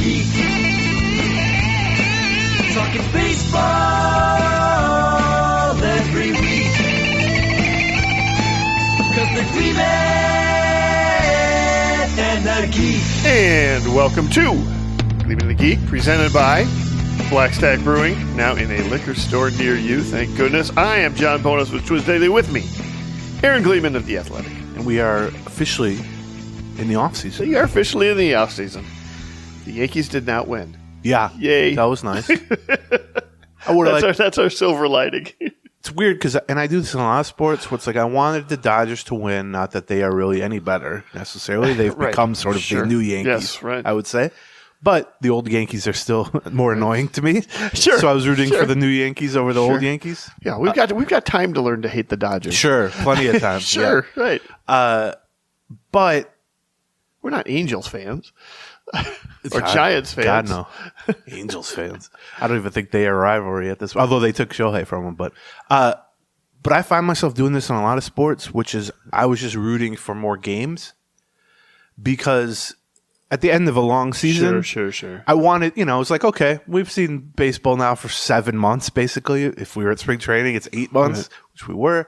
Geek. Talking baseball every week. Cause they're Gleeman and the Geek. And welcome to Gleeman and the Geek, presented by Black Stack Brewing, now in a liquor store near you, thank goodness. I am John Bonus with Twins Daily. With me, Aaron Gleeman of The Athletic. And we are officially in the offseason. We are officially in the offseason. The Yankees did not win. Yeah. Yay. That was nice. That's our silver lining. It's weird because, and I do this in a lot of sports, where it's like I wanted the Dodgers to win, not that they are really any better necessarily. They've Right. become sort of the new Yankees, Yes, right. I would say. But the old Yankees are still more annoying to me. Sure. So I was rooting Sure. for the new Yankees over the Sure. old Yankees. Yeah, we've got time to learn to hate the Dodgers. Sure. Plenty of time. Sure, yeah. right. But We're not Angels fans. Or Giants fans. God, no. Angels fans. I don't even think they are a rivalry at this point, although they took Shohei from them. But I find myself doing this in a lot of sports, which is I was just rooting for more games because at the end of a long season, Sure. I wanted, it was like, okay, we've seen baseball now for 7 months, basically. If we were at spring training, it's 8 months, Right. which we were.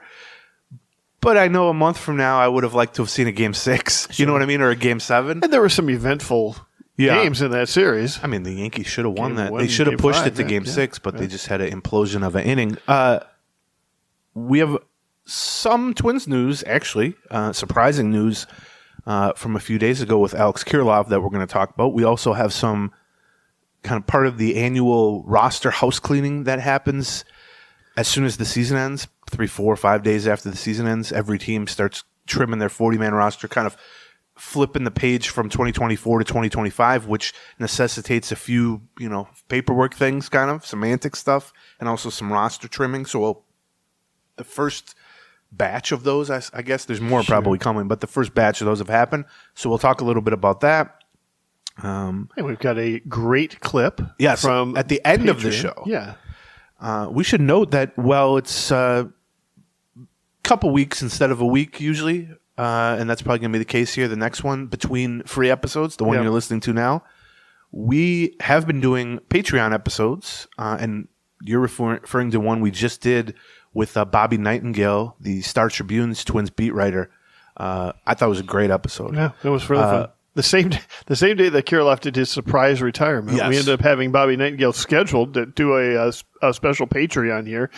But I know a month from now, I would have liked to have seen a game 6, you know what I mean, or a game 7. And there were some eventful games in that series. I mean, the Yankees should have won Game that. one, They should have game pushed five, it to yeah, game yeah, 6, but yeah. they just had an implosion of an inning. We have some Twins news, actually, surprising news from a few days ago with Alex Kirilloff that we're going to talk about. We also have some kind of part of the annual roster house cleaning that happens as soon as the season ends, 3, 4, 5 days after the season ends. Every team starts trimming their 40-man roster, kind of flipping the page from 2024 to 2025, which necessitates a few, paperwork things, kind of semantic stuff, and also some roster trimming. So the first batch of those, I guess there's more probably coming, but the first batch of those have happened. So we'll talk a little bit about that. And we've got a great clip from at the end of the show. Yeah. We should note that, it's a couple weeks instead of a week usually, and that's probably going to be the case here, the next one, between free episodes, the one you're listening to now. We have been doing Patreon episodes, and you're referring to one we just did with Bobby Nightingale, the Star Tribune's Twins beat writer. I thought it was a great episode. Yeah, it was really fun. The same day that Kirilloff did his surprise retirement, we ended up having Bobby Nightingale scheduled to do a special Patreon here,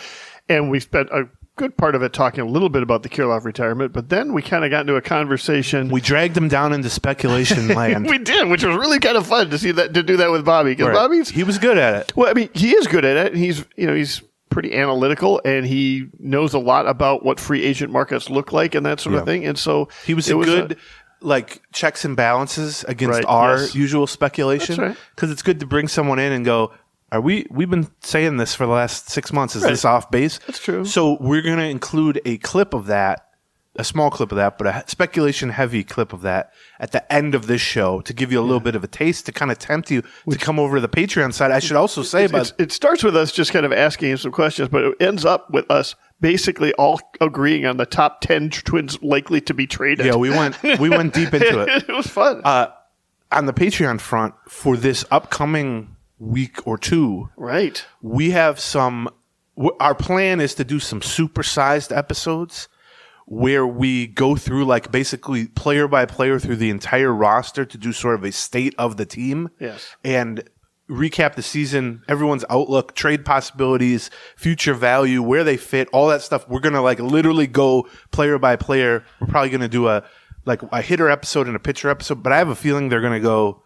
and we spent a good part of it talking a little bit about the Kirilloff retirement, but then we kind of got into a conversation. We dragged him down into speculation land. We did, which was really kind of fun to see that, to do that with Bobby, because he was good at it. Well, I mean, he is good at it, and he's pretty analytical, and he knows a lot about what free agent markets look like and that sort of thing, and so he was good. Checks and balances against usual speculation, because it's good to bring someone in and go, we've been saying this for the last 6 months. Is this off base? That's true. So we're going to include a clip of that, a small clip of that, but a speculation heavy clip of that at the end of this show to give you a little bit of a taste, to kind of tempt you to come over to the Patreon side. I should also say, it starts with us just kind of asking him some questions, but it ends up with us basically all agreeing on the top 10 Twins likely to be traded. Yeah, we went deep into it. It was fun. On the Patreon front, for this upcoming week or two, right, we have our plan is to do some supersized episodes where we go through basically player by player through the entire roster to do sort of a state of the team. Yes. And recap the season, everyone's outlook, trade possibilities, future value, where they fit, all that stuff. We're going to literally go player by player. We're probably going to do a hitter episode and a pitcher episode, but I have a feeling they're going to go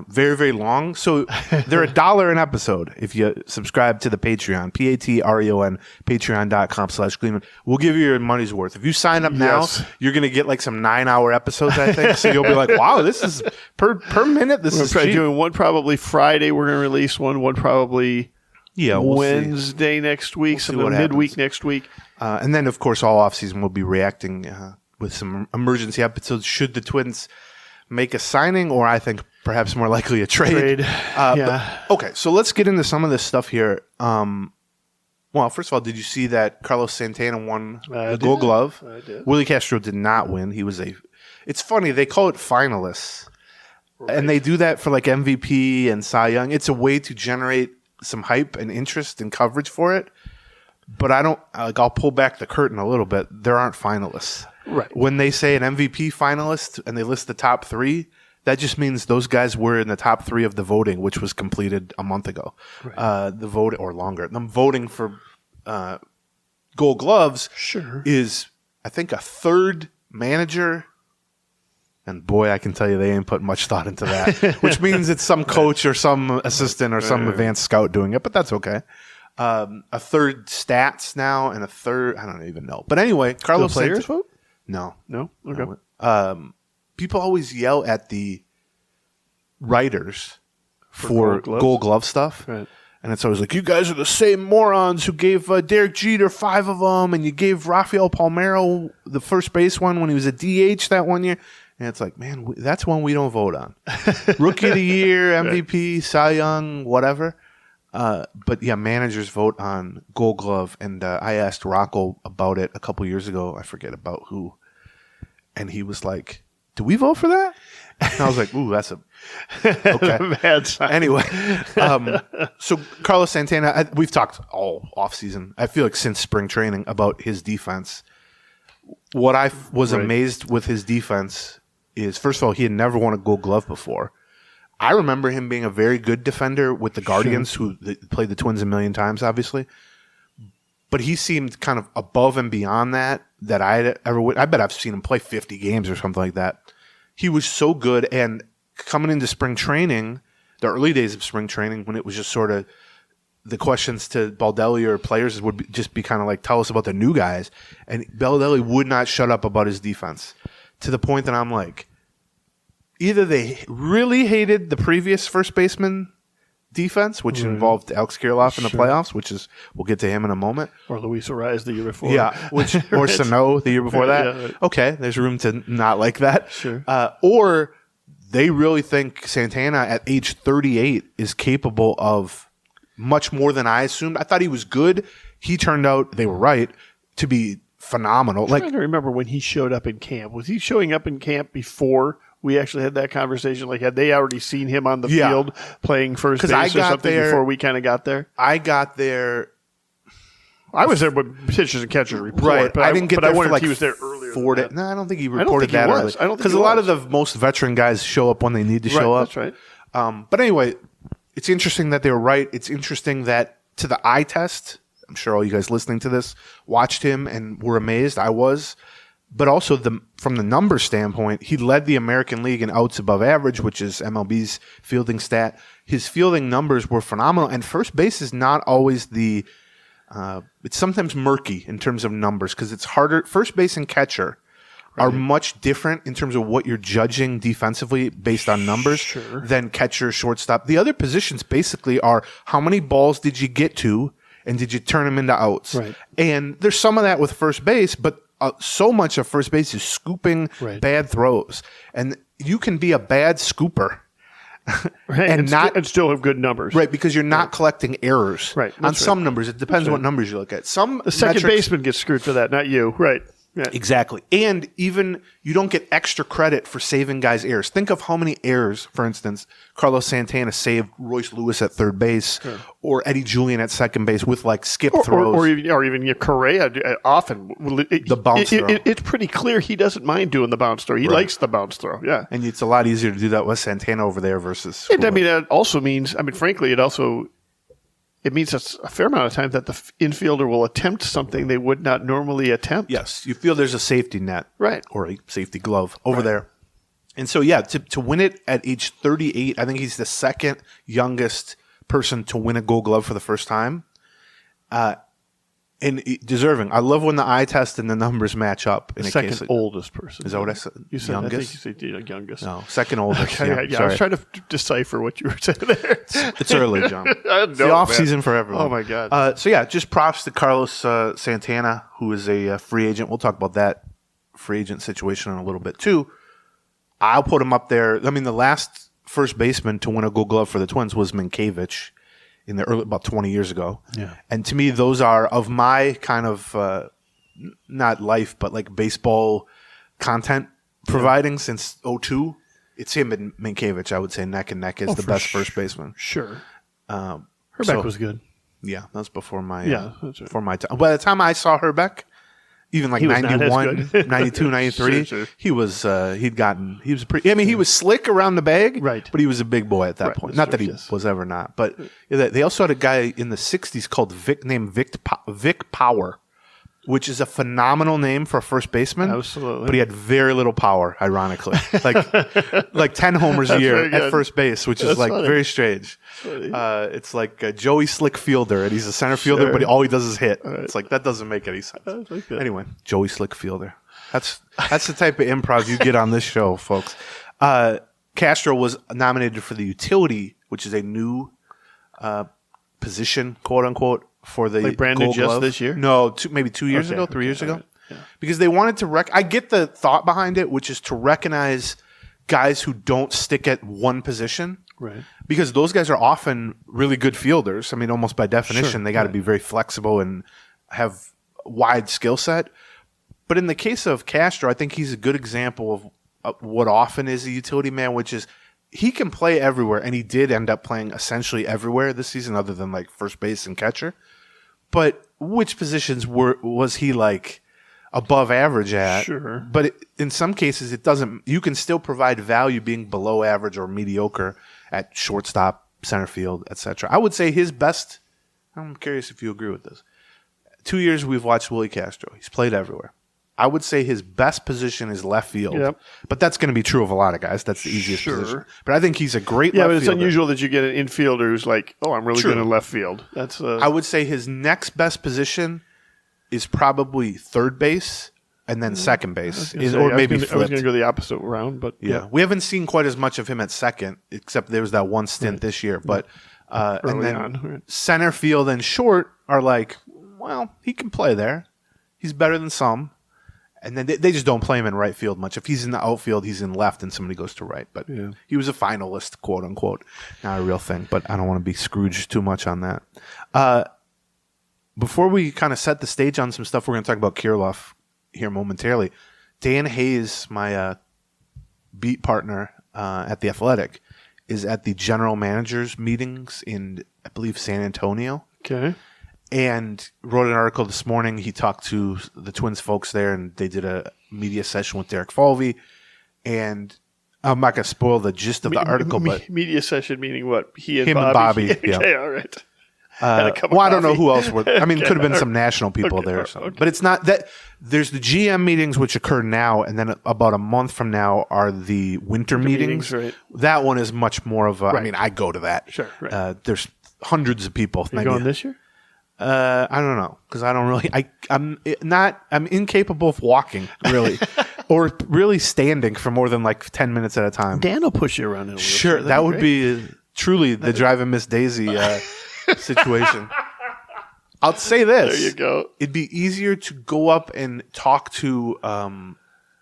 very, very long. So they're $1 an episode if you subscribe to the Patreon, Patreon, patreon.com/Gleeman. We'll give you your money's worth. If you sign up now, you're going to get some 9-hour episodes, I think. So you'll be like, wow, this is per minute. This is cheap. Doing one probably Friday. We're going to release one probably Wednesday next week, some midweek next week. And then, of course, all offseason we'll be reacting with some emergency episodes should the Twins make a signing, or I think perhaps more likely a trade. Okay, so let's get into some of this stuff here. Well, first of all, did you see that Carlos Santana won the Gold Glove? I did. Willie Castro did not win. He was it's funny, they call it finalists. And they do that for like MVP and Cy Young. It's a way to generate some hype and interest and coverage for it. But I'll pull back the curtain a little bit. There aren't finalists. Right. When they say an MVP finalist and they list the top 3, that just means those guys were in the top 3 of the voting, which was completed a month ago. Right. The vote, or longer. The voting for Gold Gloves is, I think, a third manager. And boy, I can tell you they ain't put much thought into that, which means it's some coach or some assistant or some advanced scout doing it, but that's okay. A third stats now and a third, I don't even know. But anyway, Carlos players vote? No. Okay. No. People always yell at the writers for Gold Glove stuff. Right. And it's always like, you guys are the same morons who gave Derek Jeter 5 of them, and you gave Rafael Palmeiro the first base one when he was a DH that one year. And it's like, man, that's one we don't vote on. Rookie of the Year, MVP, Cy Young, whatever. But yeah, managers vote on Gold Glove. And I asked Rocco about it a couple years ago. I forget about who. And he was like, do we vote for that? And I was like, ooh, that's okay. Bad sign. Anyway, so Carlos Santana, we've talked all offseason, I feel like since spring training, about his defense. What I was amazed with his defense is, first of all, he had never won a Gold Glove before. I remember him being a very good defender with the Guardians, who played the Twins a million times, obviously. But he seemed kind of above and beyond that I bet I've seen him play 50 games or something like that. He was so good, and coming into spring training, the early days of spring training, when it was just sort of the questions to Baldelli or players would just be kind of like, tell us about the new guys. And Baldelli would not shut up about his defense, to the point that I'm like, either they really hated the previous first baseman defense, which involved Alex Kirilloff in the playoffs, which is, we'll get to him in a moment. Or Luis Ariz the year before. Yeah, or Sano the year before that. Yeah, right. Okay, there's room to not like that. Sure. Or they really think Santana at age 38 is capable of much more than I assumed. I thought he was good. He turned out, they were right, to be phenomenal. I'm trying to remember when he showed up in camp. Was he showing up in camp before we actually had that conversation? Like, had they already seen him on the field playing first base or something before we kind of got there? I got there. I was there when pitchers and catchers report. Right. But I didn't get there for for like he was there earlier. 4 days. No, I don't think he reported that early. I don't think because a lot of the most veteran guys show up when they need to show up. That's right. But anyway, it's interesting that they were right. It's interesting that to the eye test, I'm sure all you guys listening to this watched him and were amazed. I was. But also from the numbers standpoint, he led the American League in outs above average, which is MLB's fielding stat. His fielding numbers were phenomenal. And first base is not always it's sometimes murky in terms of numbers because it's harder. First base and catcher are much different in terms of what you're judging defensively based on numbers than catcher, shortstop. The other positions basically are how many balls did you get to and did you turn them into outs? Right. And there's some of that with first base, but so much of first base is scooping bad throws. And you can be a bad scooper and still have good numbers. Right, because you're not collecting errors on some numbers. It depends what numbers you look at. The second baseman gets screwed for that, not you. Right. Yeah. Exactly. And even you don't get extra credit for saving guys' errors. Think of how many errors, for instance, Carlos Santana saved Royce Lewis at third base or Eddie Julian at second base with like skip throws. Or even Correa often. The bounce throw. It's pretty clear he doesn't mind doing the bounce throw. He likes the bounce throw. Yeah. And it's a lot easier to do that with Santana over there versus. That also means, frankly, it means a fair amount of time that the infielder will attempt something they would not normally attempt. Yes, you feel there's a safety net, or a safety glove over there. And so, to win it at age 38, I think he's the second youngest person to win a Gold Glove for the first time. And deserving. I love when the eye test and the numbers match up. In second oldest person. Is that what I said? You said youngest? I think you said youngest. No, second oldest. Okay, I was trying to decipher what you were saying there. It's early, John. It's the off season for everyone. Oh my God. Just props to Carlos Santana, who is a free agent. We'll talk about that free agent situation in a little bit too. I'll put him up there. The last first baseman to win a Gold Glove for the Twins was Minkiewicz in the early, about 20 years ago. Yeah. And to me, those are of my kind of, not life, but like baseball content providing since 2002. it's him and Minkiewicz, I would say, neck and neck is the best first baseman. Sure. Herbeck was good. Yeah, that's before my that's right. before my time. By the time I saw Herbeck, even like 91, 92, 93, Sure. he was he was pretty. I mean, he was slick around the bag, Right. But he was a big boy at that point. Not that he was ever not, but they also had a guy in the '60s called named Vic Power, which is a phenomenal name for a first baseman. Absolutely. But he had very little power, ironically. like 10 homers a year at first base, which is like funny. Very strange. It's like Joey Slick Fielder, and he's a center fielder, but all he does is hit. Right. It's like, that doesn't make any sense. Anyway, Joey Slick Fielder. That's the type of improv you get on this show, folks. Castro was nominated for the utility, which is a new position, quote unquote, for the brand new just this year? No, maybe 2 years ago, 3 years ago. Right. Yeah. Because they wanted to I get the thought behind it, which is to recognize guys who don't stick at one position. Right. Because those guys are often really good fielders. I mean, almost by definition, they got to be very flexible and have wide skill set. But in the case of Castro, I think he's a good example of what often is a utility man, which is he can play everywhere, and he did end up playing essentially everywhere this season other than like first base and catcher. But which positions was he like above average at? Sure. But in some cases, it doesn't. You can still provide value being below average or mediocre at shortstop, center field, etc. I would say his best. I'm curious if you agree with this. 2 years we've watched Willie Castro. He's played everywhere. I would say his best position is left field. Yep. But that's going to be true of a lot of guys. That's the easiest position. But I think he's a great left fielder. Yeah, but it's unusual that you get an infielder who's like, oh, I'm really good in left field. That's. I would say his next best position is probably third base and then second base. Or maybe flipped. I was going to go the opposite round. But yeah. We haven't seen quite as much of him at second, except there was that one stint this year. But and then center field and short are like, well, he can play there. He's better than some. And then they just don't play him in right field much. If he's in the outfield, he's in left and somebody goes to right. But he was a finalist, quote unquote. Not a real thing, but I don't want to be Scrooged too much on that. Before we kind of set the stage on some stuff, we're going to talk about Kirilloff here momentarily. Dan Hayes, my beat partner at The Athletic, is at the general managers meetings in, I believe, San Antonio. Okay. And wrote an article this morning. He talked to the Twins folks there, and they did a media session with Derek Falvey. And I'm not going to spoil the gist of the article, but media session meaning what? Him and Bobby. Okay, all right. Well, I don't know who else were. I mean, could have been some national people there or something. But it's not that. There's the GM meetings, which occur now, and then about a month from now are the winter meetings. Right. That one is much more of a. I mean, I go to that. Sure. Right. There's hundreds of people. You going this year? I don't know, because I don't really. I'm incapable of walking really, or really standing for more than like 10 minutes at a time. Dan will push you around in a wheelchair. Sure, that would be truly the driving Miss Daisy situation. I'll say this: there you go. It'd be easier to go up and talk to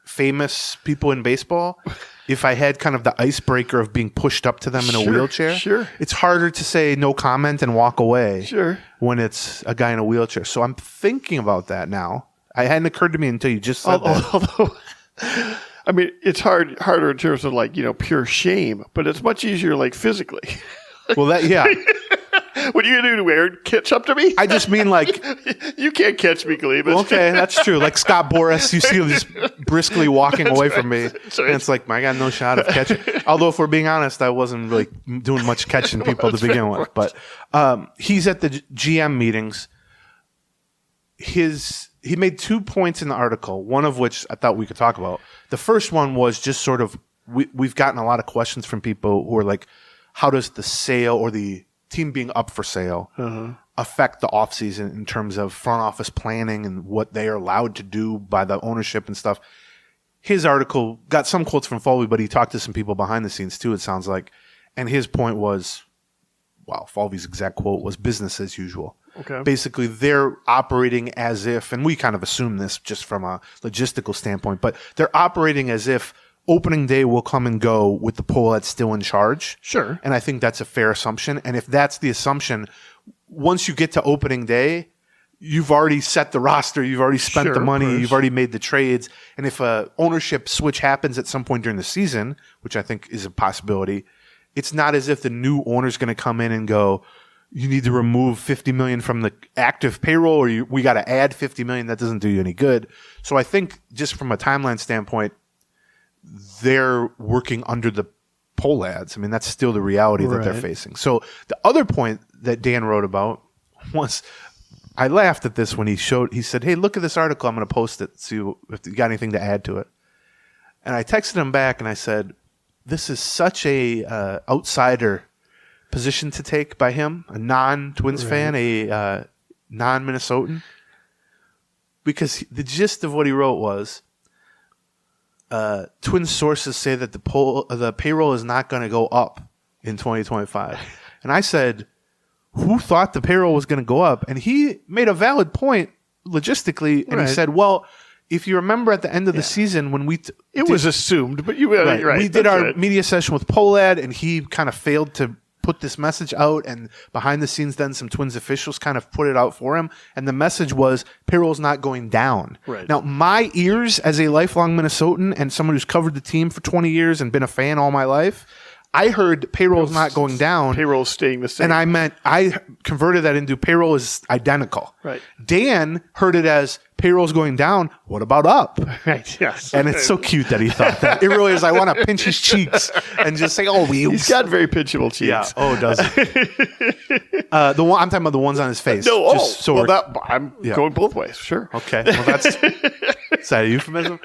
famous people in baseball if I had kind of the icebreaker of being pushed up to them in a wheelchair. Sure. It's harder to say no comment and walk away. Sure. When it's a guy in a wheelchair. So I'm thinking about that now. It hadn't occurred to me until you just said that. Although, I mean, it's harder in terms of like, pure shame, but it's much easier like physically. Well, yeah. What are you going to do, Aaron? Catch up to me? I just mean like... You can't catch me, Gleeman. Okay, that's true. Like Scott Boras, you see him just briskly walking away from me. And it's like, I got no shot of catching. Although, if we're being honest, I wasn't really doing much catching people to begin with. But he's at the GM meetings. He made 2 points in the article, one of which I thought we could talk about. The first one was just sort of... We've gotten a lot of questions from people who are like, how does the sale or the team being up for sale affect the offseason in terms of front office planning and what they are allowed to do by the ownership and stuff. His article got some quotes from Falvey, but he talked to some people behind the scenes too, it sounds like. And his point was, Falvey's exact quote was business as usual. Okay. Basically, they're operating as if, and we kind of assume this just from a logistical standpoint, but they're operating as if opening day will come and go with the poll that's still in charge. Sure. And I think that's a fair assumption. And if that's the assumption, once you get to opening day, you've already set the roster, you've already spent the money, course. you've already made the trades. And if a ownership switch happens at some point during the season, which I think is a possibility, it's not as if the new owner's going to come in and go, you need to remove $50 million from the active payroll, or we got to add $50 million. That doesn't do you any good. So I think just from a timeline standpoint, they're working under the poll ads. I mean, that's still the reality that they're facing. So the other point that Dan wrote about was, I laughed at this when he said, hey, look at this article. I'm going to post it. See if you got anything to add to it. And I texted him back and I said, this is such a outsider position to take by him, a non-Twins fan, a non-Minnesotan. Because the gist of what he wrote was, Twins sources say that the payroll is not going to go up in 2025. And I said, who thought the payroll was going to go up? And he made a valid point logistically, and he said, well, if you remember at the end of the season when it was assumed, but you right. We did our media session with Polad, and he kind of failed to put this message out, and behind the scenes then some Twins officials kind of put it out for him, and the message was payroll's not going down. Right. Now, my ears as a lifelong Minnesotan and someone who's covered the team for 20 years and been a fan all my life, I heard payroll's not going down. Payroll's staying the same. And I converted that into payroll is identical. Right. Dan heard it as payroll's going down. What about up? Right. Yes. And it's so cute that he thought that. It really is. I want to pinch his cheeks and just say, "Oh, he's got very pinchable cheeks." Yeah. Oh, does he? I'm talking about the ones on his face. No. I'm Yeah. going both ways. Sure. Okay. Well, that's is that a euphemism?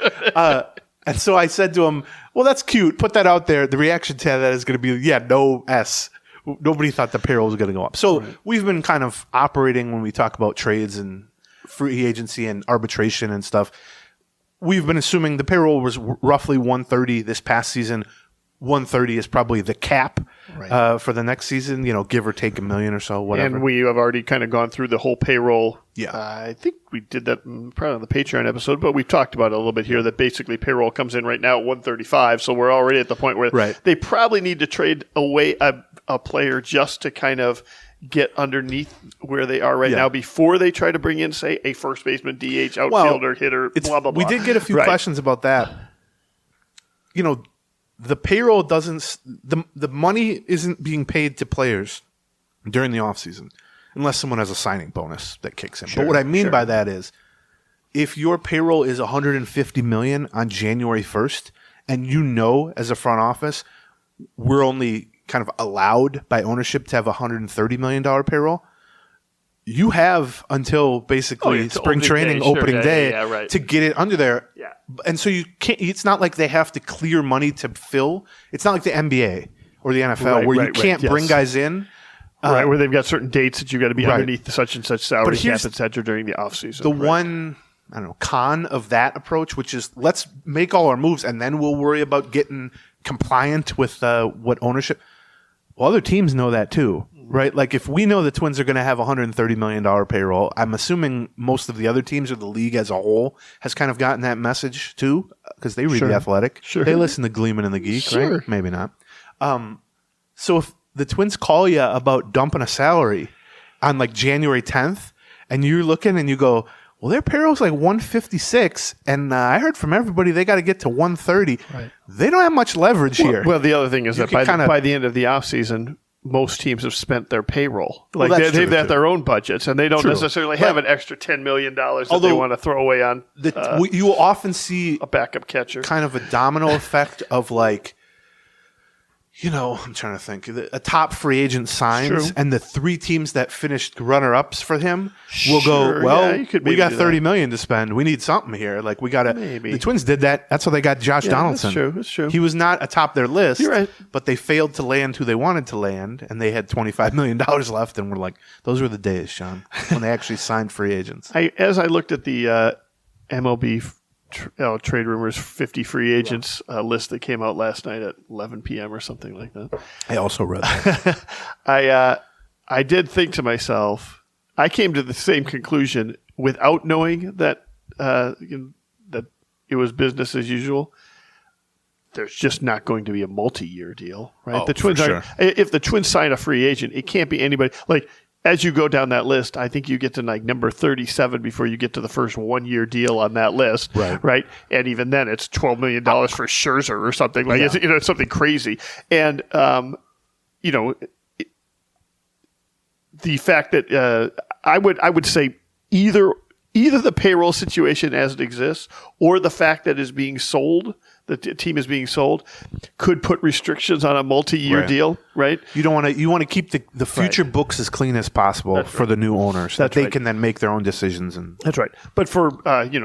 And so I said to him, well, that's cute. Put that out there. The reaction to that is going to be, no S. Nobody thought the payroll was going to go up. So we've been kind of operating when we talk about trades and free agency and arbitration and stuff. We've been assuming the payroll was roughly 130 this past season. 130 is probably the cap for the next season, give or take $1 million or so, whatever. And we have already kind of gone through the whole payroll. Yeah. I think we did that probably on the Patreon episode, but we've talked about it a little bit here that basically payroll comes in right now at 135. So we're already at the point where they probably need to trade away a player just to kind of get underneath where they are now before they try to bring in, say, a first baseman, DH, outfielder, hitter, blah, blah, blah. We did get a few questions about that. The payroll doesn't the money isn't being paid to players during the offseason unless someone has a signing bonus that kicks in. But what I mean by that is if your payroll is $150 million on January 1st and as a front office we're only kind of allowed by ownership to have $130 million payroll, you have until basically spring training, opening day to get it under there. Yeah. And so you can't, it's not like they have to clear money to fill. It's not like the NBA or the NFL where you can't bring guys in. Where they've got certain dates that you've got to be underneath such and such salary cap, et cetera, during the offseason. The one, con of that approach, which is let's make all our moves and then we'll worry about getting compliant with what ownership. Well, other teams know that too. Right? Like if we know the Twins are going to have $130 million payroll, I'm assuming most of the other teams or the league as a whole has kind of gotten that message too because they read The Athletic. Sure. They listen to Gleeman and the Geek, right? Maybe not. So if the Twins call you about dumping a salary on like January 10th and you're looking and you go, well, their payroll's like 156 and I heard from everybody they got to get to 130. Right. They don't have much leverage here. Well, the other thing is that by the end of the offseason, most teams have spent their payroll. Like they've got their own budgets, and they don't necessarily have an extra $10 million that they want to throw away on. You will often see a backup catcher, kind of a domino effect of like, I'm trying to think. A top free agent signs, and the three teams that finished runner-ups for him will go, well, we got $30 million to spend. We need something here. Like, we got to... The Twins did that. That's how they got Josh Donaldson. That's true. He was not atop their list, You're right. but they failed to land who they wanted to land, and they had $25 million left, and we're like, those were the days, Sean, when they actually signed free agents. As I looked at the MLB trade rumors 50 free agents list that came out last night at 11 p.m. or something like that. I also read that. I did think to myself, I came to the same conclusion without knowing that that it was business as usual. There's just not going to be a multi-year deal, right? Oh, the Twins for sure. if the Twins sign a free agent, it can't be anybody like as you go down that list, I think you get to like number 37 before you get to the first 1-year deal on that list, right? And even then, it's $12 million for Scherzer or something like it's something crazy. And the fact that I would say either the payroll situation as it exists or the fact that it's being sold, the team is being sold, could put restrictions on a multi-year deal, right? You want to keep the future books as clean as possible for the new owners, that they can then make their own decisions. And that's right. But for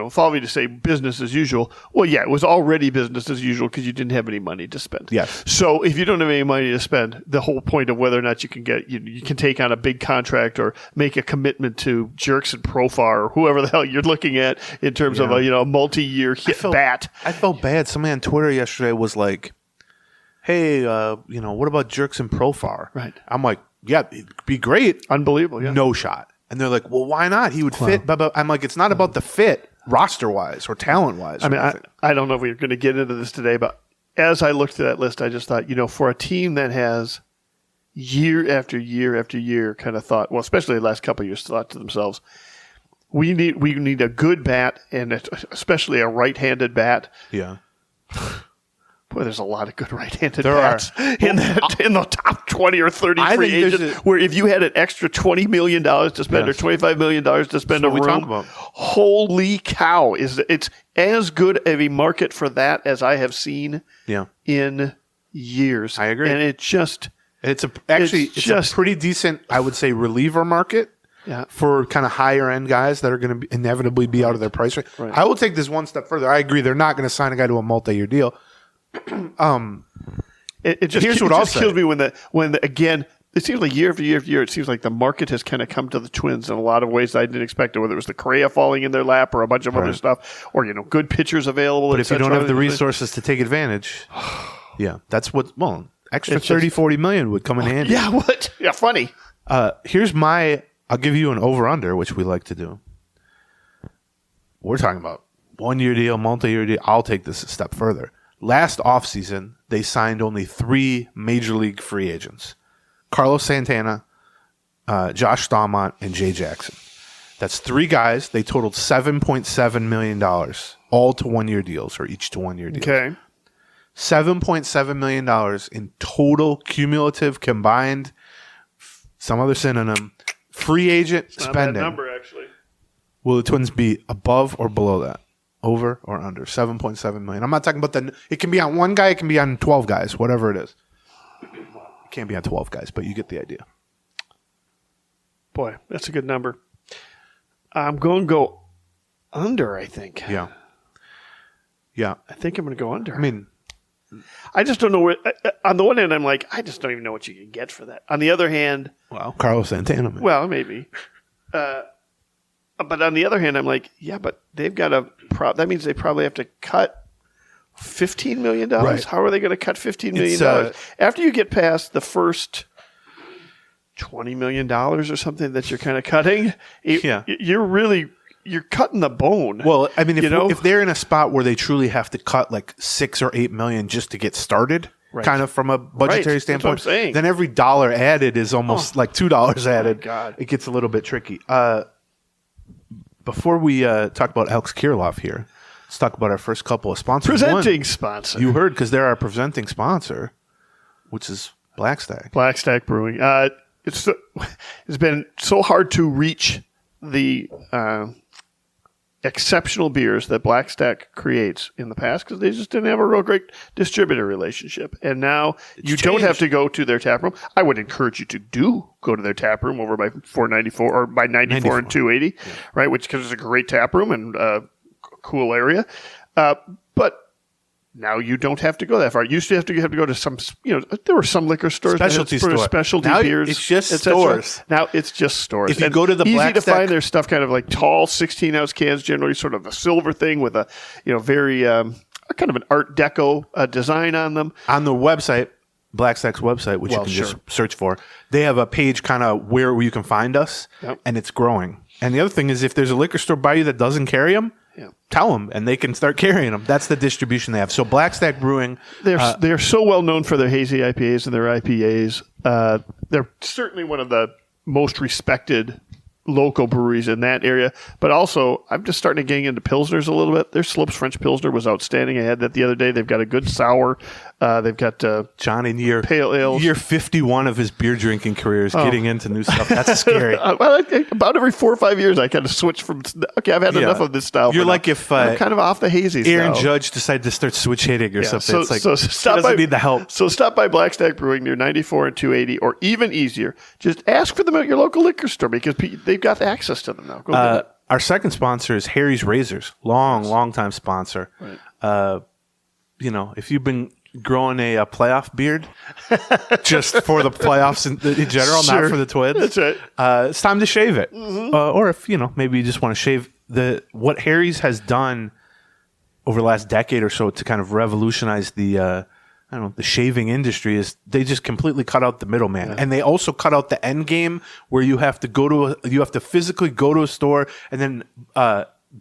follow me to say business as usual. Well, yeah, it was already business as usual because you didn't have any money to spend. Yes. So if you don't have any money to spend, the whole point of whether or not you can get you can take on a big contract or make a commitment to Jerks and Profar or whoever the hell you're looking at in terms of a multi-year bat. I felt bad. Somebody on Twitter yesterday was like, hey, what about Jerks and Profar? Right. I'm like, yeah, it'd be great. Unbelievable. Yeah. No shot. And they're like, well, why not? He would fit. But I'm like, it's not about the fit roster-wise or talent-wise. I mean, I don't know if we're going to get into this today, but as I looked through that list, I just thought, for a team that has year after year after year kind of thought, well, especially the last couple of years, thought to themselves, we need a good bat, and especially a right-handed bat. Yeah. Boy, there's a lot of good right-handed bats in the top 20 or 30 free agents. Where if you had an extra $20 million to spend or $25 million to spend a room, holy cow! It's as good of a market for that as I have seen in years. I agree, and it's a pretty decent, I would say, reliever market. Yeah. For kind of higher end guys that are going to inevitably be out of their price range. Right. I will take this one step further. I agree. They're not going to sign a guy to a multi-year deal. It just kills me when again, it seems like year after year after year, it seems like the market has kind of come to the Twins in a lot of ways I didn't expect it, whether it was the Correa falling in their lap or a bunch of other stuff, or, good pitchers available. But if you don't have the resources to take advantage, that's extra 30, 40 million would come in handy. Yeah, what? Yeah, funny. I'll give you an over-under, which we like to do. We're talking about 1-year deal, multi-year deal. I'll take this a step further. Last offseason, they signed only 3 major league free agents. Carlos Santana, Josh Staumont, and Jay Jackson. That's 3 guys. They totaled $7.7 million, all to 1-year deals, or each to 1-year deals. Okay. $7.7 million in total cumulative combined, some other synonym, free agent spending. Not a bad number, actually. Will the Twins be above or below that? Over or under? 7.7 million. I'm not talking about it can be on one guy, it can be on 12 guys, whatever it is. It can't be on 12 guys, but you get the idea. Boy, that's a good number. I'm going to go under, I think. Yeah. Yeah. I think I'm going to go under. I mean, I just don't know where. On the one hand, I'm like, I just don't even know what you can get for that. On the other hand, Carlos Santana. Man. Well, maybe. But on the other hand, I'm like, yeah, but they've got that means they probably have to cut $15 million. Right. How are they going to cut $15 million? After you get past the first $20 million or something that you're kind of cutting, you're cutting the bone. Well, I mean, if they're in a spot where they truly have to cut like $6 or $8 million just to get started, kind of from a budgetary standpoint, then every dollar added is almost like $2 added. Oh God. It gets a little bit tricky. Before we talk about Alex Kirilloff here, let's talk about our first couple of sponsors. Presenting sponsor. You heard, because they're our presenting sponsor, which is Black Stack. Black Stack Brewing. It's been so hard to reach the exceptional beers that Black Stack creates in the past because they just didn't have a real great distributor relationship. And now don't have to go to their tap room. I would encourage you to go to their tap room over by 494 or by 94 and 280, right? Which because it's a great tap room and cool area. But now you don't have to go that far. You used to have to go to some, there were some liquor stores, specialty beers. It's just stores. Now it's just stores. If you go to the easy Black to Stack, find their stuff kind of like tall 16-ounce cans, generally sort of the silver thing with a, very kind of an Art Deco design on them. On the website, Black Stack's website, which you can just search for, they have a page kind of where you can find us, and it's growing. And the other thing is if there's a liquor store by you that doesn't carry them, tell them, and they can start carrying them. That's the distribution they have. So Black Stack Brewing, they're so well known for their hazy IPAs and their IPAs. They're certainly one of the most respected local breweries in that area. But also, I'm just starting to get into Pilsners a little bit. Their Slopes French Pilsner was outstanding. I had that the other day. They've got a good sour. They've got John, in year pale ales. Year 51 of his beer drinking career is getting into new stuff. That's scary. Well, about every 4 or 5 years, I kind of switch from, okay, I've had enough of this style. You're like if I'm kind of off the hazies Aaron now. Judge decided to start switch hitting or something. So, it's like, so he stop doesn't by, need the help. So stop by Black Stag Brewing near 94 and 280, or even easier, just ask for them at your local liquor store because they've got access to them now. Go get it. Our second sponsor is Harry's Razors. Long time sponsor. Right. If you've been growing a playoff beard just for the playoffs in general, Sure. not for the Twins. That's right. It's time to shave it. Or if, maybe you just want to shave what Harry's has done over the last decade or so to kind of revolutionize the shaving industry is they just completely cut out the middleman. And they also cut out the end game where you have to physically go to a store and then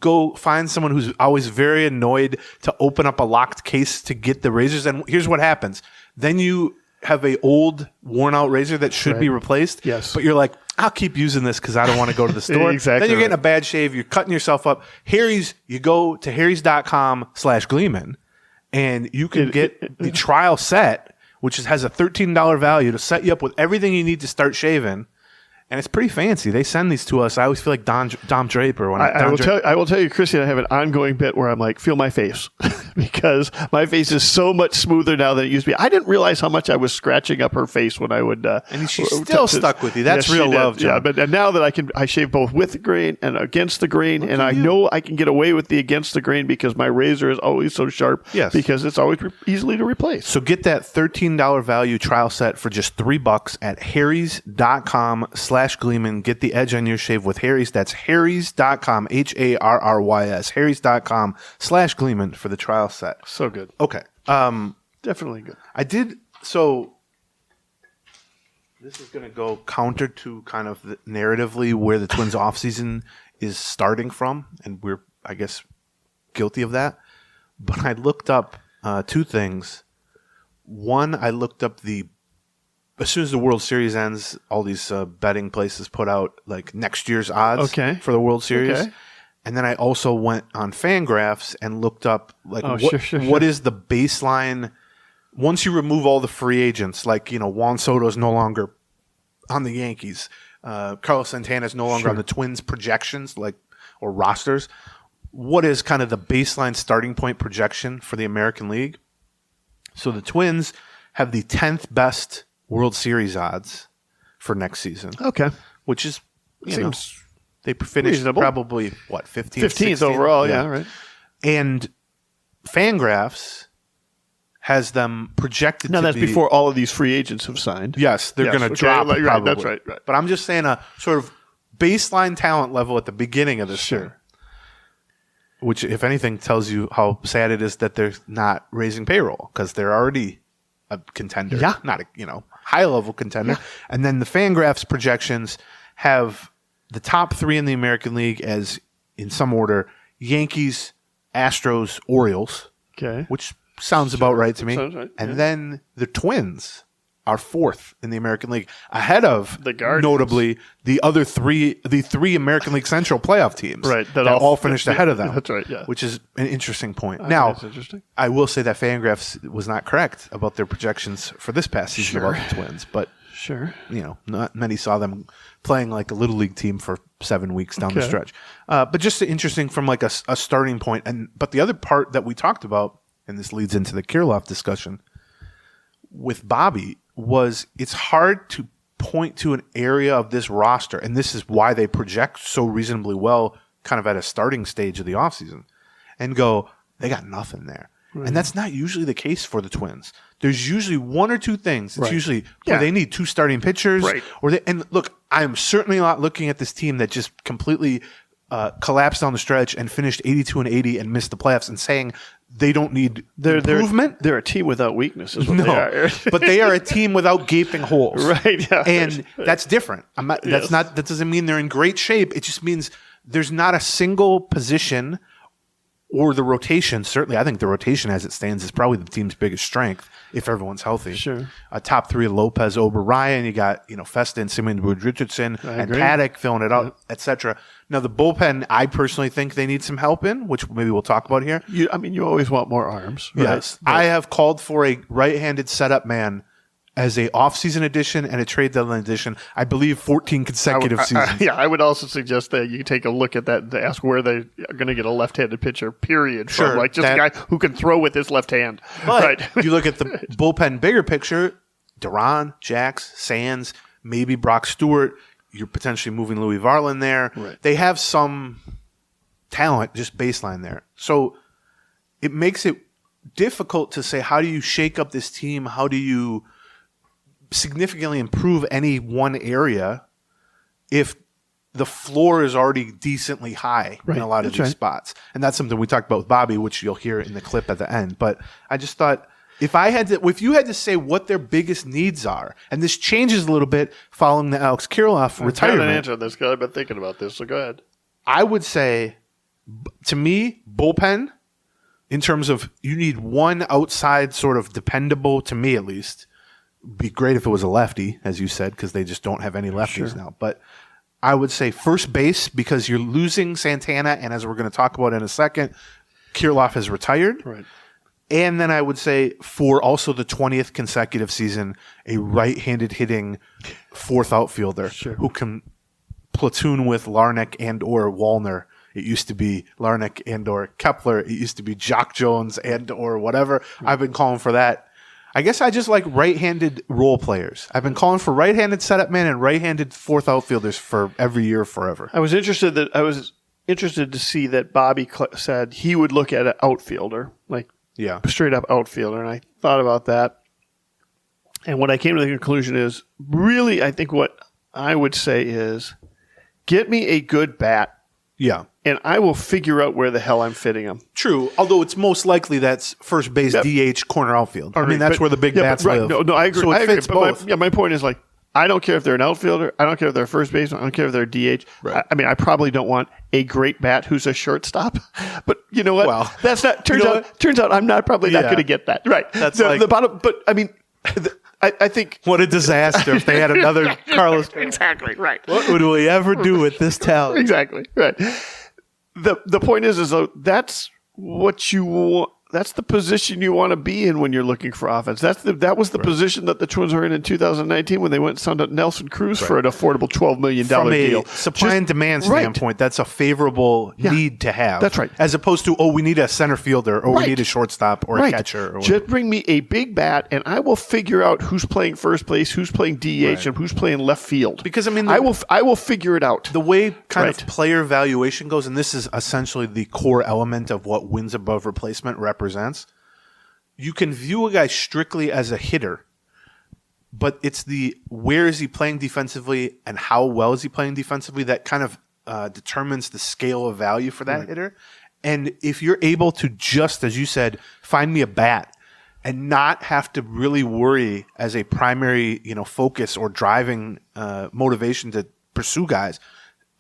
go find someone who's always very annoyed to open up a locked case to get the razors. And here's what happens. Then you have a old worn out razor that should be replaced. Yes. But you're like, I'll keep using this because I don't want to go to the store. Exactly. Then you're getting a bad shave. You're cutting yourself up. Harry's, you go to harrys.com/Gleeman and you can get the trial set, which has a $13 value to set you up with everything you need to start shaving. And it's pretty fancy. They send these to us. I always feel like Dom Draper. I will tell you, Christy, I have an ongoing bit where I'm like, feel my face. Because my face is so much smoother now than it used to be. I didn't realize how much I was scratching up her face when I would. And she's still stuck with you. That's real love, John. Yeah, but now that I shave both with the grain and against the grain, and I know I can get away with the against the grain because my razor is always so sharp. Yes. Because it's always easily to replace. So get that $13 value trial set for just $3 at harrys.com/Gleeman. Get the edge on your shave with Harry's. That's harrys.com, HARRYS, harrys.com/Gleeman for the trial set. So good. Okay. Definitely good. So this is going to go counter to kind of narratively where the Twins offseason is starting from, and we're, I guess, guilty of that. But I looked up two things. One, I looked up as soon as the World Series ends, all these betting places put out like next year's odds for the World Series. Okay. And then I also went on Fangraphs and looked up like what is the baseline once you remove all the free agents, like Juan Soto is no longer on the Yankees, Carlos Santana is no longer on the Twins projections or rosters. What is kind of the baseline starting point projection for the American League? So the Twins have the 10th best World Series odds for next season. Okay, which is seems. They finished reasonable. Probably, 15th overall, yeah, right. And Fangraphs has them projected now to that's be... before all of these free agents have signed. Yes, they're going to drop probably. Right, that's right. But I'm just saying a sort of baseline talent level at the beginning of this thing, which, if anything, tells you how sad it is that they're not raising payroll because they're already a contender. Yeah. Not a high-level contender. Yeah. And then the Fangraphs projections have... the top three in the American League as, in some order, Yankees, Astros, Orioles. Okay. Which sounds about right to me. Sounds right. And then the Twins are fourth in the American League, ahead of, the Guardians. Notably, the three American League Central playoff teams. Right. That all finished ahead of them. That's right, yeah. Which is an interesting point. That's interesting. I will say that Fangraphs was not correct about their projections for this past season about the Twins, but not many saw them playing like a little league team for 7 weeks down the stretch. But just interesting from like a starting point. But the other part that we talked about, and this leads into the Kirilloff discussion with Bobby, was it's hard to point to an area of this roster, and this is why they project so reasonably well kind of at a starting stage of the offseason, and go, they got nothing there. Right. And that's not usually the case for the Twins. There's usually one or two things. It's usually they need two starting pitchers. Right. And look, I'm certainly not looking at this team that just completely collapsed on the stretch and finished 82-80 and missed the playoffs and saying they don't need improvement. They're a team without weakness is what they are. But they are a team without gaping holes. Right. Yeah. And that's different. That doesn't mean they're in great shape. It just means there's not a single position or the rotation. Certainly, I think the rotation as it stands is probably the team's biggest strength if everyone's healthy. Sure. Top three: Lopez, Ober, Ryan. You got Feston, Simeon, Wood, Richardson, and Paddock filling it out, etc. Now the bullpen, I personally think they need some help in, which maybe we'll talk about here. You always want more arms. Right? Yes, I have called for a right-handed setup man as a off-season addition and a trade deadline addition. I believe 14 consecutive seasons. I would also suggest that you take a look at that and ask where they are going to get a left-handed pitcher. Period. Sure, from, like just a guy who can throw with his left hand. But right. If you look at the bullpen bigger picture, Duran, Jax, Sands, maybe Brock Stewart. You're potentially moving Louis Varlin there. Right. They have some talent, just baseline there. So it makes it difficult to say, how do you shake up this team? How do you significantly improve any one area if the floor is already decently high in a lot of these spots? And that's something we talked about with Bobby, which you'll hear in the clip at the end. But I just thought, if you had to say what their biggest needs are, and this changes a little bit following the Alex Kirilloff retirement. I haven't answered this because I've been thinking about this, so go ahead. I would say, to me, bullpen, in terms of you need one outside sort of dependable, to me at least. Be great if it was a lefty, as you said, because they just don't have any lefties now. But I would say first base, because you're losing Santana, and as we're going to talk about in a second, Kirilloff has retired. Right. And then I would say for also the 20th consecutive season, a right-handed hitting fourth outfielder who can platoon with Larnach and or Wallner. It used to be Larnach and or Kepler. It used to be Jock Jones and or whatever. I've been calling for that. I guess I just like right-handed role players. I've been calling for right-handed setup man and right-handed fourth outfielders for every year forever. I was interested to see that Bobby said he would look at an outfielder, like straight up outfielder, and I thought about that. And what I came to the conclusion is, really, I think what I would say is, get me a good bat. Yeah. And I will figure out where the hell I'm fitting him. True, although it's most likely that's first base, DH, corner outfield. I mean, that's where the big bats live. No, I agree. So it fits both. My point is, like, I don't care if they're an outfielder. I don't care if they're a first baseman. I don't care if they're a DH. Right. I mean, I probably don't want a great bat who's a shortstop. But you know what? Well, that's not. Turns out I'm not probably not going to get that. Right. That's the bottom. But I mean, I think what a disaster if they had another Carlos. Exactly right. What would we ever do with this talent? Exactly right. The point is though, that's what you want. That's the position you want to be in when you're looking for offense. That was the position that the Twins were in 2019 when they went and signed up Nelson Cruz for an affordable $12 million deal. From a supply and demand standpoint, that's a favorable need to have. That's right. As opposed to, we need a center fielder or we need a shortstop or a catcher. Or just bring me a big bat and I will figure out who's playing first base, who's playing DH, and who's playing left field. Because, I mean, I will figure it out. The way kind of player valuation goes, and this is essentially the core element of what wins above replacement represents, you can view a guy strictly as a hitter, but it's the where is he playing defensively and how well is he playing defensively that kind of determines the scale of value for that hitter. And if you're able to just, as you said, find me a bat and not have to really worry as a primary, focus or driving motivation to pursue guys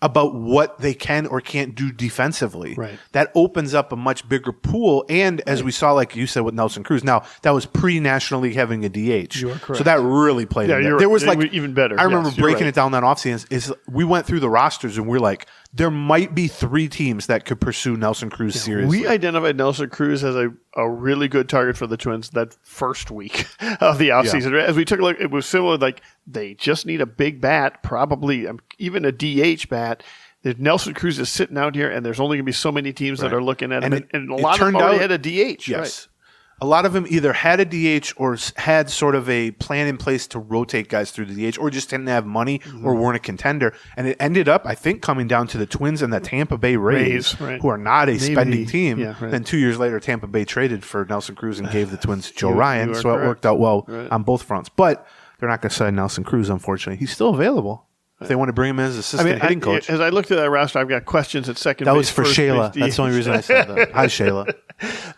about what they can or can't do defensively. That opens up a much bigger pool. And as we saw, like you said, with Nelson Cruz, now that was pre-National League having a DH. You are correct. So that really played in there. There was even better. I remember breaking it down that offseason is we went through the rosters and we're like, there might be 3 teams that could pursue Nelson Cruz seriously. We identified Nelson Cruz as a really good target for the Twins that first week of the offseason. As we took a look, it was similar. Like, they just need a big bat, probably even a DH bat. Nelson Cruz is sitting out here, and there's only going to be so many teams that are looking at him. And a lot of them already had a DH. Yes. A lot of them either had a DH or had sort of a plan in place to rotate guys through the DH or just didn't have money or weren't a contender. And it ended up, I think, coming down to the Twins and the Tampa Bay Rays, who are not a spending team. Then 2 years later, Tampa Bay traded for Nelson Cruz and gave the Twins Joe Ryan. So it worked out well on both fronts. But they're not going to sign Nelson Cruz, unfortunately. He's still available. If they want to bring him in as assistant hitting coach. As I looked at that roster, I've got questions at second base. That was for Shayla. That's the only reason I said that. Hi, Shayla.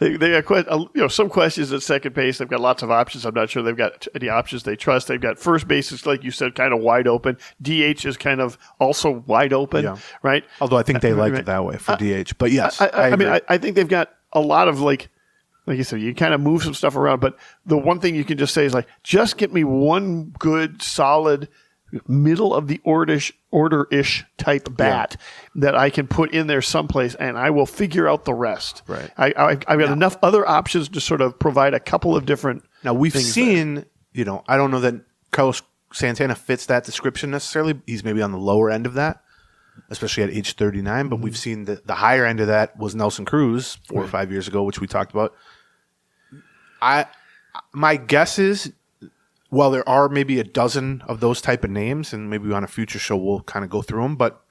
They got some questions at second base. They've got lots of options. I'm not sure they've got any options they trust. They've got first base is, like you said, kind of wide open. DH is kind of also wide open, right? Although I think they like it that way for DH. But yes, I mean, I think they've got a lot of like you said, you kind of move some stuff around. But the one thing you can just say is like, just get me one good, solid, middle of the order-ish type bat that I can put in there someplace, and I will figure out the rest. Right. I've got enough other options to sort of provide a couple of different. Now we've seen, I don't know that Carlos Santana fits that description necessarily. He's maybe on the lower end of that, especially at age 39. But we've seen the higher end of that was Nelson Cruz 4 or 5 years ago, which we talked about. My guess is, well, there are maybe a dozen of those type of names, and maybe on a future show we'll kind of go through them, but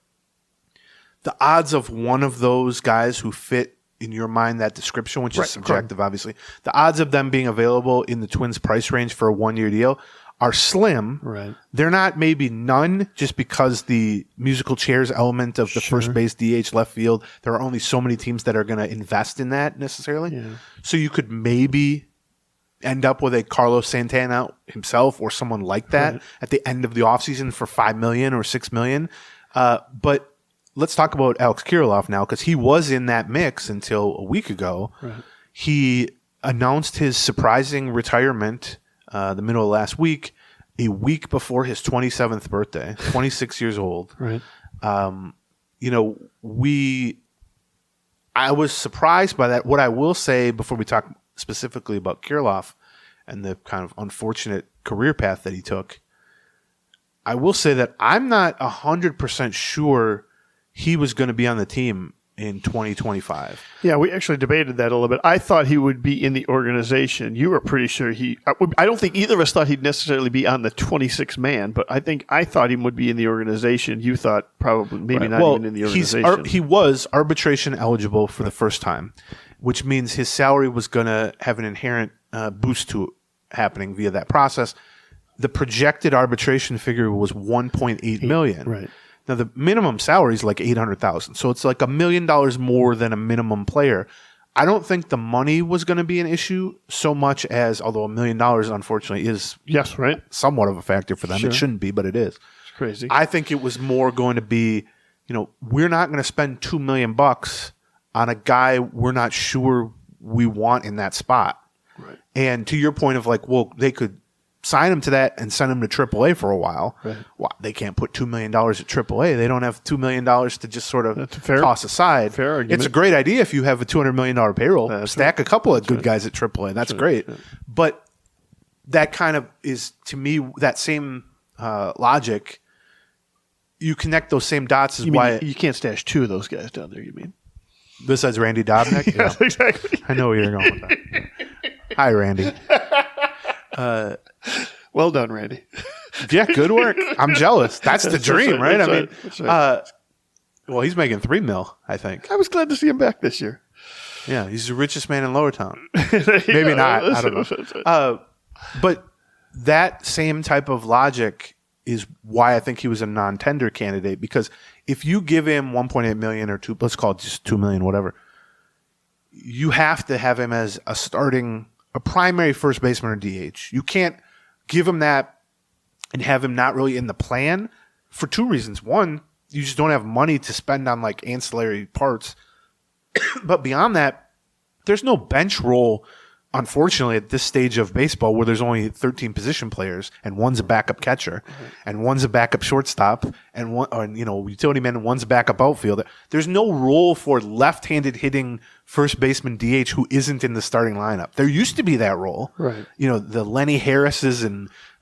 the odds of one of those guys who fit in your mind that description, which is subjective, obviously, the odds of them being available in the Twins price range for a 1-year deal are slim. Right. They're not maybe none just because the musical chairs element of the first base, DH, left field, there are only so many teams that are going to invest in that necessarily. Yeah. So you could maybe end up with a Carlos Santana himself or someone like that at the end of the offseason for $5 million or $6 million. But let's talk about Alex Kirilloff now, because he was in that mix until a week ago. Right. He announced his surprising retirement the middle of last week, a week before his 27th birthday, 26 years old. Right. I was surprised by that. What I will say before we talk specifically about Kirilloff and the kind of unfortunate career path that he took, I will say that I'm not 100% sure he was going to be on the team in 2025. Yeah, we actually debated that a little bit. I thought he would be in the organization. You were pretty sure I don't think either of us thought he'd necessarily be on the 26-man, but I thought he would be in the organization. You thought probably maybe not even in the organization. He was arbitration eligible for the first time, which means his salary was going to have an inherent boost to it happening via that process. The projected arbitration figure was $1.8 million. Right. Now the minimum salary is like $800,000, so it's like $1 million more than a minimum player. I don't think the money was going to be an issue so much as, although $1 million unfortunately is somewhat of a factor for them. Sure. It shouldn't be, but it is. It's crazy. I think it was more going to be, we're not going to spend $2 million on a guy we're not sure we want in that spot. Right. And to your point of like, well, they could sign him to that and send him to AAA for a while. Right. Well, they can't put $2 million at AAA. They don't have $2 million to just sort of toss aside. Fair argument. It's a great idea if you have a $200 million payroll. Stack a couple of good guys at AAA. That's great. Right. But that kind of is, to me, that same logic. You connect those same dots. You can't stash two of those guys down there, you mean? Besides Randy Dobnak? Yes, exactly. I know where you're going with that. Hi, Randy. Well done, Randy. Yeah, good work. I'm jealous. That's the dream, right? That's right. Well, he's making $3 million, I think. I was glad to see him back this year. Yeah, he's the richest man in Lower Town. Maybe not. I don't know. But that same type of logic is why I think he was a non-tender candidate, because if you give him $1.8 million or let's call it just $2 million, whatever, you have to have him as a primary first baseman or DH. You can't give him that and have him not really in the plan for two reasons. One, you just don't have money to spend on like ancillary parts. But beyond that, there's no bench role, unfortunately, at this stage of baseball where there's only 13 position players and one's a backup catcher and one's a backup shortstop and utility man and one's a backup outfielder. There's no role for left-handed hitting first baseman DH who isn't in the starting lineup. There used to be that role. Right. The Lenny Harrises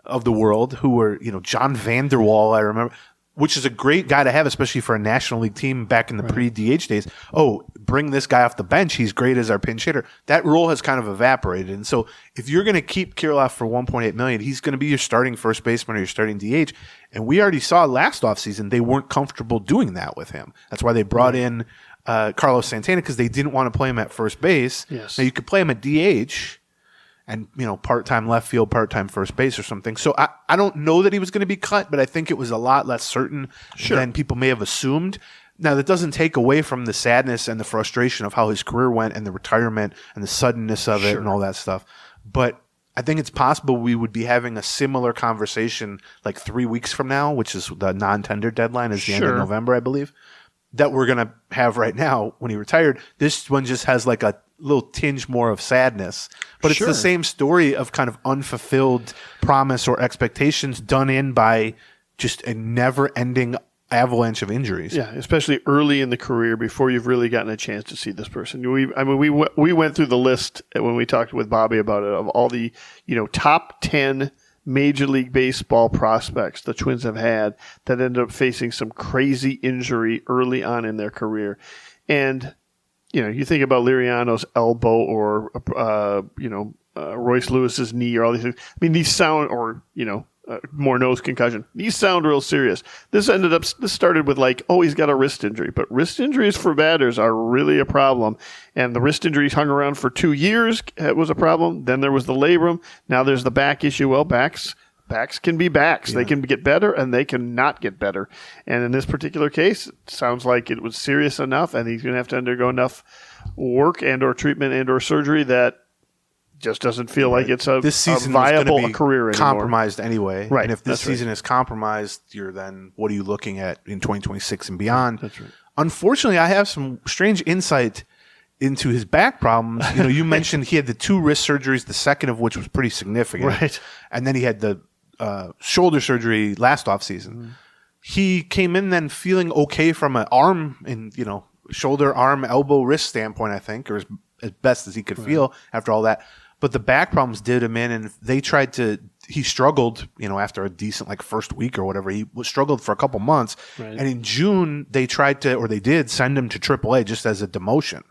of the world who were, John Vanderwall, I remember, which is a great guy to have, especially for a National League team back in the pre-DH days. Oh, bring this guy off the bench. He's great as our pinch hitter. That role has kind of evaporated. And so if you're going to keep Kirilloff for $1.8 million, he's going to be your starting first baseman or your starting DH. And we already saw last offseason they weren't comfortable doing that with him. That's why they brought in Carlos Santana, because they didn't want to play him at first base. Yes. Now you could play him at DH and part-time left field, part-time first base or something. So I don't know that he was going to be cut, but I think it was a lot less certain than people may have assumed. Now, that doesn't take away from the sadness and the frustration of how his career went and the retirement and the suddenness of it and all that stuff. But I think it's possible we would be having a similar conversation like 3 weeks from now, which is the non-tender deadline is the end of November, I believe, that we're going to have right now when he retired. This one just has like a little tinge more of sadness, but it's the same story of kind of unfulfilled promise or expectations done in by just a never-ending avalanche of injuries. Yeah, especially early in the career before you've really gotten a chance to see this person. We went through the list when we talked with Bobby about it of all the top 10 Major League Baseball prospects the Twins have had that ended up facing some crazy injury early on in their career. And you think about Liriano's elbow or Royce Lewis's knee or all these things. I mean, these sound Morneau's concussion. These sound real serious. This started with he's got a wrist injury, but wrist injuries for batters are really a problem. And the wrist injuries hung around for 2 years. It was a problem. Then there was the labrum. Now there's the back issue. Well, backs can be backs. Yeah. They can get better and they can not get better. And in this particular case, it sounds like it was serious enough, and he's going to have to undergo enough work and or treatment and or surgery that just doesn't feel like it's a viable career anymore. Compromised anyway. Right. And if this season is compromised, what are you looking at in 2026 and beyond? That's right. Unfortunately, I have some strange insight into his back problems. You mentioned he had the 2 wrist surgeries, the second of which was pretty significant. Right. And then he had the shoulder surgery last offseason. Mm. He came in then feeling okay from an arm and, shoulder, arm, elbow, wrist standpoint, I think, or as best as he could feel after all that. But the back problems did him in, and he struggled, after a decent first week or whatever. He struggled for a couple months. Right. And in June, they did send him to AAA just as a demotion.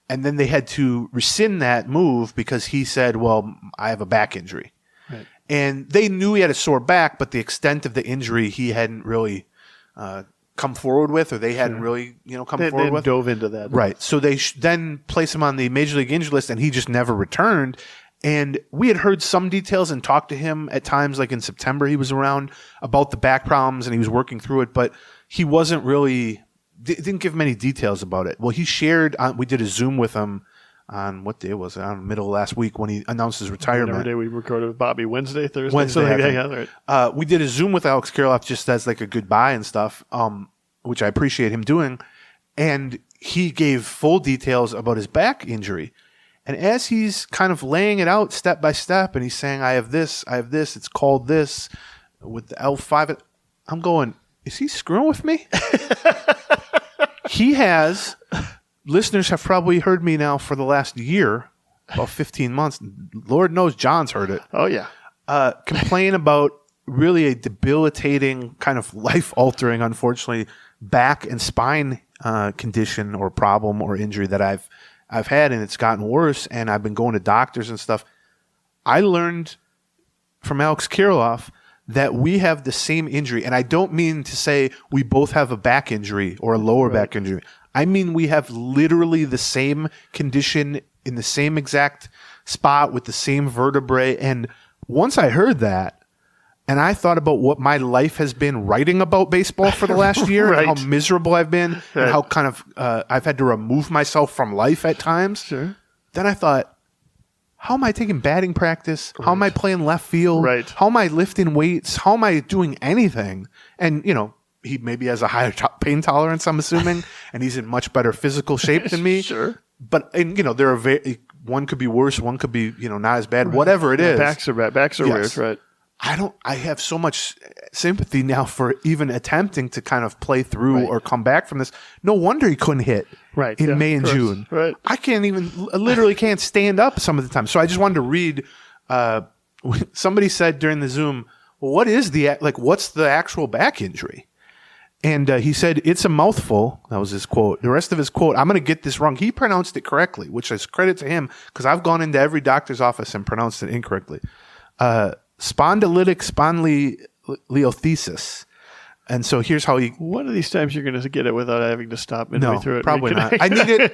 And then they had to rescind that move because he said, well, I have a back injury. Right. And they knew he had a sore back, but the extent of the injury he hadn't really come forward with, or they hadn't really, come forward with. They dove into that. Right. So they then placed him on the Major League Injury List, and he just never returned. And we had heard some details and talked to him at times, like in September he was around, about the back problems, and he was working through it, but he wasn't really didn't give many details about it. Well, he shared, we did a Zoom with him on, what day was it? On middle of last week when he announced his retirement. Whatever day we recorded with Bobby, Wednesday, Thursday? Wednesday, right. We did a Zoom with Alex Kirilloff just as a goodbye and stuff, which I appreciate him doing. And he gave full details about his back injury. And as he's kind of laying it out step by step, and he's saying, I have this, it's called this, with the L5, I'm going, is he screwing with me? He has, listeners have probably heard me now for the last year, about 15 months. Lord knows John's heard it. Oh, yeah. Complain about really a debilitating, kind of life-altering, unfortunately, back and spine condition or problem or injury that I've had, and it's gotten worse, and I've been going to doctors and stuff. I learned from Alex Kirilloff that we have the same injury, and I don't mean to say we both have a back injury or a lower back injury. I mean we have literally the same condition in the same exact spot with the same vertebrae. And once I heard that, and I thought about what my life has been writing about baseball for the last year, right. and how miserable I've been, and how kind of I've had to remove myself from life at times. Sure. Then I thought, how am I taking batting practice? Right. How am I playing left field? Right. How am I lifting weights? How am I doing anything? And, he maybe has a higher pain tolerance, I'm assuming, and he's in much better physical shape than me. Sure. But, there are one could be worse, one could be, not as bad, whatever it is. Backs are bad. Backs are weird, right? I have so much sympathy now for even attempting to kind of play through or come back from this. No wonder he couldn't hit in May and June. Right. I literally can't stand up some of the time. So I just wanted to read, somebody said during the Zoom, well, what's the actual back injury? And he said, it's a mouthful. That was his quote. The rest of his quote, I'm going to get this wrong. He pronounced it correctly, which is credit to him, because I've gone into every doctor's office and pronounced it incorrectly. Spondylitic spondylolisthesis. And so here's how he... One of these times you're going to get it without having to stop midway through it. Probably not. I need it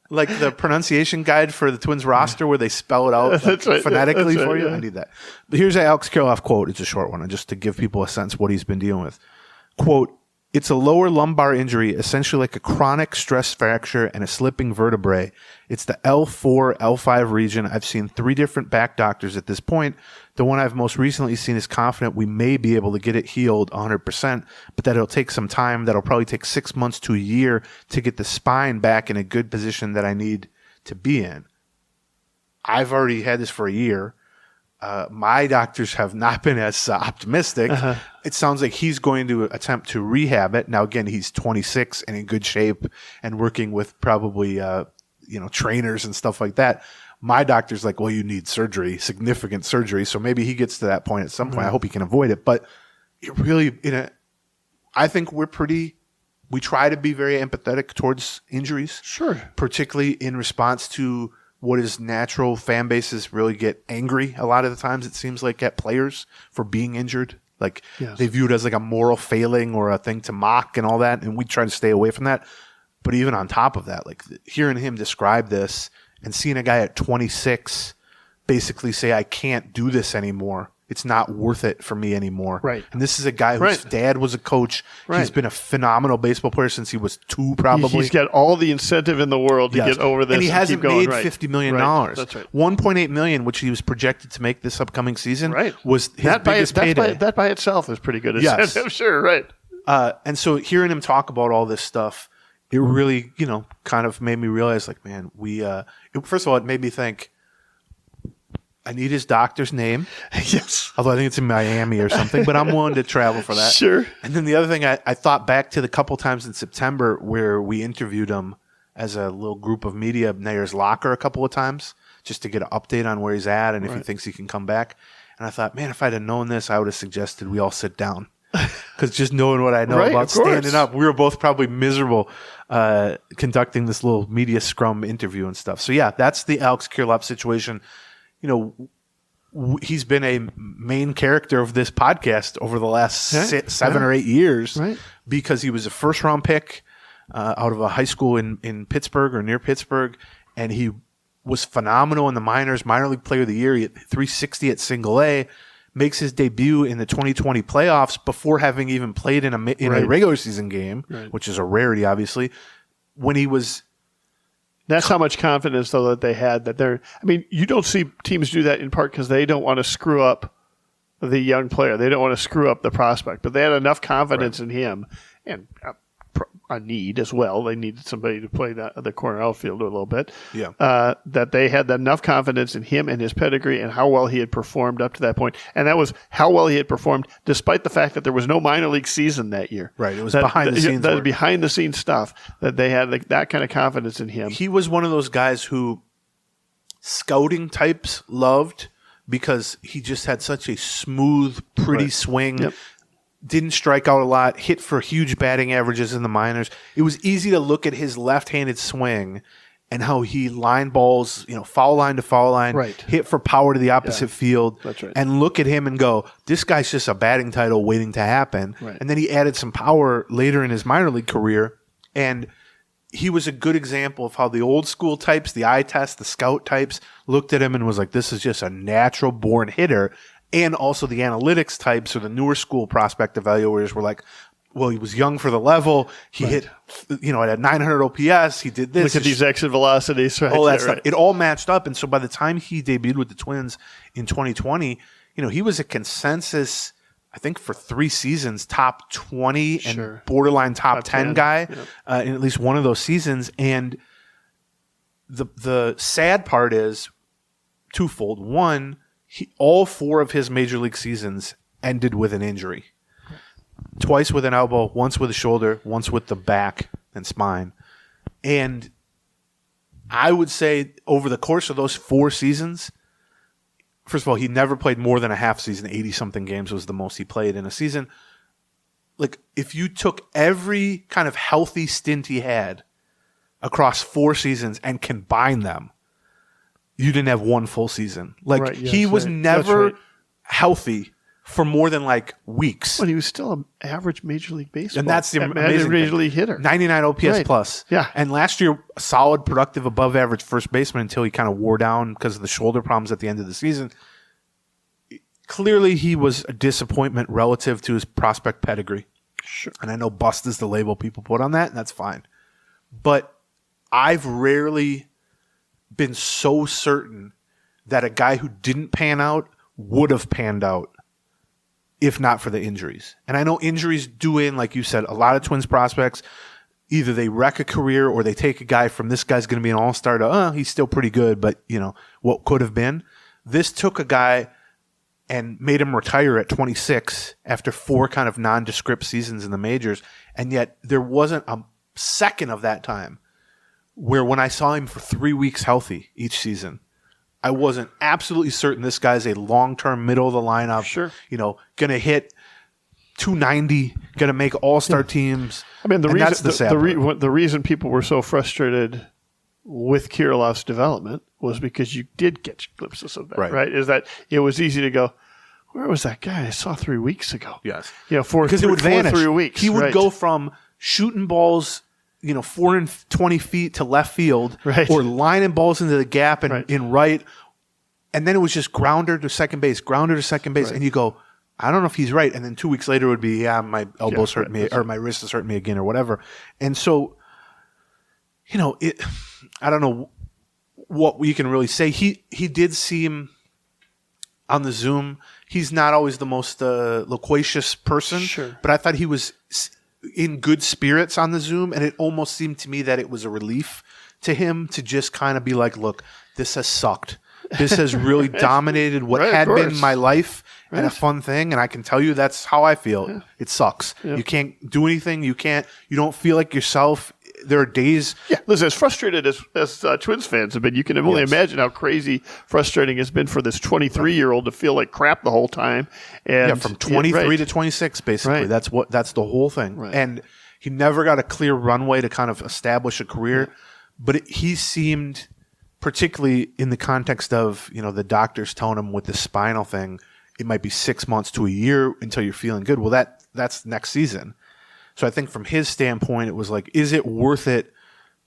like the pronunciation guide for the Twins roster where they spell it out phonetically for you. I need that. But here's an Alex Kirilloff quote. It's a short one, just to give people a sense of what he's been dealing with. Quote, "It's a lower lumbar injury, essentially like a chronic stress fracture and a slipping vertebrae. It's the L4, L5 region. I've seen 3 different back doctors at this point. The one I've most recently seen is confident we may be able to get it healed 100%, but that it'll take some time. That'll probably take 6 months to a year to get the spine back in a good position that I need to be in. I've already had this for a year. My doctors have not been as optimistic. It sounds like he's going to attempt to rehab it. Now, again, he's 26 and in good shape and working with probably, trainers and stuff like that. My doctor's like, well, you need surgery, significant surgery. So maybe he gets to that point at some point. I hope he can avoid it. But it really, I think we try to be very empathetic towards injuries. Sure. Particularly in response to what is natural. Fan bases really get angry a lot of the times, it seems like, at players for being injured. Like they view it as like a moral failing or a thing to mock and all that. And we try to stay away from that. But even on top of that, like hearing him describe this and seeing a guy at 26 basically say, I can't do this anymore. It's not worth it for me anymore. Right. And this is a guy whose dad was a coach. Right. He's been a phenomenal baseball player since he was 2, probably. He's got all the incentive in the world to get over this. And he hasn't made $50 million. That's right. $1.8 million, which he was projected to make this upcoming season, was his biggest payday. That by itself is pretty good incentive. Yes. Sure, right. And so hearing him talk about all this stuff, it really, kind of made me realize, like, man, first of all, it made me think, I need his doctor's name. Yes. Although I think it's in Miami or something, but I'm willing to travel for that. Sure. And then the other thing, I thought back to the couple times in September where we interviewed him as a little group of media at Nayer's Locker a couple of times just to get an update on where he's at and if he thinks he can come back. And I thought, man, if I'd have known this, I would have suggested we all sit down. Because just knowing what I know about standing up, we were both probably miserable conducting this little media scrum interview and stuff. So, yeah, that's the Alex Kirilloff situation. He's been a main character of this podcast over the last 7 or 8 years because he was a first-round pick out of a high school in Pittsburgh or near Pittsburgh, and he was phenomenal in the minors, minor league player of the year. He hit 360 at single A, makes his debut in the 2020 playoffs before having even played in a regular season game, which is a rarity, obviously, when he was... That's how much confidence, though, that they had that they're. I mean, you don't see teams do that in part because they don't want to screw up the young player. They don't want to screw up the prospect. But they had enough confidence in him and a need as well. They needed somebody to play the corner outfield a little bit. Yeah. That they had enough confidence in him and his pedigree and how well he had performed up to that point. And that was how well he had performed despite the fact that there was no minor league season that year. Right. It was behind the scenes. That was behind the scenes stuff that they had that kind of confidence in him. He was one of those guys who scouting types loved because he just had such a smooth, pretty swing. Yep. Didn't strike out a lot, hit for huge batting averages in the minors. It was easy to look at his left-handed swing and how he line balls, foul line to foul line, hit for power to the opposite field, and look at him and go, this guy's just a batting title waiting to happen. Right. And then he added some power later in his minor league career, and he was a good example of how the old school types, the eye test, the scout types, looked at him and was like, this is just a natural-born hitter. And also the analytics types or the newer school prospect evaluators were like, well, he was young for the level. He hit, at 900 OPS. He did this. Look at these exit velocities. Right? All that stuff. It all matched up. And so by the time he debuted with the Twins in 2020, he was a consensus, I think for 3 seasons, top 20 and borderline top 10 guy in at least one of those seasons. And the sad part is twofold. One, all 4 of his major league seasons ended with an injury. Twice with an elbow, once with a shoulder, once with the back and spine. And I would say over the course of those 4 seasons, first of all, he never played more than a half season. 80-something games was the most he played in a season. Like, if you took every kind of healthy stint he had across 4 seasons and combined them, you didn't have one full season. Like, he was never healthy for more than like weeks. But he was still an average Major League Baseball. And that's the amazing Major League hitter. 99 OPS plus. Yeah. And last year, a solid, productive, above average first baseman until he kind of wore down because of the shoulder problems at the end of the season. Clearly, he was a disappointment relative to his prospect pedigree. Sure. And I know bust is the label people put on that, and that's fine. But I've rarely been so certain that a guy who didn't pan out would have panned out if not for the injuries. And I know injuries do in, like you said, a lot of Twins prospects, either they wreck a career or they take a guy from this guy's going to be an all-star to, he's still pretty good, but, what could have been. This took a guy and made him retire at 26 after 4 kind of nondescript seasons in the majors. And yet there wasn't a second of that time where when I saw him for 3 weeks healthy each season, I wasn't absolutely certain this guy's a long-term middle of the lineup. Sure. Going to hit 290, going to make all-star teams. I mean, the reason people were so frustrated with Kirilov's development was because you did get glimpses of that, right? Is that it was easy to go, where was that guy I saw 3 weeks ago? Yes. Because it would vanish. 3 weeks. He would go from shooting balls, 420 feet to left field, or lining balls into the gap and in right. And then it was just grounder to second base, and you go, I don't know if he's right. And then 2 weeks later it would be, my elbow's hurting me, or my wrist is hurting me again, or whatever. And so, I don't know what we can really say. He did seem on the Zoom. He's not always the most loquacious person, but I thought he was in good spirits on the Zoom, and it almost seemed to me that it was a relief to him to just kind of be like, look, this has sucked. This has really dominated what had been my life and a fun thing, and I can tell you that's how I feel. Yeah. It sucks. Yeah. You can't do anything. You don't feel like yourself. There are days. Yeah, listen, as frustrated as Twins fans have been, you can only imagine how crazy frustrating it's been for this 23-year-old to feel like crap the whole time. And from 23 to 26, basically. That's the whole thing. Right. And he never got a clear runway to kind of establish a career, but he seemed, particularly in the context of, the doctors telling him with the spinal thing, it might be 6 months to a year until you're feeling good. Well, that's next season. So I think from his standpoint, it was like, is it worth it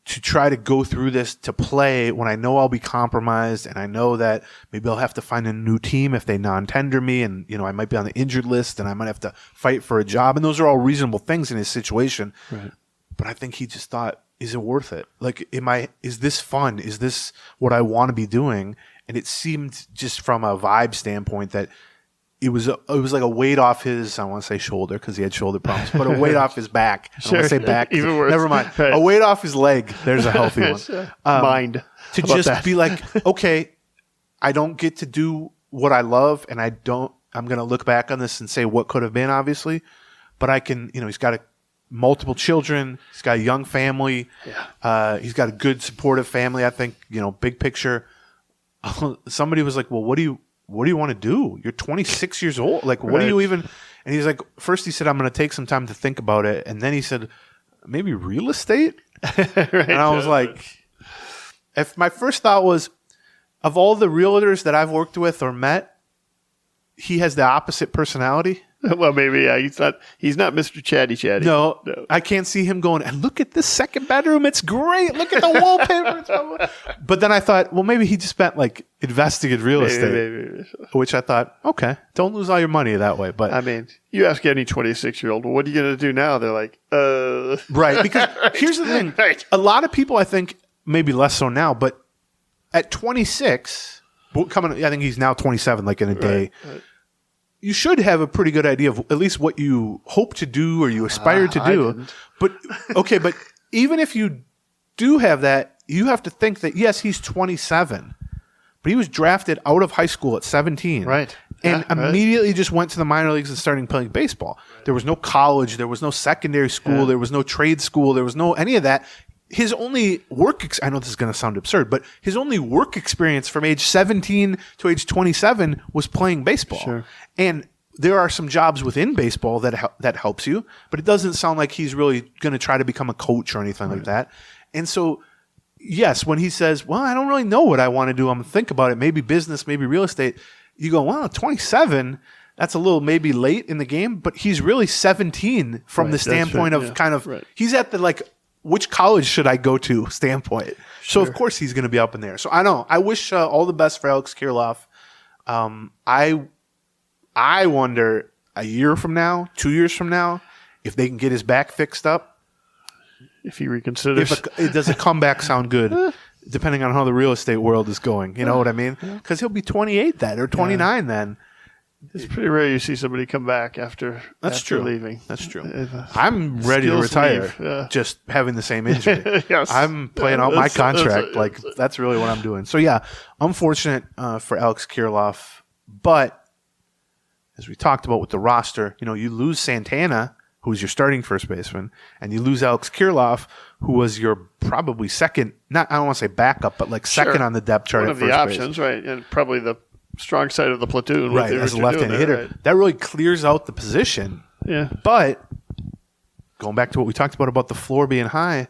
to try to go through this to play when I know I'll be compromised and I know that maybe I'll have to find a new team if they non-tender me and, I might be on the injured list and I might have to fight for a job. And those are all reasonable things in his situation. Right. But I think he just thought, is it worth it? Like, is this fun? Is this what I want to be doing? And it seemed just from a vibe standpoint that it was like a weight off his, I want to say shoulder because he had shoulder problems, but a weight off his back. I want to say back. Even worse. Never mind. Right. A weight off his leg. There's a healthy one. Mind. To just be like, okay, I don't get to do what I love, and I'm going to look back on this and say what could have been, obviously, but I can, he's got multiple children. He's got a young family. Yeah. He's got a good supportive family, I think, big picture. Somebody was like, well, what do you want to do? You're 26 years old. Like, what do you even? And he's like, first he said, I'm going to take some time to think about it. And then he said, maybe real estate? And I was like, if my first thought was, of all the realtors that I've worked with or met, he has the opposite personality. Well, maybe, he's not Mr. Chatty. No, I can't see him going, and look at this second bedroom. It's great. Look at the wallpaper. But then I thought, well, maybe he just meant like investing in real estate, maybe. Which I thought, okay, don't lose all your money that way. But I mean, you ask any 26-year-old, well, what are you going to do now? They're like, Right, because here's the thing. Right. A lot of people, I think, maybe less so now, but at 26, I think he's now 27, like in a day. Right. You should have a pretty good idea of at least what you hope to do or you aspire to do. But even if you do have that, you have to think that, yes, he's 27, but he was drafted out of high school at 17. Right. And immediately just went to the minor leagues and started playing baseball. Right. There was no college. There was no secondary school. Yeah. There was no trade school. There was no any of that. His only I know this is going to sound absurd, but his only work experience from age 17 to age 27 was playing baseball. Sure. And there are some jobs within baseball that helps you, but it doesn't sound like he's really going to try to become a coach or anything like that. And so, yes, when he says, well, I don't really know what I want to do. I'm going to think about it. Maybe business, maybe real estate. You go, well, 27, that's a little maybe late in the game, but he's really 17 from the standpoint of kind of he's at the like which college should I go to standpoint. So of course he's going to be up in there. So I know I wish all the best for Alex Kirilloff. I wonder a year from now, 2 years from now, if they can get his back fixed up. If he reconsiders, does a comeback sound good? Depending on how the real estate world is going, you know what I mean? Because he'll be 28 then or 29 then. It's pretty rare you see somebody come back after leaving. That's true. I'm ready to retire, just having the same injury. Yes. I'm playing out my contract. That's really what I'm doing. So, yeah, unfortunate for Alex Kirilloff. But as we talked about with the roster, you lose Santana, who's your starting first baseman, and you lose Alex Kirilloff, who was your probably second, I don't want to say backup, but like second on the depth chart. One of the options, right, and probably the strong side of the platoon. Right, as a left-handed hitter. Right. That really clears out the position. Yeah. But going back to what we talked about the floor being high,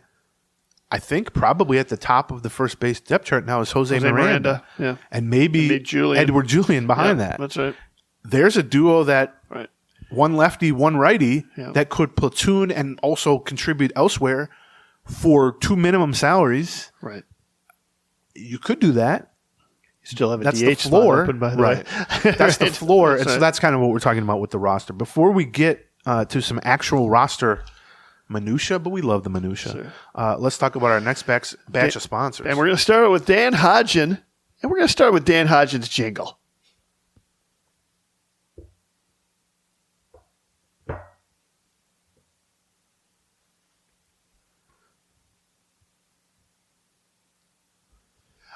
I think probably at the top of the first base depth chart now is Jose Miranda. Yeah. And maybe Edward Julian behind that. That's right. There's a duo that one lefty, one righty that could platoon and also contribute elsewhere for 2 minimum salaries. Right. You could do that. You still have a that's DH the floor, open, by the way. That's the floor, and so that's kind of what we're talking about with the roster. Before we get to some actual roster minutia, but we love the minutia. Let's talk about our next batch of sponsors. And we're going to start with Dan Hodgen, and we're going to start with Dan Hodgen's jingle.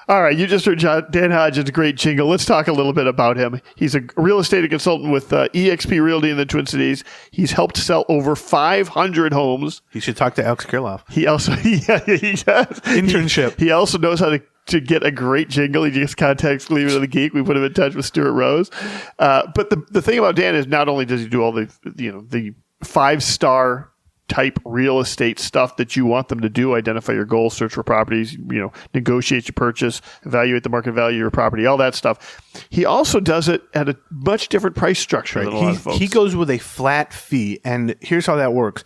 All right, you just heard Dan Hodgen's great jingle. Let's talk a little bit about him. He's a real estate consultant with eXp Realty in the Twin Cities. He's helped sell over 500 homes. He should talk to Alex Kirilloff. He also he does. Internship. He also knows how to get a great jingle. He just contacts Gleeman of the Geek. We put him in touch with Stuart Rose. But the thing about Dan is not only does he do all the 5-star type real estate stuff that you want them to do, identify your goals, search for properties, negotiate your purchase, evaluate the market value of your property, all that stuff. He also does it at a much different price structure than a lot of folks. He goes with a flat fee, and here's how that works.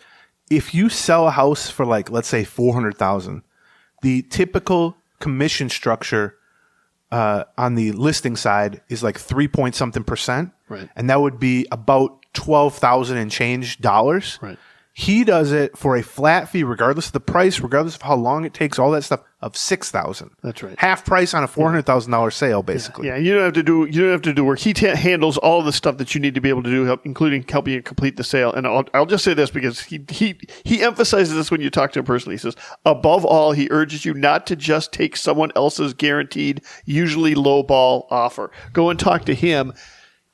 If you sell a house for let's say $400,000, the typical commission structure on the listing side is like 3-point-something%. Right. And that would be about $12,000 and change dollars. Right. He does it for a flat fee, regardless of the price, regardless of how long it takes, all that stuff, of $6,000. That's right. Half price on a $400,000 sale, basically. Yeah, you don't have to do work. He handles all the stuff that you need to be able to do, including helping you complete the sale. And I'll just say this because he emphasizes this when you talk to him personally. He says, above all, he urges you not to just take someone else's guaranteed, usually lowball offer. Go and talk to him,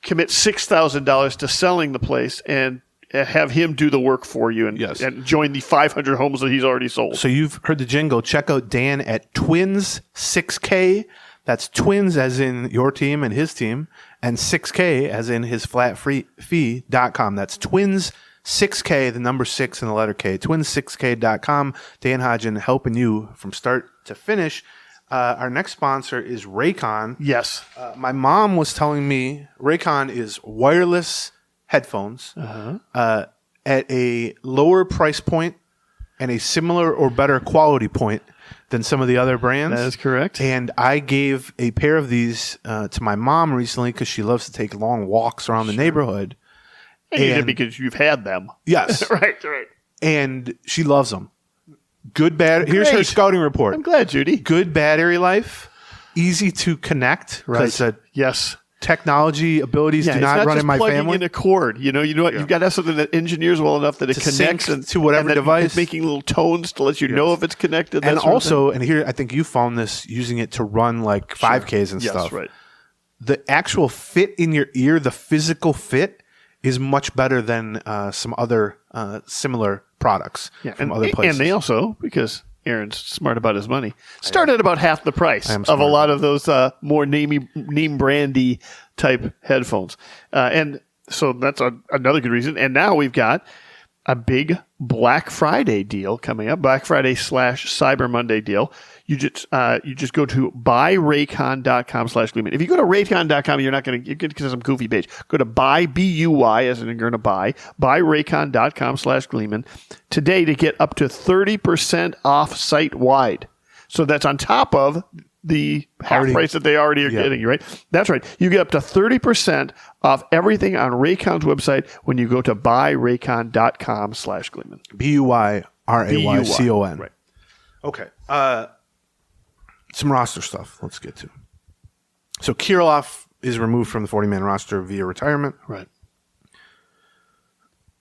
commit $6,000 to selling the place, and have him do the work for you and join the 500 homes that he's already sold. So you've heard the jingle. Check out Dan at Twins 6K. That's Twins as in your team and his team, and 6K as in his flatfee.com. That's Twins 6K, the number 6 and the letter K. Twins6k.com. Dan Hodgen helping you from start to finish. Our next sponsor is Raycon. Yes. My mom was telling me Raycon is wireless headphones at a lower price point and a similar or better quality point than some of the other brands. That is correct. And I gave a pair of these to my mom recently because she loves to take long walks around the neighborhood. And because you've had them. Yes. Right. And she loves them. Good, bad. Great. Here's her scouting report. I'm glad, Judy. Good battery life. Easy to connect. Right. Yes. Technology abilities do not run in my family. Plugging in a cord. You know what? You've got to have something that engineers well enough that it connects to whatever device. It's making little tones to let you know if it's connected. And also, and here I think you found this using it to run like 5Ks and stuff. Yes, right. The actual fit in your ear, the physical fit, is much better than some other similar products from other places. And they also, because Aaron's smart about his money, start at about half the price of a lot of those more name brandy type headphones. And so that's another good reason. And now we've got a big Black Friday deal coming up. Black Friday / Cyber Monday deal. You just go to buyraycon.com/Gleeman. If you go to raycon.com, you're going to get some goofy page. Go to buy, B-U-Y, as in you're going to buyraycon.com/Gleeman today to get up to 30% off site-wide. So that's on top of the half price that they already are getting, right? That's right. You get up to 30% off everything on Raycon's website when you go to buyraycon.com/Gleeman. BUYRAYCON. Right. Okay. Some roster stuff. Let's get to. So Kirilloff is removed from the 40-man roster via retirement. Right.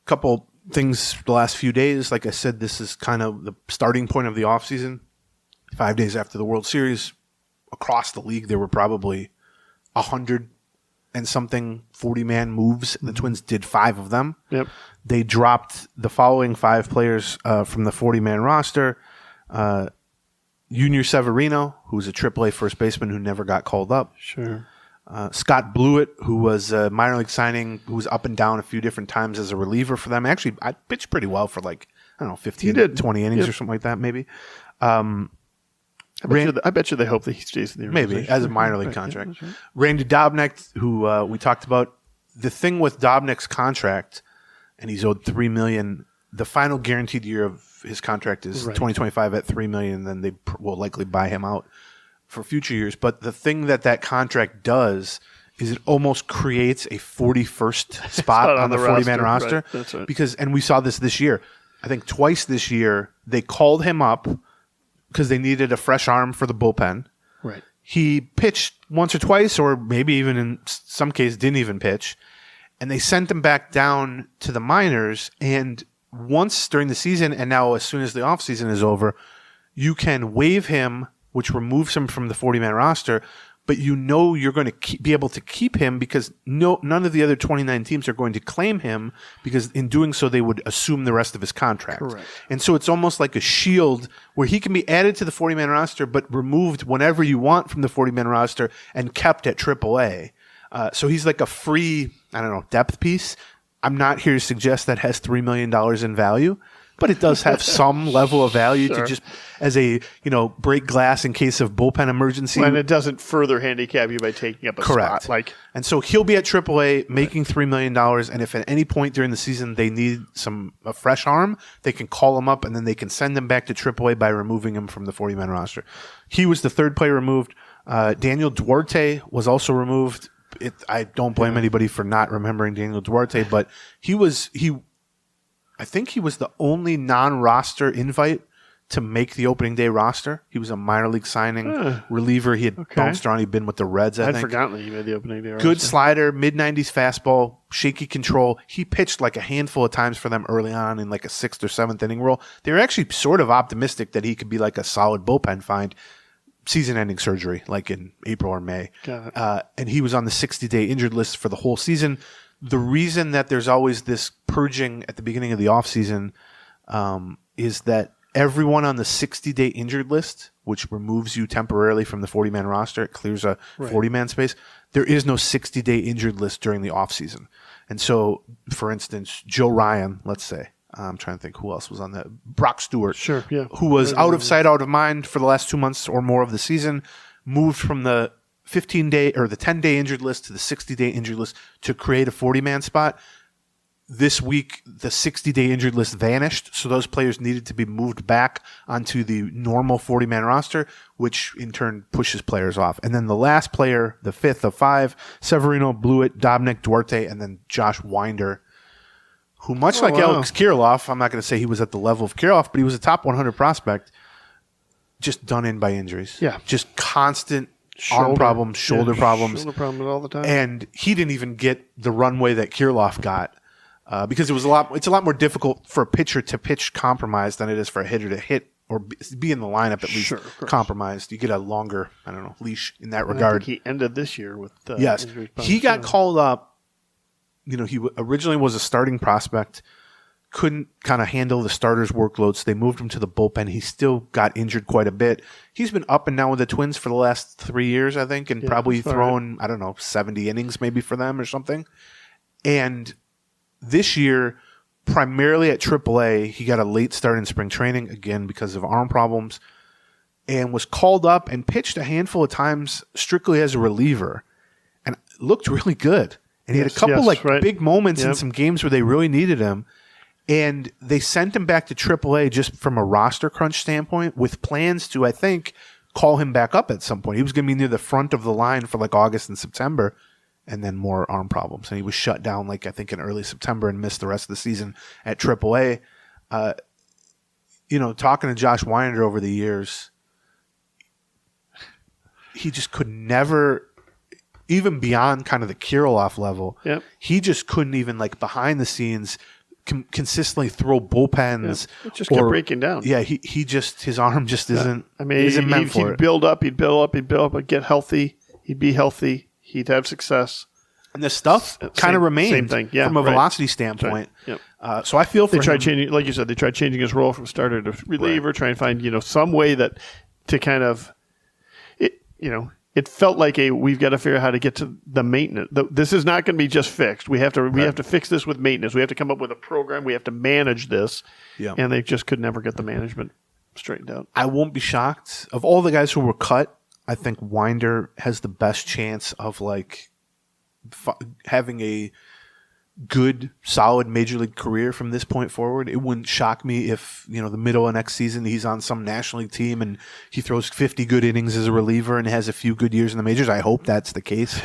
Couple things the last few days. Like I said, this is kind of the starting point of the offseason. 5 days after the World Series, across the league, there were probably 100 and something 40-man moves. The Twins did 5 of them. Yep. They dropped the following 5 players from the 40-man roster. Junior Severino, who was a AAA first baseman who never got called up. Sure. Scott Blewett, who was a minor league signing, who was up and down a few different times as a reliever for them. Actually, I pitched pretty well for 15, 20 innings or something like that, maybe. I bet you they hope that he stays in the organization. Maybe, as a minor league contract. Yeah, right. Randy Dobnak, who we talked about. The thing with Dobnak's contract, and he's owed $3 million. The final guaranteed year of his contract is 2025 at $3 million, and then they will likely buy him out for future years. But the thing that contract does is it almost creates a 41st spot on the 40-man roster. Right. That's right. Because, and we saw this year. I think twice this year, they called him up because they needed a fresh arm for the bullpen. Right. He pitched once or twice, or maybe even in some cases didn't even pitch. And they sent him back down to the minors. And once during the season, and now as soon as the offseason is over, you can waive him, which removes him from the 40-man roster, but you know you're going to be able to keep him because none of the other 29 teams are going to claim him because in doing so they would assume the rest of his contract. Correct. And so it's almost like a shield where he can be added to the 40-man roster but removed whenever you want from the 40-man roster and kept at AAA. So he's like a free, depth piece. I'm not here to suggest that has $3 million in value, but it does have some level of value to just as a, break glass in case of bullpen emergency. And it doesn't further handicap you by taking up a spot. And so he'll be at AAA making $3 million. And if at any point during the season they need a fresh arm, they can call him up and then they can send him back to AAA by removing him from the 40-man roster. He was the third player removed. Daniel Duarte was also removed. I don't blame anybody for not remembering Daniel Duarte, but I think he was the only non-roster invite to make the opening day roster. He was a minor league signing reliever. He had bounced around. He'd been with the Reds, I think. I'd forgotten that he made the opening day roster. Good slider, mid-90s fastball, shaky control. He pitched like a handful of times for them early on in like a 6th or 7th inning role. They were actually sort of optimistic that he could be like a solid bullpen find. Season-ending surgery, like in April or May. Got it. And he was on the 60-day injured list for the whole season. The reason that there's always this purging at the beginning of the offseason is that everyone on the 60-day injured list, which removes you temporarily from the 40-man roster, it clears a 40-man space, there is no 60-day injured list during the offseason. And so, for instance, Joe Ryan, let's say, I'm trying to think who else was on that. Brock Stewart, who was out of sight, out of mind for the last 2 months or more of the season, moved from the 15-day or the 10-day injured list to the 60-day injured list to create a 40-man spot. This week, the 60-day injured list vanished, so those players needed to be moved back onto the normal 40-man roster, which in turn pushes players off. And then the last player, the 5th of 5, Severino, Blewett, Dobnak, Duarte, and then Josh Winder, who much like Alex Kirilloff, I'm not going to say he was at the level of Kirilloff, but he was a top 100 prospect, just done in by injuries. Yeah. Just constant arm problems, shoulder problems. Shoulder problems all the time. And he didn't even get the runway that Kirilloff got because it's a lot more difficult for a pitcher to pitch compromised than it is for a hitter to hit or be in the lineup at least compromised. You get a longer, leash in that regard. I think he ended this year with injuries. He got called up. He originally was a starting prospect, couldn't kind of handle the starter's workload, so they moved him to the bullpen. He still got injured quite a bit. He's been up and down with the Twins for the last 3 years, I think, and probably thrown, 70 innings maybe for them or something. And this year, primarily at AAA. He got a late start in spring training, again, because of arm problems, and was called up and pitched a handful of times strictly as a reliever and looked really good. And he had a couple big moments in some games where they really needed him. And they sent him back to AAA just from a roster crunch standpoint with plans to, I think, call him back up at some point. He was going to be near the front of the line for like August and September, and then more arm problems. And he was shut down like I think in early September and missed the rest of the season at AAA. Talking to Josh Winder over the years, he just could never, even beyond kind of the Kirilloff level, he just couldn't even like behind the scenes consistently throw bullpens. It just kept breaking down. Yeah, he just, his arm just isn't. I mean, isn't meant for it. He'd build up, but get healthy. He'd be healthy. He'd have success. And the stuff kind of remained from a velocity standpoint. Right. Yep. So I feel for they tried changing, like you said, they tried changing his role from starter to reliever, try and find some way that to kind of it felt like we've got to figure out how to get to the maintenance. This is not going to be just fixed. We have to fix this with maintenance. We have to come up with a program. We have to manage this. Yeah. And they just could never get the management straightened out. I won't be shocked. Of all the guys who were cut, I think Winder has the best chance of having a good, solid major league career from this point forward. It wouldn't shock me if, the middle of next season he's on some national league team and he throws 50 good innings as a reliever and has a few good years in the majors. I hope that's the case.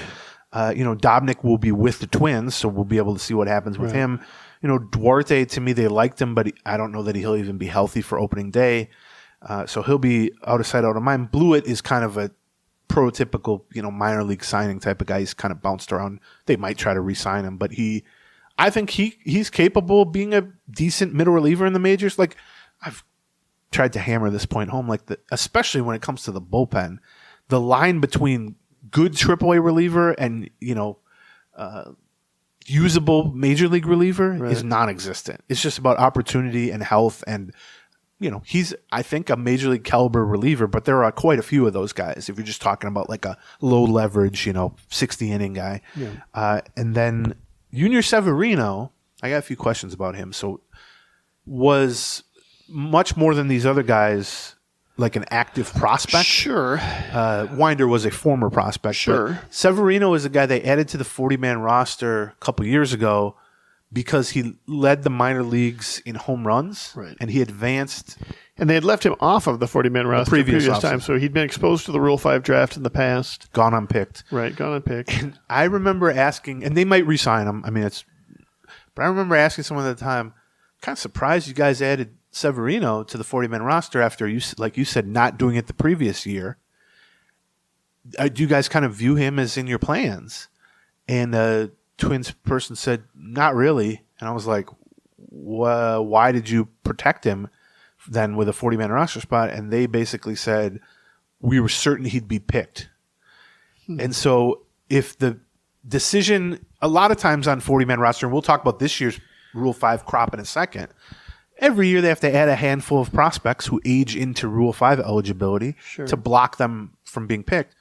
Dobnik will be with the Twins, so we'll be able to see what happens with him. Duarte, to me, they liked him, but I don't know that he'll even be healthy for opening day. So he'll be out of sight, out of mind. Blewett is kind of a prototypical, minor league signing type of guy. He's kind of bounced around. They might try to re-sign him, but I think he's capable of being a decent middle reliever in the majors. Like, I've tried to hammer this point home, especially when it comes to the bullpen, the line between good AAA reliever and usable major league reliever is non-existent. It's just about opportunity and health, and he's, I think, a major league caliber reliever, but there are quite a few of those guys if you're just talking about like a low leverage 60 inning guy. And then Junior Severino, I got a few questions about him. So was much more than these other guys like an active prospect. Sure. Winder was a former prospect. Sure. But Severino is a guy they added to the 40-man roster a couple years ago because he led the minor leagues in home runs. Right. And he advanced. And they had left him off of the 40-man roster previous time, so he'd been exposed to the Rule 5 draft in the past. Gone unpicked. Right, gone unpicked. And I remember asking, and they might re-sign him. I mean, but I remember asking someone at the time, kind of surprised you guys added Severino to the 40-man roster after, like you said, not doing it the previous year. Do you guys kind of view him as in your plans? And the Twins person said, not really. And I was like, why did you protect him then with a 40-man roster spot? And they basically said, we were certain he'd be picked. And so if the decision, a lot of times on 40-man roster, and we'll talk about this year's Rule 5 crop in a second, every year they have to add a handful of prospects who age into Rule 5 eligibility to block them from being picked.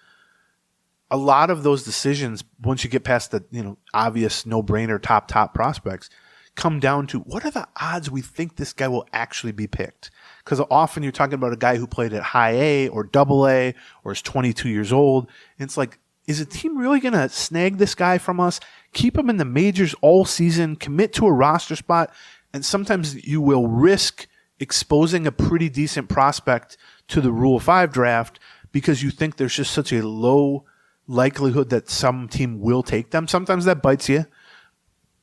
A lot of those decisions, once you get past the obvious no-brainer top prospects, come down to what are the odds we think this guy will actually be picked? Because often you're talking about a guy who played at high A or double A or is 22 years old. And it's like, is a team really going to snag this guy from us, keep him in the majors all season, commit to a roster spot? And sometimes you will risk exposing a pretty decent prospect to the Rule 5 draft because you think there's just such a low likelihood that some team will take them. Sometimes that bites you.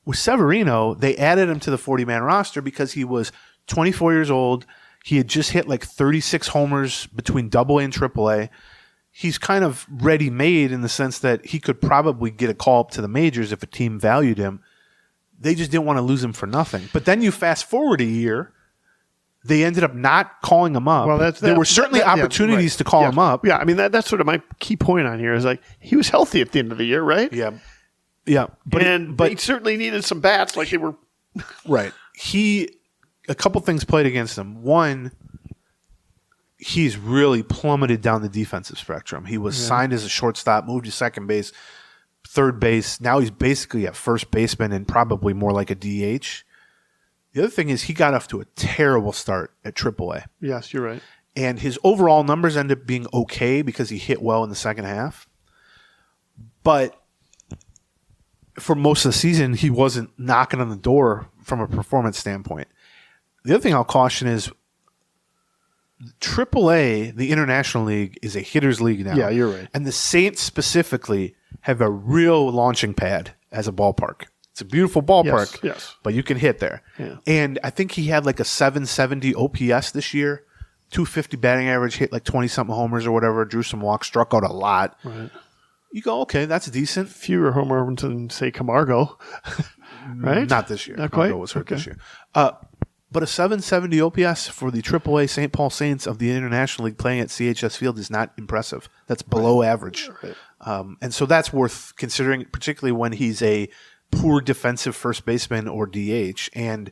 With Severino, they added him to the 40-man roster because he was 24 years old. He had just hit like 36 homers between AA and AAA. He's kind of ready-made in the sense that he could probably get a call up to the majors if a team valued him. They just didn't want to lose him for nothing. But then you fast forward a year, they ended up not calling him up. Well, there were certainly opportunities to call him up. Yeah, I mean, that's sort of my key point on here is like he was healthy at the end of the year, right? Yeah. Yeah, but he certainly needed some bats, like they were right. A couple things played against him. One, he's really plummeted down the defensive spectrum. He was signed as a shortstop, moved to second base, third base. Now he's basically at first baseman and probably more like a DH. The other thing is he got off to a terrible start at AAA. Yes, you're right. And his overall numbers ended up being okay because he hit well in the second half. But for most of the season, he wasn't knocking on the door from a performance standpoint. The other thing I'll caution is AAA, the International League, is a hitter's league now. Yeah, you're right. And the Saints specifically have a real launching pad as a ballpark. It's a beautiful ballpark, yes. But you can hit there. Yeah. And I think he had like a 770 OPS this year, 250 batting average, hit like 20-something homers or whatever, drew some walks, struck out a lot. Right. You go, okay, that's decent. Fewer home runs than, say, Camargo, right? Not this year. Not Camargo quite? was hurt Okay. this year. But a 770 OPS for the AAA St. Paul Saints of the International League playing at CHS Field is not impressive. That's below average. Right. And so that's worth considering, particularly when he's a poor defensive first baseman or DH. And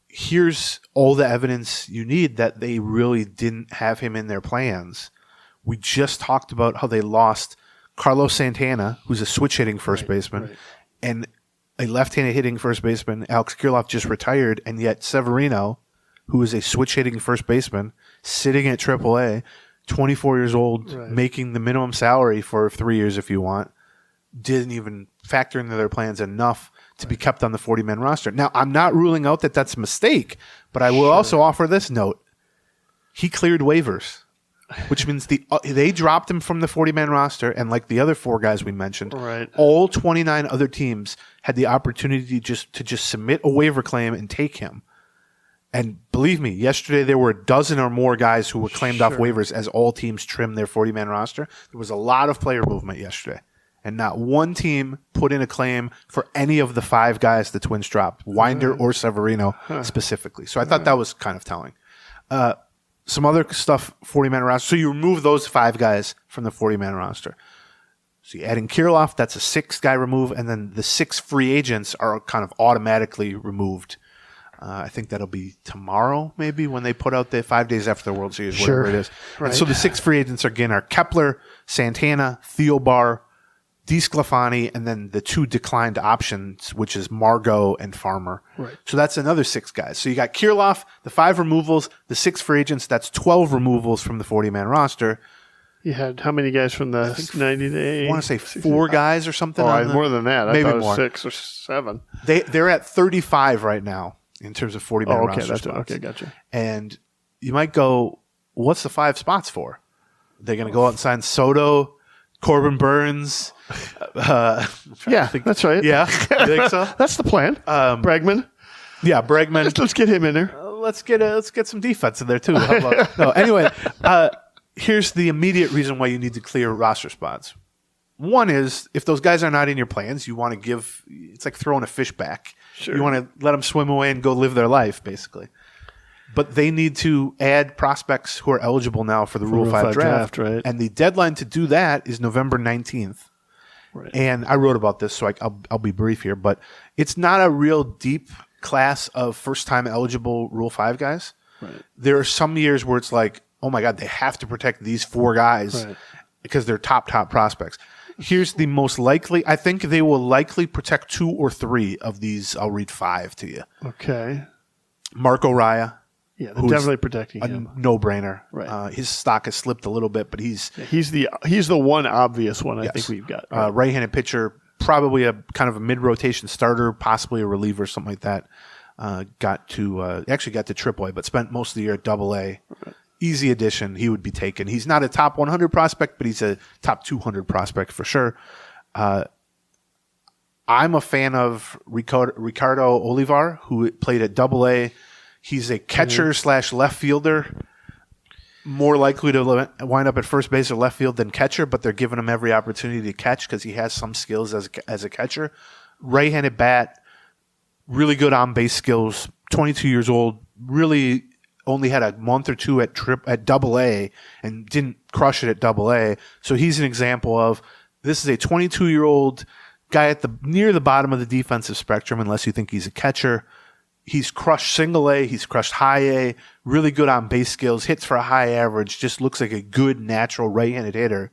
here's all the evidence you need that they really didn't have him in their plans. We just talked about how they lost Carlos Santana, who's a switch-hitting first baseman, and a left-handed hitting first baseman. Alex Kirilloff just retired, and yet Severino, who is a switch-hitting first baseman, sitting at AAA, 24 years old, making the minimum salary for 3 years if you want, didn't even factor into their plans enough to be kept on the 40-man roster. Now, I'm not ruling out that that's a mistake, but I will also offer this note. He cleared waivers, which means they dropped him from the 40-man roster, and like the other four guys we mentioned, all 29 other teams had the opportunity to just submit a waiver claim and take him. And believe me, yesterday there were a dozen or more guys who were claimed off waivers as all teams trimmed their 40-man roster. There was a lot of player movement yesterday, and not one team put in a claim for any of the five guys the Twins dropped, Winder or Severino specifically. So I thought that was kind of telling. Some other stuff, 40-man roster. So you remove those five guys from the 40-man roster. So you add in Kirilloff, that's a six-guy remove, and then the six free agents are kind of automatically removed. I think that'll be tomorrow, maybe, when they put out the 5 days after the World Series, whatever it is. And so the six free agents again are Kepler, Santana, Theobar, DeSclafani, and then the two declined options, which is Margot and Farmer. Right. So that's another six guys. So you got Kirilloff, the five removals, the six free agents. That's 12 removals from the 40-man roster. You had how many guys from the 90-day? I want to say four guys or something. More than that. I maybe thought it was more. 6 or 7. They're at 35 right now in terms of 40-man roster spots. Okay, gotcha. And you might go, what's the 5 spots for? They're going to go out and sign Soto, Corbin Burns. That's right. Yeah, you think so? That's the plan. Bregman. Yeah, Bregman. Let's get him in there. Let's get some defense in there too. How about, no, anyway, here's the immediate reason why you need to clear roster spots. One is if those guys are not in your plans, you want to give. It's like throwing a fish back. Sure. You want to let them swim away and go live their life, basically. But they need to add prospects who are eligible now for the Rule 5 draft. Right. And the deadline to do that is November 19th. Right. And I wrote about this, so I'll be brief here. But it's not a real deep class of first-time eligible Rule 5 guys. Right. There are some years where it's like, oh, my God, they have to protect these 4 guys because they're top prospects. Here's the most likely. I think they will likely protect 2 or 3 of these. I'll read 5 to you. Okay. Marco Raya. Yeah, they're definitely protecting him. No-brainer. Right. His stock has slipped a little bit, but he's the one obvious one I think we've got. Right? Right-handed pitcher, probably a kind of a mid-rotation starter, possibly a reliever, something like that. Got to AAA, but spent most of the year at AA. Right. Easy addition. He would be taken. He's not a top 100 prospect, but he's a top 200 prospect for sure. I'm a fan of Ricardo Olivar, who played at AA. He's a catcher / left fielder, more likely to wind up at first base or left field than catcher, but they're giving him every opportunity to catch because he has some skills as a catcher. Right-handed bat, really good on-base skills, 22 years old, really only had a month or two at AA and didn't crush it at AA. So he's an example of this is a 22-year-old guy at near the bottom of the defensive spectrum, unless you think he's a catcher. He's crushed single A. He's crushed high A. Really good on base skills. Hits for a high average. Just looks like a good natural right-handed hitter.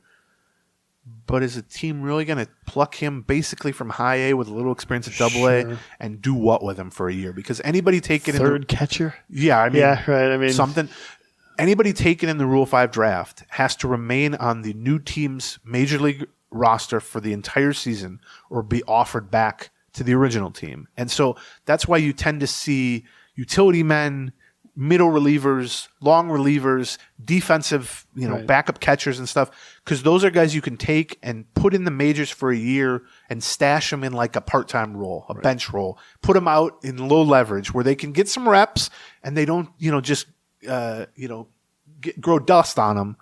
but is a team really going to pluck him basically from high A with a little experience at double A and do what with him for a year? Because anybody taken third catcher? Yeah, I mean, right. I mean, something. Anybody taken in the Rule 5 draft has to remain on the new team's major league roster for the entire season or be offered back to the original team. And so that's why you tend to see utility men, middle relievers, long relievers, defensive, backup catchers and stuff, because those are guys you can take and put in the majors for a year and stash them in like a part-time role, a bench role, put them out in low leverage where they can get some reps and they don't, just, grow dust on them.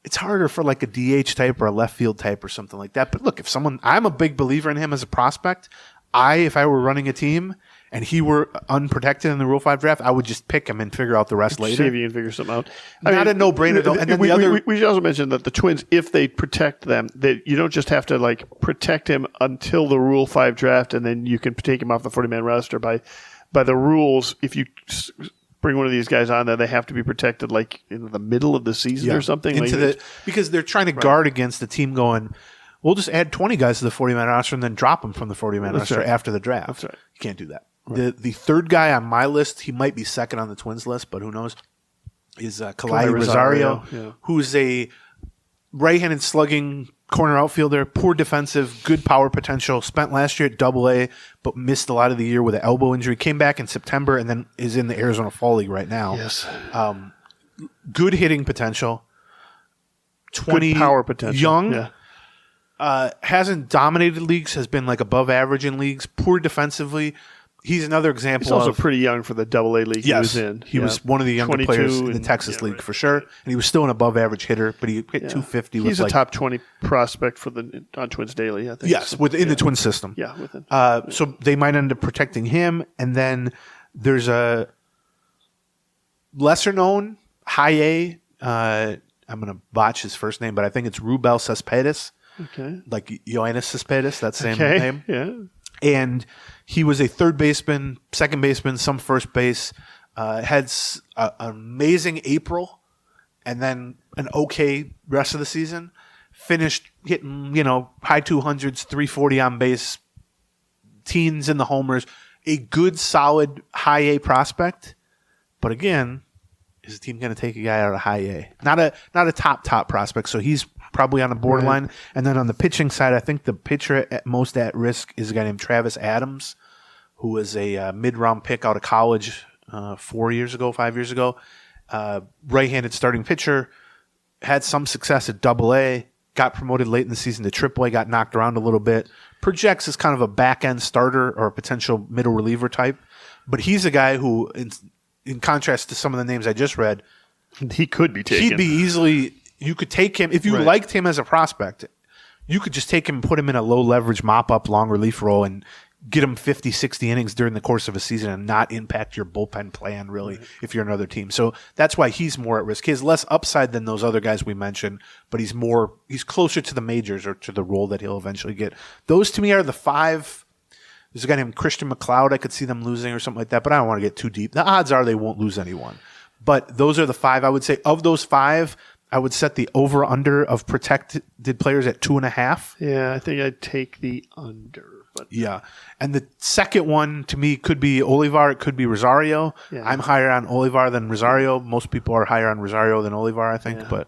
It's harder for like a DH type or a left field type or something like that. But look, I'm a big believer in him as a prospect. If I were running a team and he were unprotected in the Rule 5 draft, I would just pick him and figure out the rest later. See if you can figure something out. Not a no-brainer, though. And then we should also mention that the Twins, if they protect them, that you don't just have to like protect him until the Rule 5 draft, and then you can take him off the 40-man roster by the rules. If you bring one of these guys on there, they have to be protected like in the middle of the season or something. Because they're trying to guard against the team going, we'll just add 20 guys to the 40-man roster and then drop them from the 40-man roster after the draft. That's right. You can't do that. Right. The third guy on my list, he might be second on the Twins list, but who knows, is Kalai Rosario, who's a right-handed slugging corner outfielder, poor defensive, good power potential, spent last year at Double A, but missed a lot of the year with an elbow injury, came back in September, and then is in the Arizona Fall League right now. Yes. Good hitting potential. Good power potential. Young. Hasn't dominated leagues, has been like above average in leagues, poor defensively. He's another example. He's also pretty young for the Double A league he was in. He was one of the younger players in the Texas league for sure, and he was still an above average hitter, but he hit 250. He's a top 20 prospect on Twins Daily, I think. Yes, within the Twins system. Yeah, within. So they might end up protecting him, and then there's a lesser known high A. I'm going to botch his first name, but I think it's Rubel Cespedes. Okay. Like Yoenis Cespedes, that same name. Yeah. And he was a third baseman, second baseman, some first base. Had an amazing April and then an okay rest of the season. Finished hitting, high 200s, 340 on base, teens in the homers. A good, solid high A prospect. But again, is the team going to take a guy out of high A? Not a top prospect, so he's probably on the borderline. Right. And then on the pitching side, I think the pitcher most at risk is a guy named Travis Adams, who was a mid-round pick out of college 5 years ago. Right-handed starting pitcher, had some success at Double A, got promoted late in the season to Triple A, got knocked around a little bit. Projects as kind of a back-end starter or a potential middle reliever type. But he's a guy who, in contrast to some of the names I just read, he could be taken. He'd be easily... You could take him, if you liked him as a prospect, you could just take him and put him in a low-leverage mop-up, long relief role and get him 50, 60 innings during the course of a season and not impact your bullpen plan, really, if you're another team. So that's why he's more at risk. He has less upside than those other guys we mentioned, but he's closer to the majors or to the role that he'll eventually get. Those, to me, are the five. There's a guy named Christian McLeod I could see them losing or something like that, but I don't want to get too deep. The odds are they won't lose anyone. But those are the five. I would say of those five, I would set the over-under of protected players at 2.5. Yeah, I think I'd take the under. But yeah. And the second one, to me, could be Olivar. It could be Rosario. Yeah. I'm higher on Olivar than Rosario. Most people are higher on Rosario than Olivar, I think. Yeah.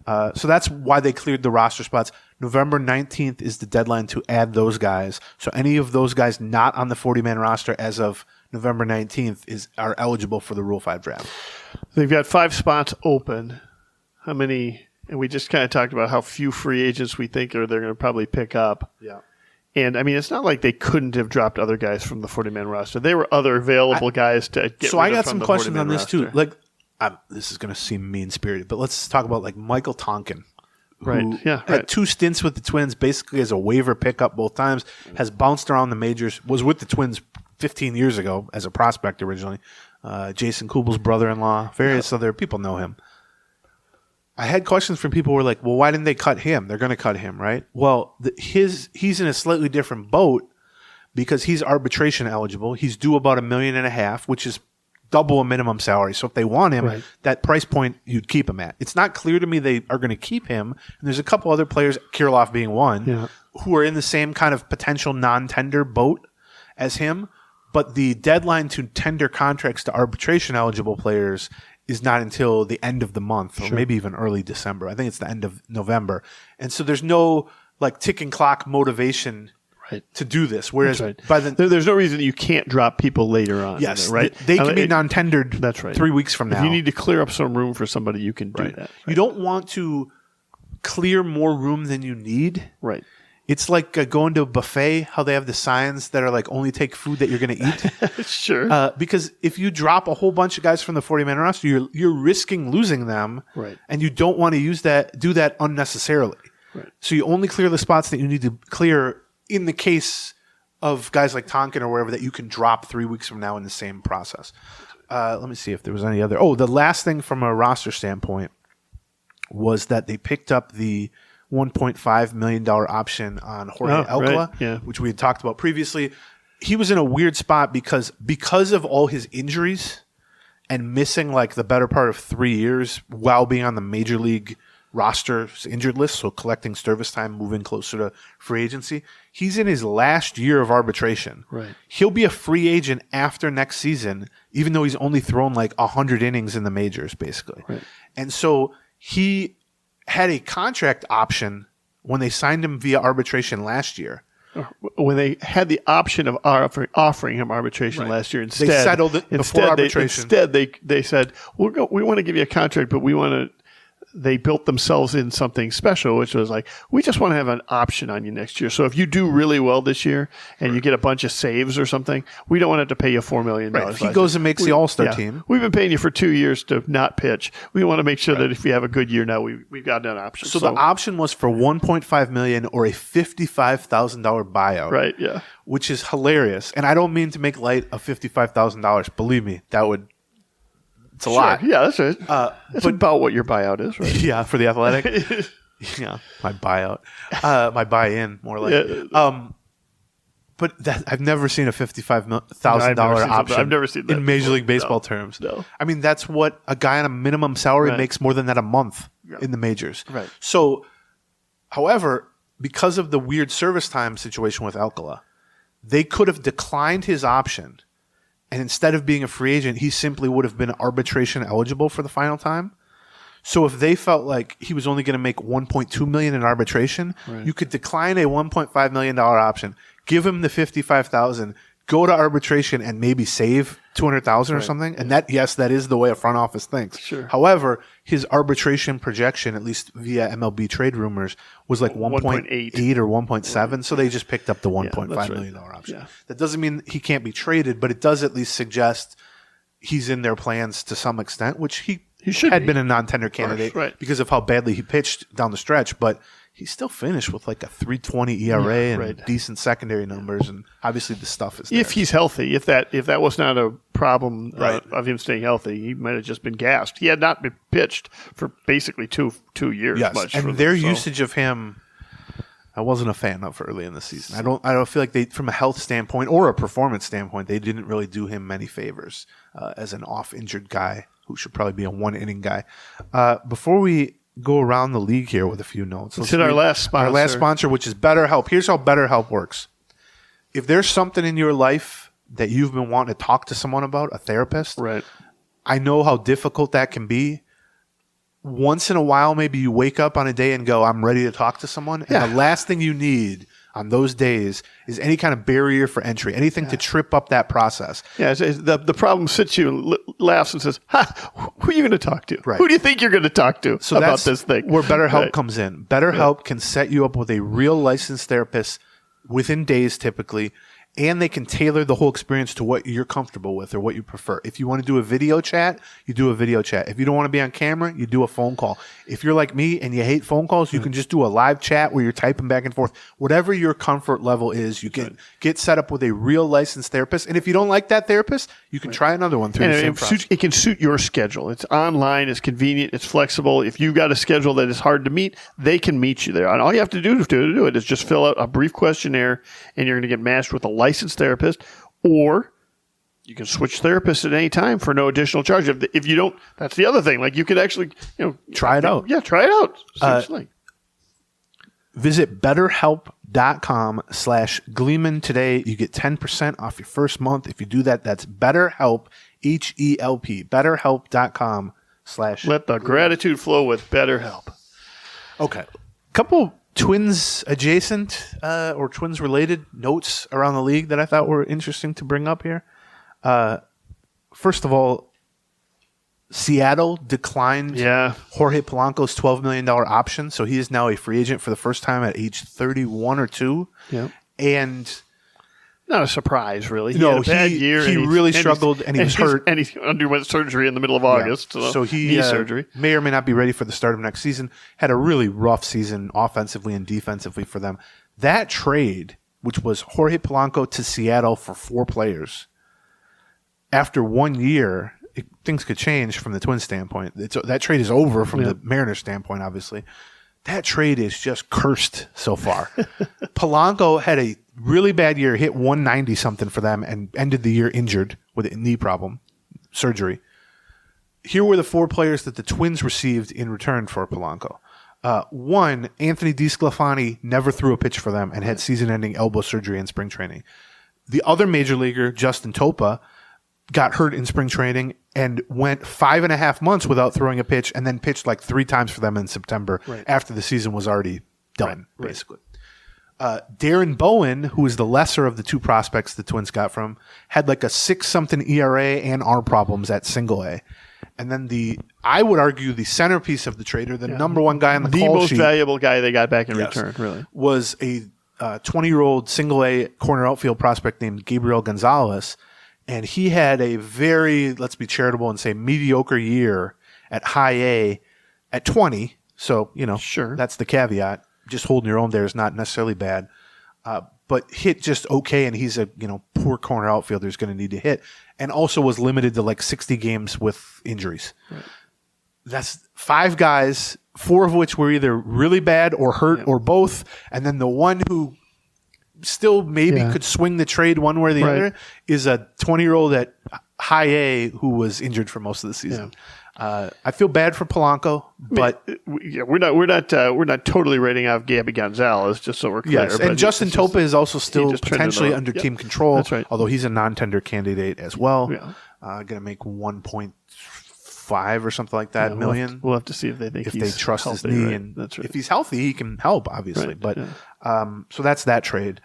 But so that's why they cleared the roster spots. November 19th is the deadline to add those guys. So any of those guys not on the 40-man roster as of November 19th are eligible for the Rule 5 draft. They've got 5 spots open. How many? And we just kind of talked about how few free agents we think they're going to probably pick up. Yeah. And, I mean, it's not like they couldn't have dropped other guys from the 40-man roster. There were other available guys to get. So I got some questions on this, too. Like, this is going to seem mean-spirited, but let's talk about, like, Michael Tonkin. Right. Yeah. Had 2 stints with the Twins, basically as a waiver pickup both times, has bounced around the majors, was with the Twins 15 years ago as a prospect originally. Jason Kubel's brother-in-law, various other people know him. I had questions from people who were like, well, why didn't they cut him? They're going to cut him, right? Well, he's in a slightly different boat because he's arbitration eligible. He's due about $1.5 million, which is double a minimum salary. So if they want him, that price point, you'd keep him at. It's not clear to me they are going to keep him. And there's a couple other players, Kirilloff being one, who are in the same kind of potential non-tender boat as him. But the deadline to tender contracts to arbitration-eligible players is not until the end of the month or maybe even early December. I think it's the end of November. And so there's no ticking clock motivation to do this. Whereas there's no reason that you can't drop people later on. Yes, right? They can be non-tendered 3 weeks from now. If you need to clear up some room for somebody, you can do that. Right? You don't want to clear more room than you need. Right. It's like going to a buffet, how they have the signs that are like only take food that you're going to eat. Sure. Because if you drop a whole bunch of guys from the 40-man roster, you're risking losing them. Right. And you don't want to do that unnecessarily. Right. So you only clear the spots that you need to clear in the case of guys like Tonkin or wherever that you can drop 3 weeks from now in the same process. Let me see if there was any other. Oh, the last thing from a roster standpoint was that they picked up the $1.5 million option on Jorge Alcala, which we had talked about previously. He was in a weird spot because of all his injuries and missing like the better part of 3 years while being on the major league roster's injured list, so collecting service time, moving closer to free agency. He's in his last year of arbitration. Right. He'll be a free agent after next season, even though he's only thrown like 100 innings in the majors, basically. Right. And so he had a contract option when they signed him via arbitration last year. When they had the option of offering him arbitration last year, instead they settled it before arbitration. They said, we want to give you a contract, but they built themselves in something special, which was like, we just want to have an option on you next year. So if you do really well this year and you get a bunch of saves or something, we don't want to have to pay you $4 million. Right. If he goes and makes the All-Star team. We've been paying you for 2 years to not pitch. We want to make sure that if you have a good year now, we've got an option. So the option was for $1.5 million or a $55,000 buyout. Right, yeah. Which is hilarious. And I don't mean to make light of $55,000. Believe me, it's a lot. Yeah, that's right. That's about what your buyout is, right? Yeah, for the Athletic. Yeah, my buyout. My buy-in, more like. Yeah. But I've never seen a $55,000 option I've never seen that in Major League Baseball terms. No. I mean, that's what a guy on a minimum salary makes more than that a month in the majors. Right. So, however, because of the weird service time situation with Alcala, they could have declined his option. And instead of being a free agent, he simply would have been arbitration eligible for the final time. So if they felt like he was only going to make $1.2 million in arbitration, you could decline a $1.5 million option, give him the $55,000, go to arbitration, and maybe save $200,000 or something. And that is the way a front office thinks. Sure. However, his arbitration projection, at least via MLB trade rumors, was like 1.8 or 1.7. So they just picked up the $1.5 million option. Yeah. That doesn't mean he can't be traded, but it does at least suggest he's in their plans to some extent, which he had been a non-tender candidate because of how badly he pitched down the stretch. But he still finished with like a 3.20 ERA and decent secondary numbers, and obviously the stuff is there. If he's healthy, if that was not a problem of him staying healthy, he might have just been gassed. He had not been pitched for basically two years. Yes, and their usage of him, I wasn't a fan of early in the season. I don't feel like they, from a health standpoint or a performance standpoint, they didn't really do him many favors as an off-injured guy who should probably be a one-inning guy. Before we go around the league here with a few notes. Let's hit our last sponsor. Our last sponsor, which is BetterHelp. Here's how BetterHelp works. If there's something in your life that you've been wanting to talk to someone about, a therapist, I know how difficult that can be. Once in a while, maybe you wake up on a day and go, I'm ready to talk to someone. And the last thing you need on those days is any kind of barrier for entry, anything to trip up that process. Yeah, the problem sits you and laughs and says, who are you going to talk to? Right. Who do you think you're going to talk to about this thing? Where BetterHelp comes in. BetterHelp can set you up with a real licensed therapist within days typically, and they can tailor the whole experience to what you're comfortable with or what you prefer. If you want to do a video chat, you do a video chat. If you don't want to be on camera, you do a phone call. If you're like me and you hate phone calls, you can just do a live chat where you're typing back and forth. Whatever your comfort level is, you can get set up with a real licensed therapist. And if you don't like that therapist, you can try another one through the same process. It can suit your schedule. It's online, it's convenient, it's flexible. If you've got a schedule that is hard to meet, they can meet you there. And all you have to do to do it is just fill out a brief questionnaire, and you're going to get matched with a licensed therapist, or You can switch therapists at any time for no additional charge. If you don't, that's the other thing. Like you could actually, try it out. Yeah, try it out. Seriously. Visit BetterHelp.com/Gleeman today. You get 10% off your first month. If you do that, that's BetterHelp, HELP. BetterHelp.com/ Let the gratitude flow with BetterHelp. Okay. Couple Twins adjacent or Twins related notes around the league that I thought were interesting to bring up here. First of all, Seattle declined Jorge Polanco's $12 million option, so he is now a free agent for the first time at age 31 or 2. Yeah. And not a surprise, really. He had a bad year. He really struggled, and he was hurt. And he underwent surgery in the middle of August. So he knee surgery. May or may not be ready for the start of next season. Had a really rough season offensively and defensively for them. That trade, which was Jorge Polanco to Seattle for 4 players, after 1 year, things could change from the Twins standpoint. That trade is over from the Mariners standpoint, obviously. That trade is just cursed so far. Polanco had a really bad year, hit 190-something for them, and ended the year injured with a knee problem, surgery. Here were the 4 players that the Twins received in return for Polanco. One, Anthony DeSclafani never threw a pitch for them and had season-ending elbow surgery in spring training. The other major leaguer, Justin Topa, got hurt in spring training and went 5.5 months without throwing a pitch and then pitched like 3 times for them in September after the season was already done, basically. Darren Bowen, who is the lesser of the 2 prospects the Twins got from, had like a 6-something ERA and arm problems at single A. And then I would argue the centerpiece of the trade, or the number one guy on the call most sheet, valuable guy they got back in return, really, was a 20-year-old single A corner outfield prospect named Gabriel Gonzalez. And he had a very, let's be charitable and say, mediocre year at high A at 20. So, sure, that's the caveat. Just holding your own there is not necessarily bad. But hit just okay, and he's a poor corner outfielder who's going to need to hit. And also was limited to like 60 games with injuries. Right. That's 5 guys, 4 of which were either really bad or hurt or both. And then the one who still maybe could swing the trade one way or the other is a 20-year-old at high A who was injured for most of the season. I feel bad for Polanco, but we're not totally rating out Gabby Gonzalez, just so we're clear. Yes, and Justin Topa is also still potentially under team control. That's right. Although he's a non-tender candidate as well. Going to make 1.5 or something like that million. We'll have to see if they think they trust healthy, his knee, right? and that's right. If he's healthy, he can help, obviously. Right. But so that's that trade.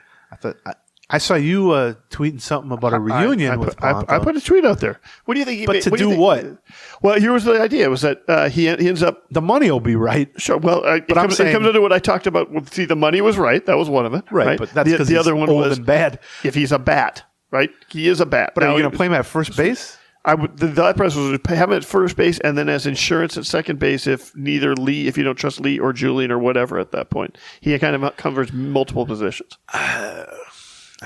I saw you tweeting something about a reunion with Polanco. I put a tweet out there. What do you think? But to do what? Well, here was the idea: was that he ends up the money will be right. Sure. Well, it comes into what I talked about. See, the money was right. That was one of it. Right. But that's because the other one was bad. If he's a bat, right? He is a bat. But are you going to play him at first base? The thought process was to have him at first base and then as insurance at second base if you don't trust Lee or Julian or whatever at that point. He kind of covers multiple positions. I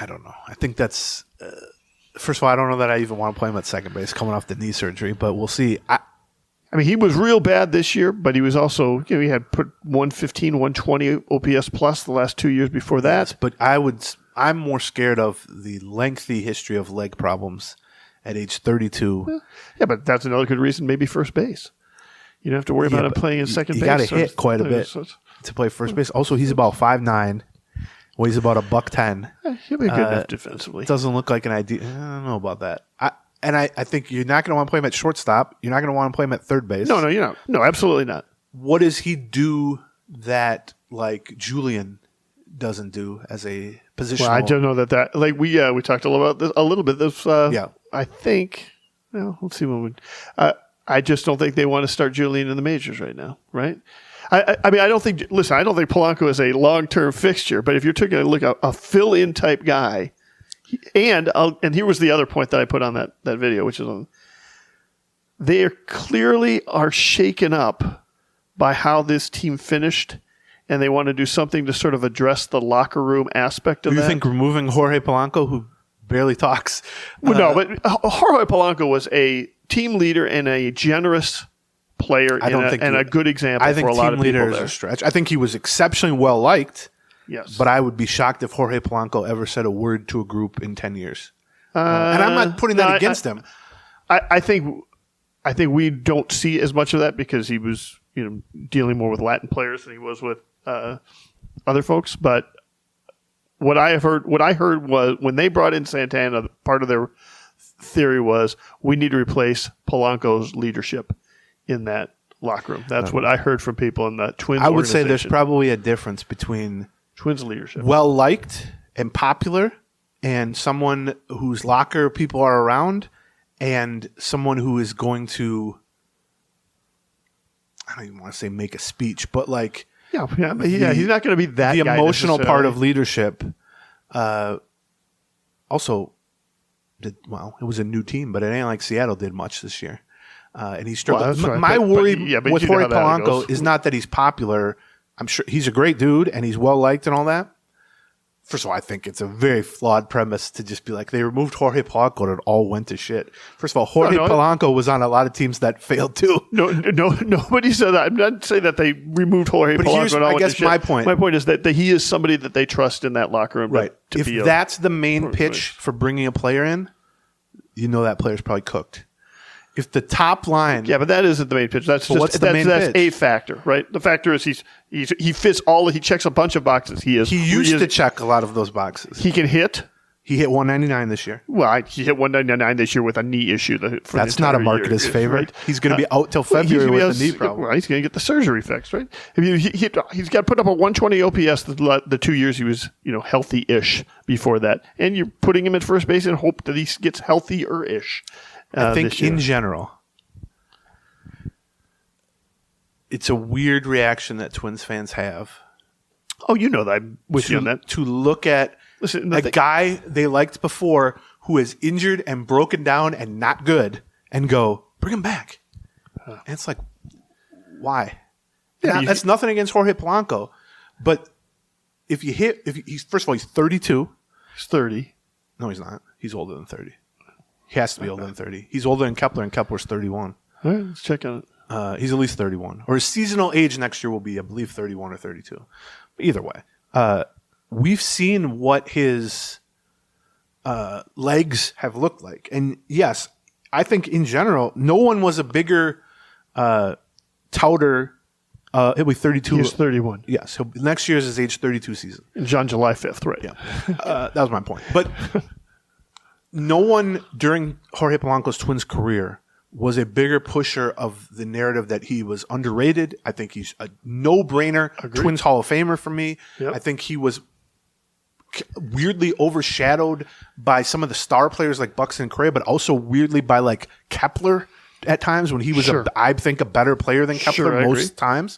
don't know. I think that's first of all, I don't know that I even want to play him at second base coming off the knee surgery, but we'll see. I mean, he was real bad this year, but he was also, he had put 115, 120 OPS plus the last 2 years before that. But I'm more scared of the lengthy history of leg problems at age 32. Yeah, but that's another good reason, maybe first base. You don't have to worry about him playing in second base. You got to hit quite a bit to play first base. Also, he's about 5'9". Weighs about $110. He'll be good enough defensively. Doesn't look like an idea. I don't know about that. I think you're not going to want to play him at shortstop. You're not going to want to play him at third base. No, you're not. No, absolutely not. What does he do that like Julian doesn't do as a positional? Well, I don't know that like we talked a little bit. This I think. Well, let's see when we. I just don't think they want to start Julian in the majors right now. Right. I mean, I don't think Polanco is a long-term fixture, but if you're taking a look at a fill-in type guy, and here was the other point that I put on that video, which is they clearly are shaken up by how this team finished, and they want to do something to sort of address the locker room aspect of that. Do you think removing Jorge Polanco, who barely talks? Well, no, but Jorge Polanco was a team leader and a generous player and a good example for a lot of people there. I think team leader is a stretch. I think he was exceptionally well liked. Yes. But I would be shocked if Jorge Polanco ever said a word to a group in 10 years. And I'm not putting that against him. I think we don't see as much of that because he was dealing more with Latin players than he was with other folks. But what I heard was when they brought in Santana, part of their theory was we need to replace Polanco's leadership in that locker room. That's what I heard from people in the Twins. I would say there's probably a difference between Twins leadership, well liked and popular, and someone whose locker people are around, and someone who is going to, I don't even want to say make a speech, but like yeah, he's not going to be that the guy emotional part of leadership. Also, it was a new team, but it ain't like Seattle did much this year. And he struggled. Well, right. My worry but with you know Jorge how that Polanco goes. is not that he's popular. I'm sure he's a great dude and he's well liked and all that. First of all, I think it's a very flawed premise to just be like they removed Jorge Polanco and it all went to shit. First of all, Jorge Polanco was on a lot of teams that failed too. No, nobody said that. I'm not saying that they removed Jorge But Polanco. here's, and all I went to guess, shit. my point. My point is that he is somebody that they trust in that locker room. Right. To If be that's the main pitch for bringing a player in, that player's probably cooked. If the top line, yeah, but that isn't the main pitch. That's what's the main that's pitch? a factor, right? The factor is he fits he checks a bunch of boxes. He used to check a lot of those boxes. He can hit. He hit 199 this year. Well, he hit 199 this year with a knee issue. That's not a mark in his favor. Right? He's going to be out till February with a knee problem. Well, he's going to get the surgery fixed, right? He's got to put up a 120 OPS the 2 years he was healthy-ish before that, and you're putting him at first base and hope that he gets healthier-ish. I think in general, it's a weird reaction that Twins fans have. Oh, you know that. I'm with you on that. To look at a guy they liked before who is injured and broken down and not good and go, bring him back. And it's like, why? Yeah, that's nothing against Jorge Polanco. But if he's first of all, he's 32. He's 30. No, he's not. He's older than 30. He has to be older than 30. He's older than Kepler, and Kepler's 31. All right, let's check on it. He's at least 31. Or his seasonal age next year will be, I believe, 31 or 32. But either way, we've seen what his legs have looked like. And yes, I think in general, no one was a bigger touter. He'll be 32. He's 31. Yes. Next year is his age 32 season. On July 5th, right. Yeah. That was my point. But no one during Jorge Polanco's Twins career was a bigger pusher of the narrative that he was underrated. I think he's a no-brainer Twins Hall of Famer for me. Yep. I think he was weirdly overshadowed by some of the star players like Buxton and Correa, but also weirdly by like Kepler at times when he was, I think, a better player than Kepler most times.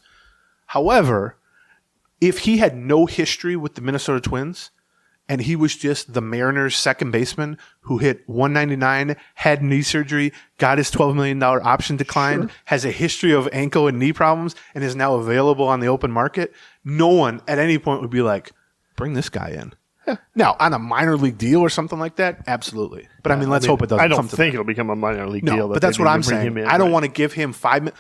However, if he had no history with the Minnesota Twins and he was just the Mariners' second baseman who hit 199, had knee surgery, got his $12 million option declined, has a history of ankle and knee problems, and is now available on the open market, no one at any point would be like, bring this guy in. Yeah. Now, on a minor league deal or something like that, absolutely. But let's hope it doesn't. I don't think it'll become a minor league deal. But that's what I'm saying. I don't want to give him $5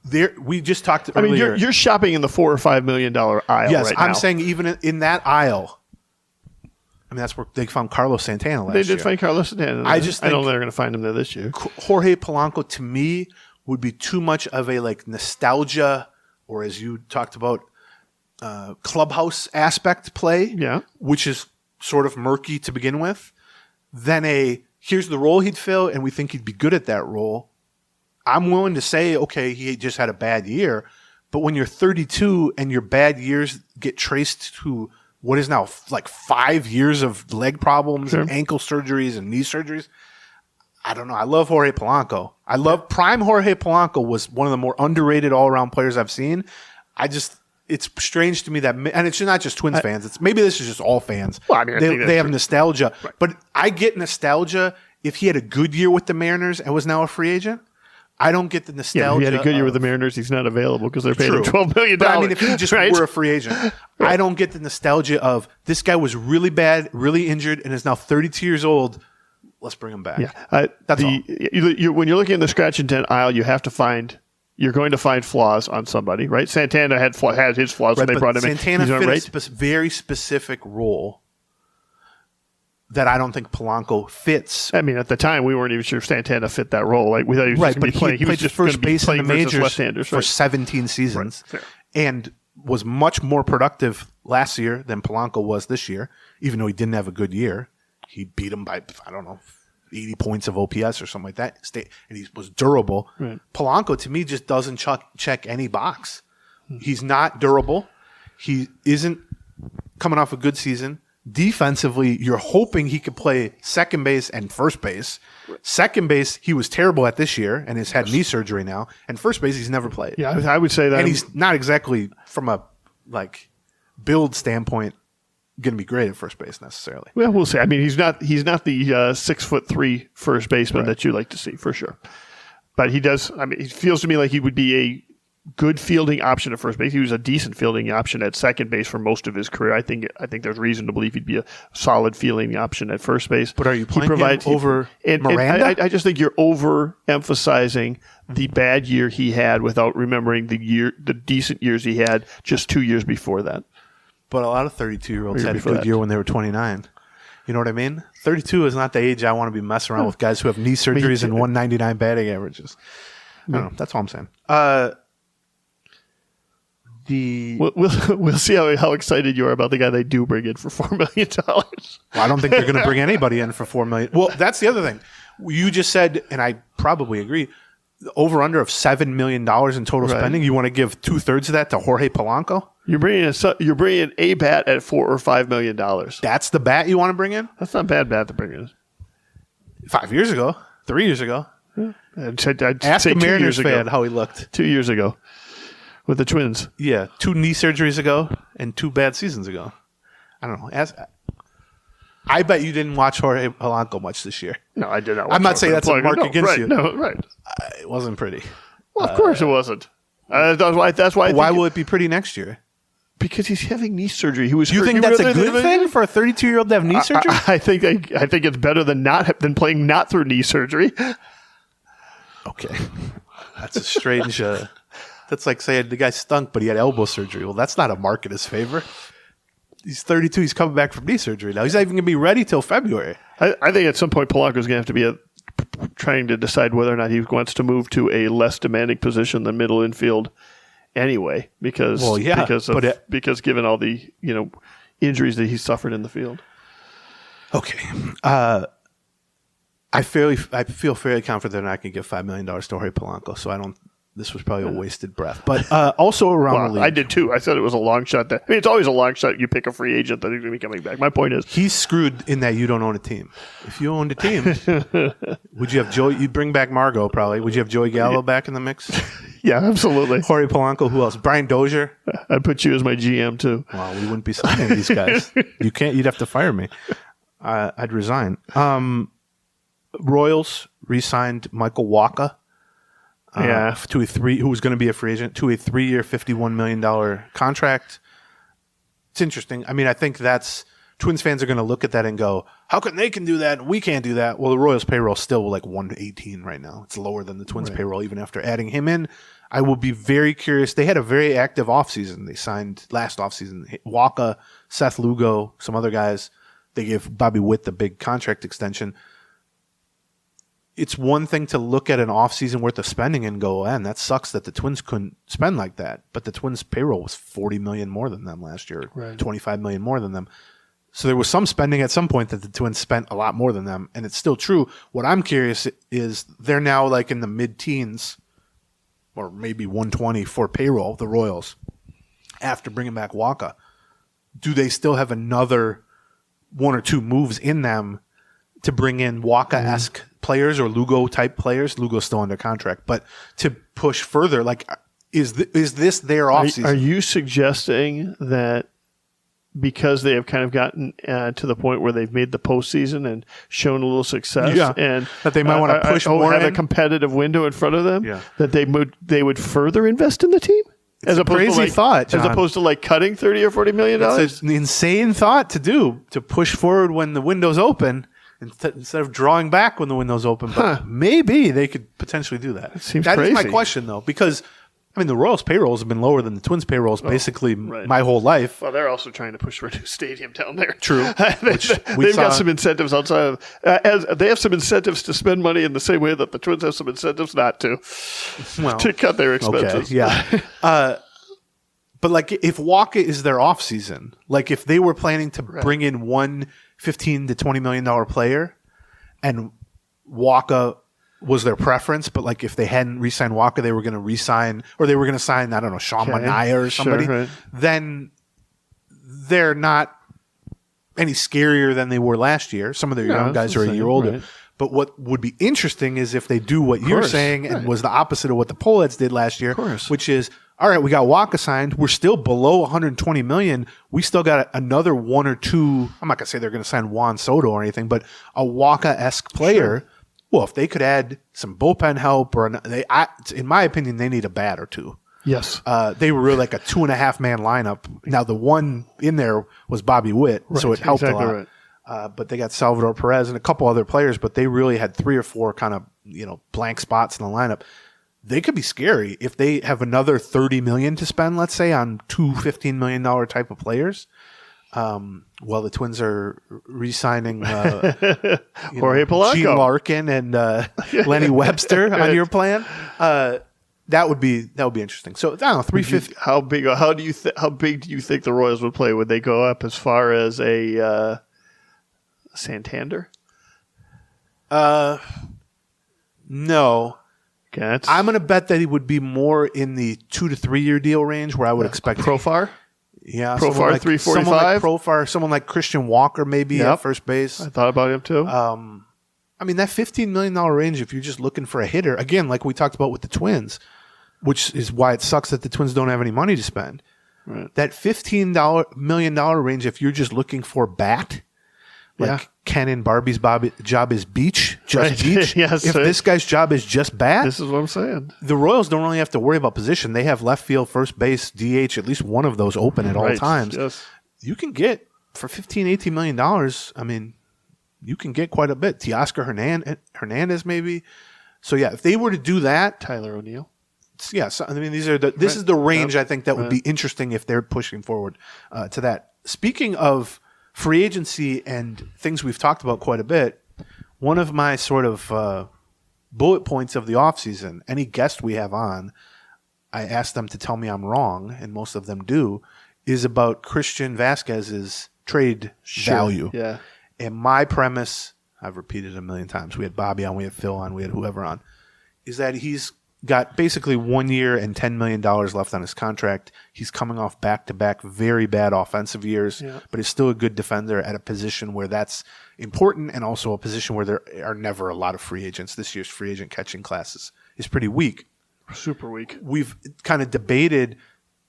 million. We just talked earlier. I mean, you're shopping in the $4 or $5 million aisle. Yes, right now. I'm saying even in that aisle. I mean, that's where they found Carlos Santana last year. They did find Carlos Santana. I don't know they're going to find him there this year. Jorge Polanco, to me, would be too much of a like nostalgia, or as you talked about, clubhouse aspect play, which is sort of murky to begin with, than here's the role he'd fill, and we think he'd be good at that role. I'm willing to say, okay, he just had a bad year, but when you're 32 and your bad years get traced to what is now like 5 years of leg problems and ankle surgeries and knee surgeries, I don't know. I love Jorge Polanco. Prime Jorge Polanco was one of the more underrated all-around players I've seen. It's strange to me that, and it's not just Twins fans. Maybe this is just all fans. Well, I mean, they have nostalgia, but I get nostalgia if he had a good year with the Mariners and was now a free agent. I don't get the nostalgia. If he had a good year with the Mariners, he's not available because they're paying him $12 million. But I mean, if he just were a free agent, I don't get the nostalgia of this guy was really bad, really injured, and is now 32 years old. Let's bring him back. Yeah, that's all. When you're looking in the scratch intent aisle, you're going to find flaws on somebody, right? Santana had his flaws when they brought him Santana in. Santana fit a very specific role. that I don't think Polanco fits. I mean, at the time, we weren't even sure Santana fit that role. Like we thought he was just going to be playing. He was just first base in the majors left-handers for 17 seasons, and was much more productive last year than Polanco was this year. Even though he didn't have a good year, he beat him by 80 points of OPS or something like that. And he was durable. Right. Polanco to me just doesn't check any box. He's not durable. He isn't coming off a good season. Defensively, you're hoping he could play second base and first base. Second base, he was terrible at this year and has had knee surgery now. And first base, he's never played. Yeah, I would say that. And he's not exactly, from a build standpoint, going to be great at first base necessarily. Well, we'll see. I mean, he's not the 6'3" first baseman that you like to see for sure. But he does. I mean, it feels to me like he would be a good fielding option at first base. He was a decent fielding option at second base for most of his career. I think there's reason to believe he'd be a solid fielding option at first base. But are you playing him over Miranda? And I just think you're overemphasizing the bad year he had without remembering the decent years he had just 2 years before that. But a lot of 32-year-olds had a good year when they were 29. You know what I mean? 32 is not the age I want to be messing around with guys who have knee surgeries and 199 batting averages. I don't know. That's all I'm saying. We'll see how excited you are about the guy they do bring in for $4 million. Well, I don't think they're going to bring anybody in for $4 million. Well, that's the other thing. You just said, and I probably agree, the over-under of $7 million in total spending, you want to give 2/3 of that to Jorge Polanco? You're bringing a bat at $4 or $5 million. That's the bat you want to bring in? That's not a bad bat to bring in. 5 years ago, 3 years ago. Yeah. Ask a Mariners fan how he looked 2 years ago with the Twins. Yeah, 2 knee surgeries ago and 2 bad seasons ago. I don't know. I bet you didn't watch Jorge Polanco much this year. No, I did not. I'm not saying that's a mark against you. No, right. It wasn't pretty. Well, of course it wasn't. That's why. Why will it be pretty next year? Because he's having knee surgery. You think that's a good thing for a 32-year-old to have knee surgery? I think it's better than playing not through knee surgery. Okay, that's a strange. That's like saying the guy stunk, but he had elbow surgery. Well, that's not a mark in his favor. He's 32. He's coming back from knee surgery now. He's not even going to be ready till February. I think at some point Polanco's going to have to be trying to decide whether or not he wants to move to a less demanding position than middle infield anyway, because given all the injuries that he suffered in the field. Okay. I feel fairly confident I can give $5 million to Jorge Polanco, so I don't. This was probably a wasted breath. But also around the league. I did too. I said it was a long shot. It's always a long shot. You pick a free agent that is going to be coming back. My point is, he's screwed in that you don't own a team. If you owned a team, would you have Joey? You'd bring back Margot probably. Would you have Joey Gallo back in the mix? Yeah, absolutely. Jorge Polanco. Who else? Brian Dozier. I'd put you as my GM too. Well, we wouldn't be signing these guys. You can't. You'd have to fire me. I'd resign. Royals re-signed Michael Wacha. To who was going to be a free agent, to a 3-year, $51 million contract. It's interesting. I mean, I think Twins fans are going to look at that and go, how come they can do that and we can't do that? Well, the Royals payroll is still like 118 right now. It's lower than the Twins payroll even after adding him in. I will be very curious. They had a very active offseason. They signed last offseason Wacha, Seth Lugo, some other guys. They gave Bobby Witt the big contract extension. It's one thing to look at an offseason worth of spending and go, man, that sucks that the Twins couldn't spend like that. But the Twins' payroll was $40 million more than them last year, $25 million more than them. So there was some spending at some point that the Twins spent a lot more than them, and it's still true. What I'm curious is they're now like in the mid-teens, or maybe 120 for payroll, the Royals, after bringing back Wacha. Do they still have another 1 or 2 moves in them to bring in Wacha-esque players or Lugo-type players? Lugo's still under contract, but to push further, like, is this their offseason? Are you suggesting that because they have kind of gotten to the point where they've made the postseason and shown a little success, and that they might want to push more, have a competitive window in front of them, that they would further invest in the team? It's a crazy thought, John. As opposed to like cutting $30 or $40 million? It's an insane thought to do, to push forward when the window's open instead of drawing back when the window's open. But maybe they could potentially do that. It seems crazy. That is my question, though, because I mean, the Royals' payrolls have been lower than the Twins' payrolls basically my whole life. Well, they're also trying to push for a new stadium down there. True. They've got some incentives outside of as they have some incentives to spend money in the same way that the Twins have some incentives not to cut their expenses. Okay, yeah. But like, if Waka is their off season, like if they were planning to bring in one $15 to $20 million player, and Waka was their preference, but like if they hadn't re-signed Waka, they were going to re-sign, or they were going to sign, I don't know, Sean Manaea or somebody, then they're not any scarier than they were last year. Some of their young guys are a year older. Right. But what would be interesting is if they do what you're saying and was the opposite of what the Poleheads did last year, which is, all right, we got Waka signed. We're still below 120 million. We still got another one or two. I'm not going to say they're going to sign Juan Soto or anything, but a Waka-esque player. Sure. Well, if they could add some bullpen help, or in my opinion, they need a bat or two. Yes. They were really like a 2.5-man lineup. Now, the one in there was Bobby Witt, so it helped a lot. Right. But they got Salvador Perez and a couple other players, but they really had 3 or 4 kind of blank spots in the lineup. They could be scary if they have another $30 million to spend, let's say, on 2 $15 million type of players. Well, the Twins are re-signing Jorge Polanco, Gene Larkin, and Lenny Webster on your plan. That would be interesting. So I don't know, 350. How big do you think the Royals would play? Would they go up as far as a Santander? No. Okay, I'm going to bet that he would be more in the 2 to 3 year deal range, where I would expect Profar. Yeah, Profar like, 345. Someone like Christian Walker maybe at first base. I thought about him too. I mean, that $15 million range, if you're just looking for a hitter, again, like we talked about with the Twins, which is why it sucks that the Twins don't have any money to spend. Right. That $15 million range, if you're just looking for bat, like Ken and Barbie's job is beach, just beach. Yes, if this guy's job is just bat, this is what I'm saying. The Royals don't really have to worry about position. They have left field, first base, DH, at least one of those open at all times. Yes. You can get, for $15, $18 million, I mean, you can get quite a bit. Teoscar Hernandez maybe. So, yeah, if they were to do that. Tyler O'Neill. Yeah, so, I mean, this is the range I think that would be interesting if they're pushing forward to that. Speaking of free agency and things we've talked about quite a bit, one of my sort of bullet points of the offseason, any guest we have on, I ask them to tell me I'm wrong, and most of them do, is about Christian Vasquez's trade value. Yeah. And my premise, I've repeated a million times, we had Bobby on, we had Phil on, we had whoever on, is that he's got basically 1 year and $10 million left on his contract. He's coming off back-to-back very bad offensive years, but he's still a good defender at a position where that's important, and also a position where there are never a lot of free agents. This year's free agent catching classes is pretty weak. Super weak. We've kind of debated,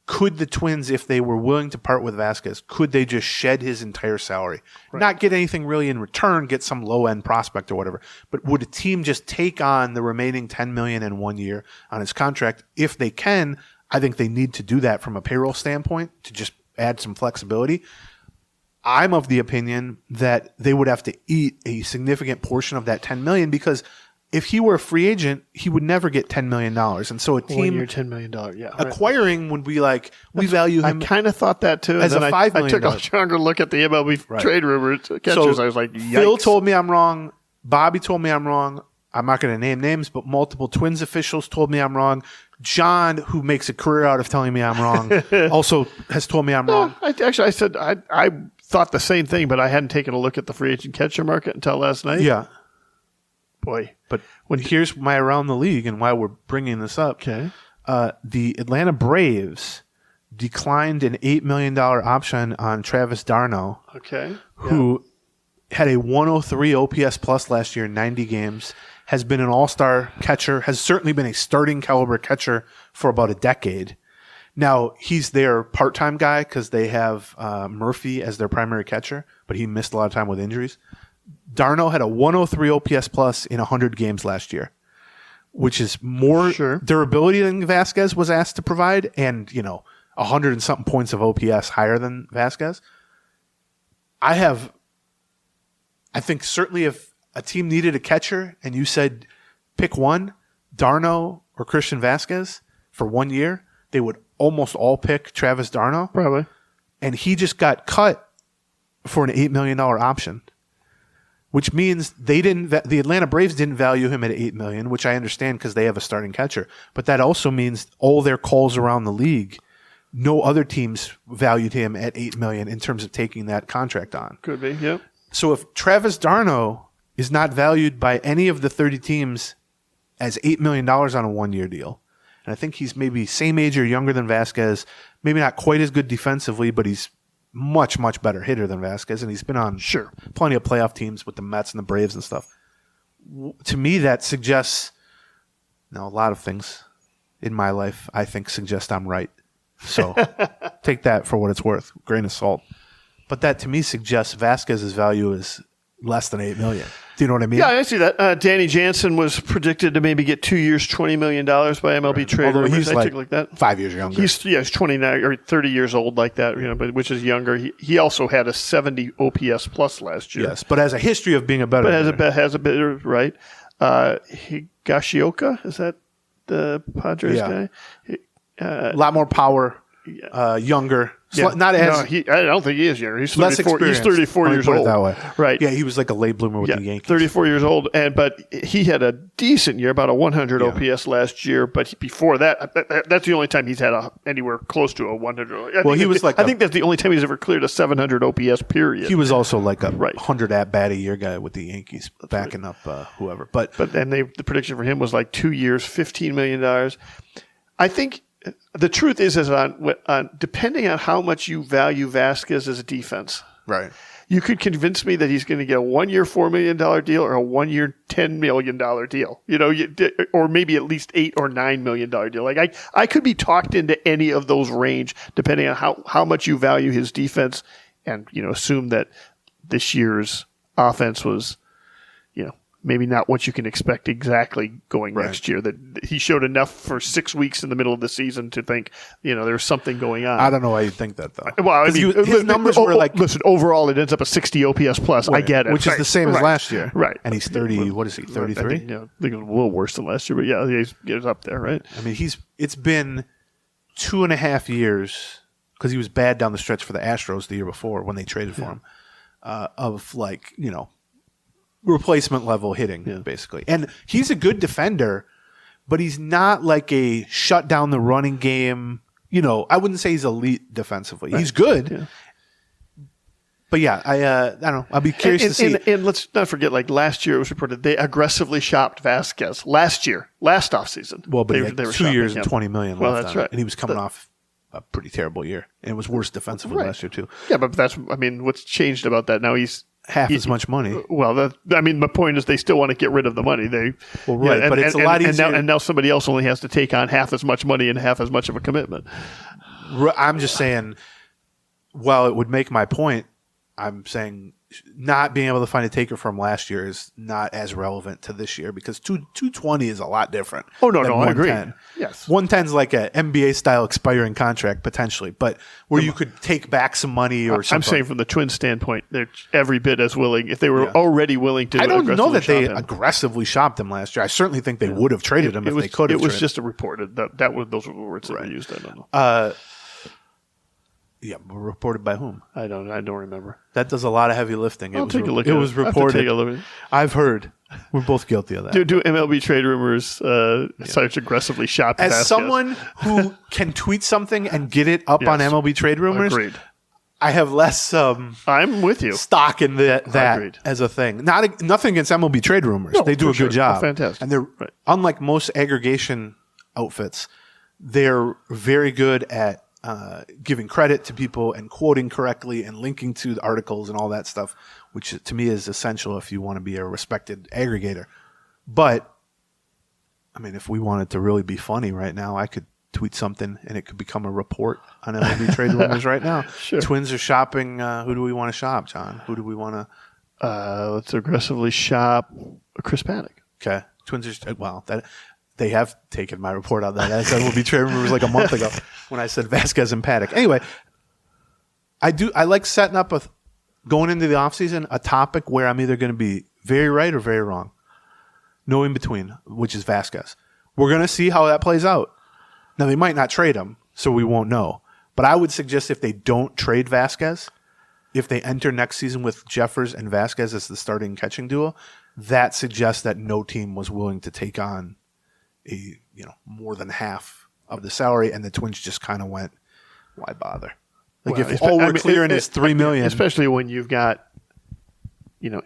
could the Twins, if they were willing to part with Vasquez, could they just shed his entire salary? Right. Not get anything really in return, get some low-end prospect or whatever, but would a team just take on the remaining $10 million in 1 year on his contract? If they can, I think they need to do that from a payroll standpoint to just add some flexibility. I'm of the opinion that they would have to eat a significant portion of that $10 million, because if he were a free agent, he would never get $10 million. And so a team 1 year, $10 million, acquiring would be like, we value him. I kind of thought that too. As a $5 million. I took a stronger look at the MLB trade rumors. Catchers. I was like, yikes. Phil told me I'm wrong. Bobby told me I'm wrong. I'm not going to name names, but multiple Twins officials told me I'm wrong. John, who makes a career out of telling me I'm wrong, also has told me I'm wrong. I said I thought the same thing, but I hadn't taken a look at the free agent catcher market until last night. Yeah. Boy. But here's my around the league and why we're bringing this up. Okay. The Atlanta Braves declined an $8 million option on Travis d'Arnaud, who had a 103 OPS plus last year in 90 games, has been an all-star catcher, has certainly been a starting caliber catcher for about a decade. Now, he's their part-time guy because they have Murphy as their primary catcher, but he missed a lot of time with injuries. d'Arnaud had a 103 OPS plus in 100 games last year, which is more durability than Vasquez was asked to provide, and 100 and something points of OPS higher than Vasquez. I think certainly if a team needed a catcher and you said pick one, d'Arnaud or Christian Vasquez, for 1 year, they would almost all pick Travis Darno. Probably. And he just got cut for an $8 million option, which means the Atlanta Braves didn't value him at $8 million, which I understand because they have a starting catcher. But that also means all their calls around the league, no other teams valued him at $8 million in terms of taking that contract on. Could be, yep. So if Travis Darno is not valued by any of the 30 teams as $8 million on a 1-year deal, and I think he's maybe same age or younger than Vasquez, maybe not quite as good defensively, but he's much, much better hitter than Vasquez, and he's been on plenty of playoff teams with the Mets and the Braves and stuff. To me, that suggests a lot of things in my life I think suggest I'm right. So take that for what it's worth, grain of salt. But that to me suggests Vasquez's value is less than $8 million. Do you know what I mean? Yeah, I see that. Danny Jansen was predicted to maybe get 2 years, $20 million by MLB Trade Rumors. He's like that. 5 years younger. He's 29 or 30 years old like that, but which is younger. He also had a 70 OPS plus last year. Yes, but has a history of being a better. But has a better right. Higashioka, is that the Padres guy? A lot more power. Younger. Not as. I don't think he is younger. He's 34. Less experienced. He's 34 years old. That way. Right. Yeah, he was like a late bloomer with the Yankees. 34 years old, but he had a decent year, about a 100 OPS last year. But before that, that's the only time he's had anywhere close to a 100. I think that's the only time he's ever cleared a 700 OPS period. He was also like a 100 at bat a year guy with the Yankees, backing up whoever. But then the prediction for him was like 2 years, $15 million. I think. The truth is on depending on how much you value Vasquez as a defense, right? You could convince me that he's going to get a 1 year $4 million deal or a 1 year $10 million deal, or maybe at least $8 or $9 million deal. Like I could be talked into any of those range depending on how much you value his defense, and assume that this year's offense was, maybe not what you can expect exactly going next year. That he showed enough for 6 weeks in the middle of the season to think, there's something going on. I don't know why you think that, though. Well, his numbers were like... Listen, overall, it ends up a 60 OPS plus. Right. I get it. Which is the same as last year. Right. And he's 30, what is he, 33? I think it was a little worse than last year, but yeah, he's up there, right? I mean, it's been 2.5 years, because he was bad down the stretch for the Astros the year before when they traded for him, of replacement level hitting, basically. And he's a good defender, but he's not like a shut down the running game. I wouldn't say he's elite defensively. Right. He's good. Yeah. But I don't know. I'll be curious to see. And let's not forget, last year it was reported they aggressively shopped Vasquez last offseason. Well, but they were 2 years and $20 million left. Well, that's right. And he was coming off a pretty terrible year. And it was worse defensively last year, too. Yeah, but what's changed about that? Now he's half as much money. Well, my point is they still want to get rid of the money. But it's a lot easier. And now somebody else only has to take on half as much money and half as much of a commitment. I'm just saying, while it would make my point, I'm saying not being able to find a taker from last year is not as relevant to this year because 220 is a lot different. Oh, no, I agree. Yes. 110 is like an NBA style expiring contract potentially, but where you could take back some money or something. I'm saying from the Twins standpoint, they're every bit as willing. If they were already willing to, I don't know that they aggressively shopped him last year. I certainly think they would have traded him if they could have. It was just a reported those were the words that were used. I don't know. Yeah, reported by whom? I don't remember. That does a lot of heavy lifting. I'll take a look. It was reported. I've heard. We're both guilty of that. Do MLB Trade Rumors such aggressively shop as Vasquez? Someone who can tweet something and get it up on MLB Trade Rumors? Agreed. I have less. I'm with you. Stock in that as a thing. Nothing against MLB Trade Rumors. No, they do a good job. Oh, fantastic. And they're unlike most aggregation outfits. They're very good at giving credit to people and quoting correctly and linking to the articles and all that stuff, which to me is essential if you want to be a respected aggregator. But I mean, if we wanted to really be funny right now, I could tweet something and it could become a report on MLB Trade Rumors right now. Sure. Twins are shopping. Who do we want to shop, John? Who do we want to? Let's aggressively shop Chris Paddock. Okay. Twins are they have taken my report on that. I said MLB Trade Rumors like a month ago when I said Vasquez and Paddock. Anyway, I like setting up going into the offseason a topic where I'm either going to be very right or very wrong. No in between, which is Vasquez. We're going to see how that plays out. Now, they might not trade him, so we won't know. But I would suggest if they don't trade Vasquez, if they enter next season with Jeffers and Vasquez as the starting catching duo, that suggests that no team was willing to take on more than half of the salary, and the Twins just kind of went, why bother? Like, well, if all we're clearing is $3 million. Especially when you've got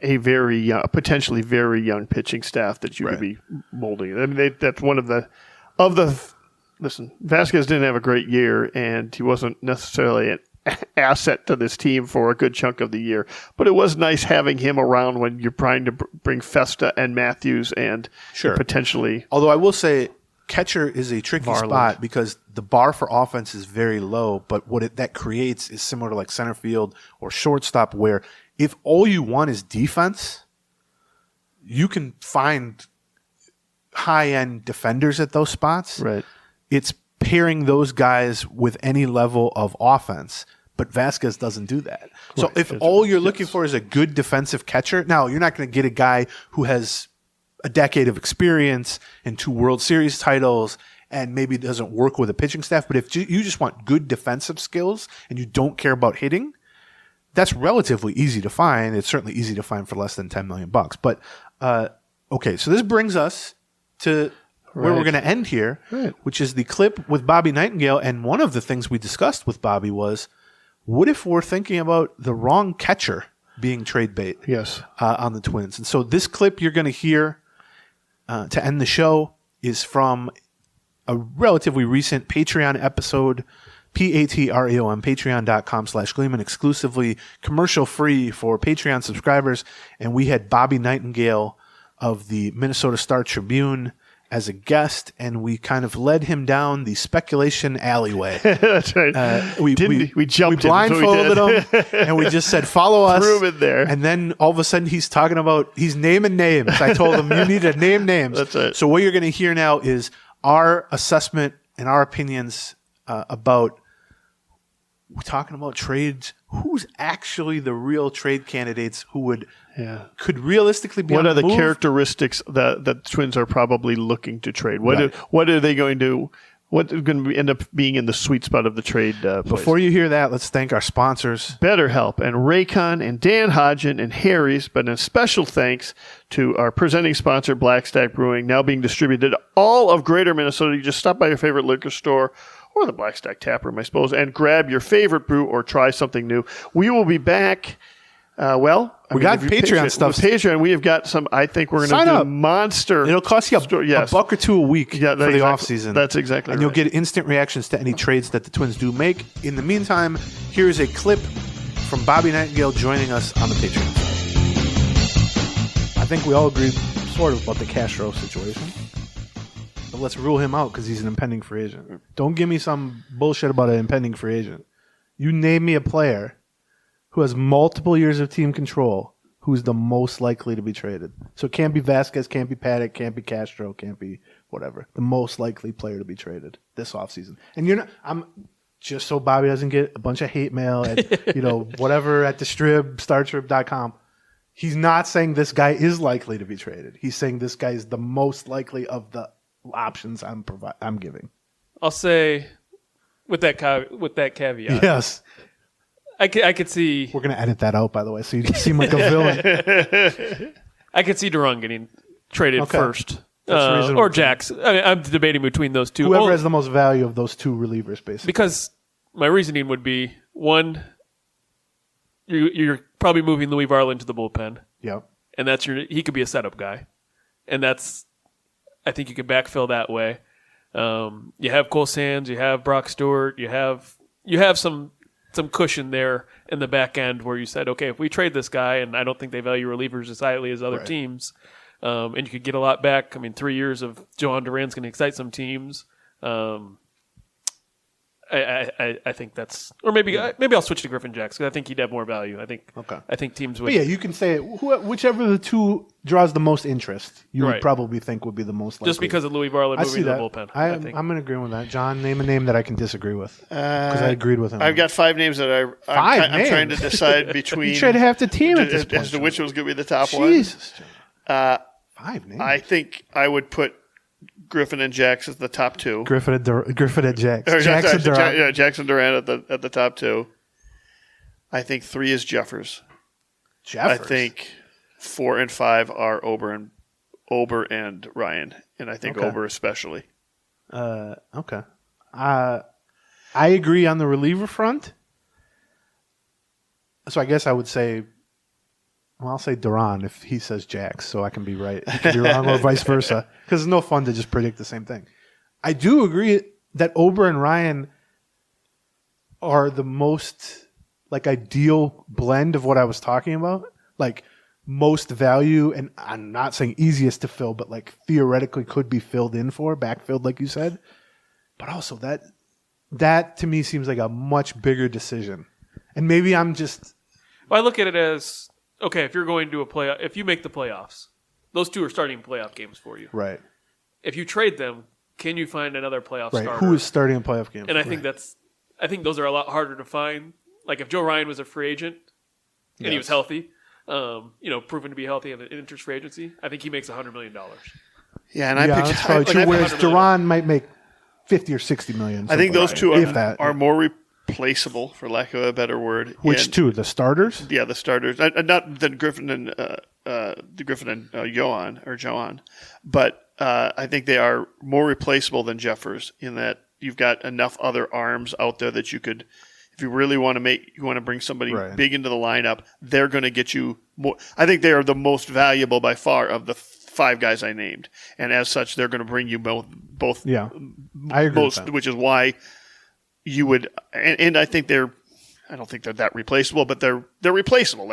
a very young, potentially very young pitching staff that you could be molding. I mean, that's one of the listen, Vasquez didn't have a great year, and he wasn't necessarily an asset to this team for a good chunk of the year. But it was nice having him around when you're trying to bring Festa and Matthews and potentially. Although I will say, catcher is a tricky spot because the bar for offense is very low, but what that creates is similar to like center field or shortstop, where if all you want is defense, you can find high-end defenders at those spots. Right. It's pairing those guys with any level of offense, but Vasquez doesn't do that. So if all you're looking for is a good defensive catcher, now you're not going to get a guy who has a decade of experience and 2 World Series titles and maybe doesn't work with a pitching staff. But if you just want good defensive skills and you don't care about hitting, that's relatively easy to find. It's certainly easy to find for less than $10 million. But okay, so this brings us to where we're going to end here, which is the clip with Bobby Nightingale. And one of the things we discussed with Bobby was, what if we're thinking about the wrong catcher being trade bait on the Twins? And so this clip you're going to hear to end the show is from a relatively recent Patreon episode, Patreon, patreon.com/Gleeman, exclusively commercial free for Patreon subscribers. And we had Bobby Nightingale of the Minnesota Star Tribune as a guest, and we kind of led him down the speculation alleyway. That's right. We blindfolded him, and we just said, follow us. Threw him in there. And then all of a sudden he's naming names. I told him, you need to name names. That's it. So what you're going to hear now is our assessment and our opinions about, we're talking about trades. Who's actually the real trade candidates who could realistically be What on are the move? characteristics that the Twins are probably looking to trade? What are they going to what's going to end up being in the sweet spot of the trade place? Before you hear that, let's thank our sponsors. BetterHelp and Raycon and Dan Hodgen and Harry's, but a special thanks to our presenting sponsor, Blackstack Brewing, now being distributed all of Greater Minnesota. You just stop by your favorite liquor store or the Blackstack Tap Room, I suppose, and grab your favorite brew or try something new. We will be back. We got Patreon stuff. With Patreon, we have got some. I think we're going to do monster. It'll cost you a $1 or $2 a week for the off season. That's exactly and right. You'll get instant reactions to any trades that the Twins do make. In the meantime, here's a clip from Bobby Nightingale joining us on the Patreon. I think we all agreed sort of about the Castro situation. But let's rule him out because he's an impending free agent. Don't give me some bullshit about an impending free agent. You name me a player who has multiple years of team control, who's the most likely to be traded. So it can't be Vasquez, can't be Paddock, can't be Castro, can't be whatever. The most likely player to be traded this offseason. And I'm just so Bobby doesn't get a bunch of hate mail at, whatever at the Strib, StarTrib.com. He's not saying this guy is likely to be traded. He's saying this guy is the most likely of the options I'm giving. I'll say with that caveat. Yes. I could see. We're going to edit that out, by the way, so you seem like a villain. I could see Durant getting traded first. That's or Jax. I'm debating between those two. Whoever has the most value of those two relievers, basically. Because my reasoning would be, one, you're probably moving Louis Varland to the bullpen. Yeah. And he could be a setup guy. And I think you can backfill that way. You have Cole Sands, you have Brock Stewart, you have some cushion there in the back end where you said, okay, if we trade this guy, and I don't think they value relievers as highly as other teams, and you could get a lot back. I mean, 3 years of Johan Duran's going to excite some teams. I think that's, or maybe I'll switch to Griffin Jax because I think he'd have more value. I think teams would. But yeah, you can say whichever of the two draws the most interest, you would probably think would be the most likely. Just because of Louis Varland moving to the bullpen. I'm in agreement with that. John, name a name that I can disagree with because I agreed with him. I've got 5 names that I'm trying to decide between. You trade half the team at this point. As to which was going to be the top Jesus. one. 5 names. I think I would put Griffin and Jax as the top two. Griffin and Jax. Or, Jax and Durant. Yeah, Jackson Durant at the top two. I think 3 is Jeffers. I think 4 and 5 are Ober and Ryan, and I think Ober especially. Okay. I agree on the reliever front. So I guess I would say, well, I'll say Duran if he says Jax, so I can be right. He can be wrong, or vice versa, because it's no fun to just predict the same thing. I do agree that Ober and Ryan are the most ideal blend of what I was talking about. Most value, and I'm not saying easiest to fill, but theoretically could be filled in for, backfilled, like you said. But also that to me seems like a much bigger decision. And maybe I'm just... Well, I look at it as, okay, if you're going to if you make the playoffs, those 2 are starting playoff games for you. Right. If you trade them, can you find another playoff starter? Who is starting a playoff game? And I think those are a lot harder to find. If Joe Ryan was a free agent and he was healthy, proven to be healthy in interest free agency, I think he makes $100 million. Yeah, and I picked probably true. Whereas Duran might make 50 or 60 million. I think those 2 are more replaceable, for lack of a better word. Which 2? The starters? Yeah, the starters. Not the Griffin and Johan, but I think they are more replaceable than Jeffers in that you've got enough other arms out there that you could. If you really want to bring somebody big into the lineup, they're going to get you more. I think they are the most valuable by far of the 5 guys I named, and as such, they're going to bring you both. Yeah, I agree with that. Which is why you would. And I think I don't think they're that replaceable, but they're replaceable.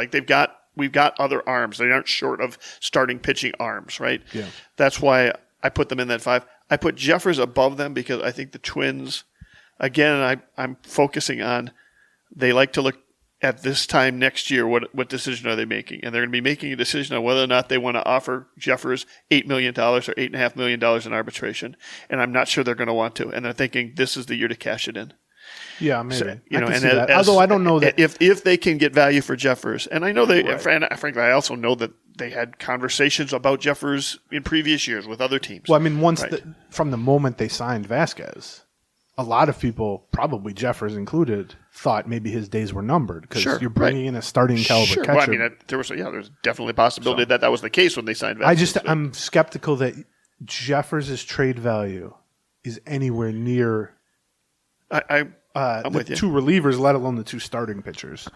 We've got other arms. They aren't short of starting pitching arms, right? Yeah, that's why I put them in that 5. I put Jeffers above them because I think the Twins. Again, I'm focusing on they like to look at this time next year, what decision are they making? And they're going to be making a decision on whether or not they want to offer Jeffers $8 million or $8.5 million in arbitration. And I'm not sure they're going to want to. And they're thinking this is the year to cash it in. Yeah, maybe. So, although I don't know that. If they can get value for Jeffers, and I know frankly, I also know that they had conversations about Jeffers in previous years with other teams. Well, I mean, from the moment they signed Vasquez, a lot of people, probably Jeffers included, thought maybe his days were numbered because you're bringing in a starting caliber catcher. Well, I mean, there's definitely a possibility that was the case when they signed Vasquez. I'm skeptical that Jeffers' trade value is anywhere near I'm with you. 2 relievers, let alone the 2 starting pitchers.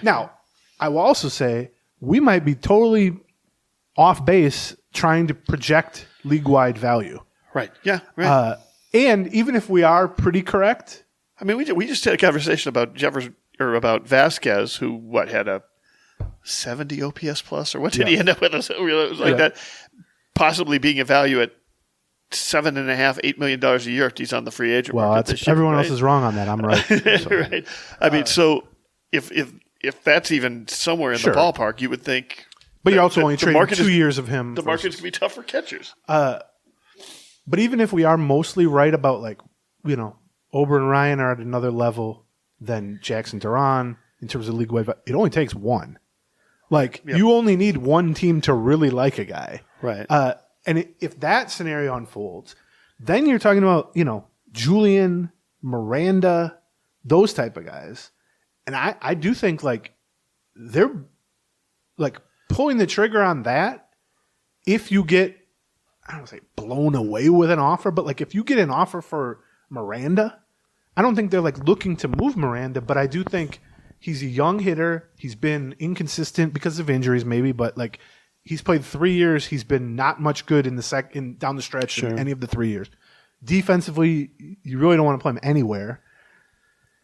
Now, I will also say we might be totally off base trying to project league-wide value. Right. Yeah. Right. And even if we are pretty correct, I mean, we just had a conversation about Jeffers or about Vasquez, who had a 70 OPS plus, or what did he end up with? It was like that, possibly being a value at $7.5–8 million a year if he's on the free agent market. Everyone else is wrong on that. I'm right. So. Right. I mean, so if that's even somewhere in the ballpark, you would think. But you're also only trading 2 years of him. The market's going to be tough for catchers. But even if we are mostly right about Ober and Ryan are at another level than Jackson Duran in terms of league wide, it only takes 1. You only need 1 team to really like a guy. Right. And if that scenario unfolds, then you're talking about, Julian, Miranda, those type of guys. And I do think they're pulling the trigger on that. If you get, I don't want to say blown away with an offer, but if you get an offer for Miranda, I don't think they're looking to move Miranda, but I do think he's a young hitter. He's been inconsistent because of injuries maybe, but he's played 3 years. He's been not much good in the down the stretch in any of the 3 years. Defensively, you really don't want to play him anywhere.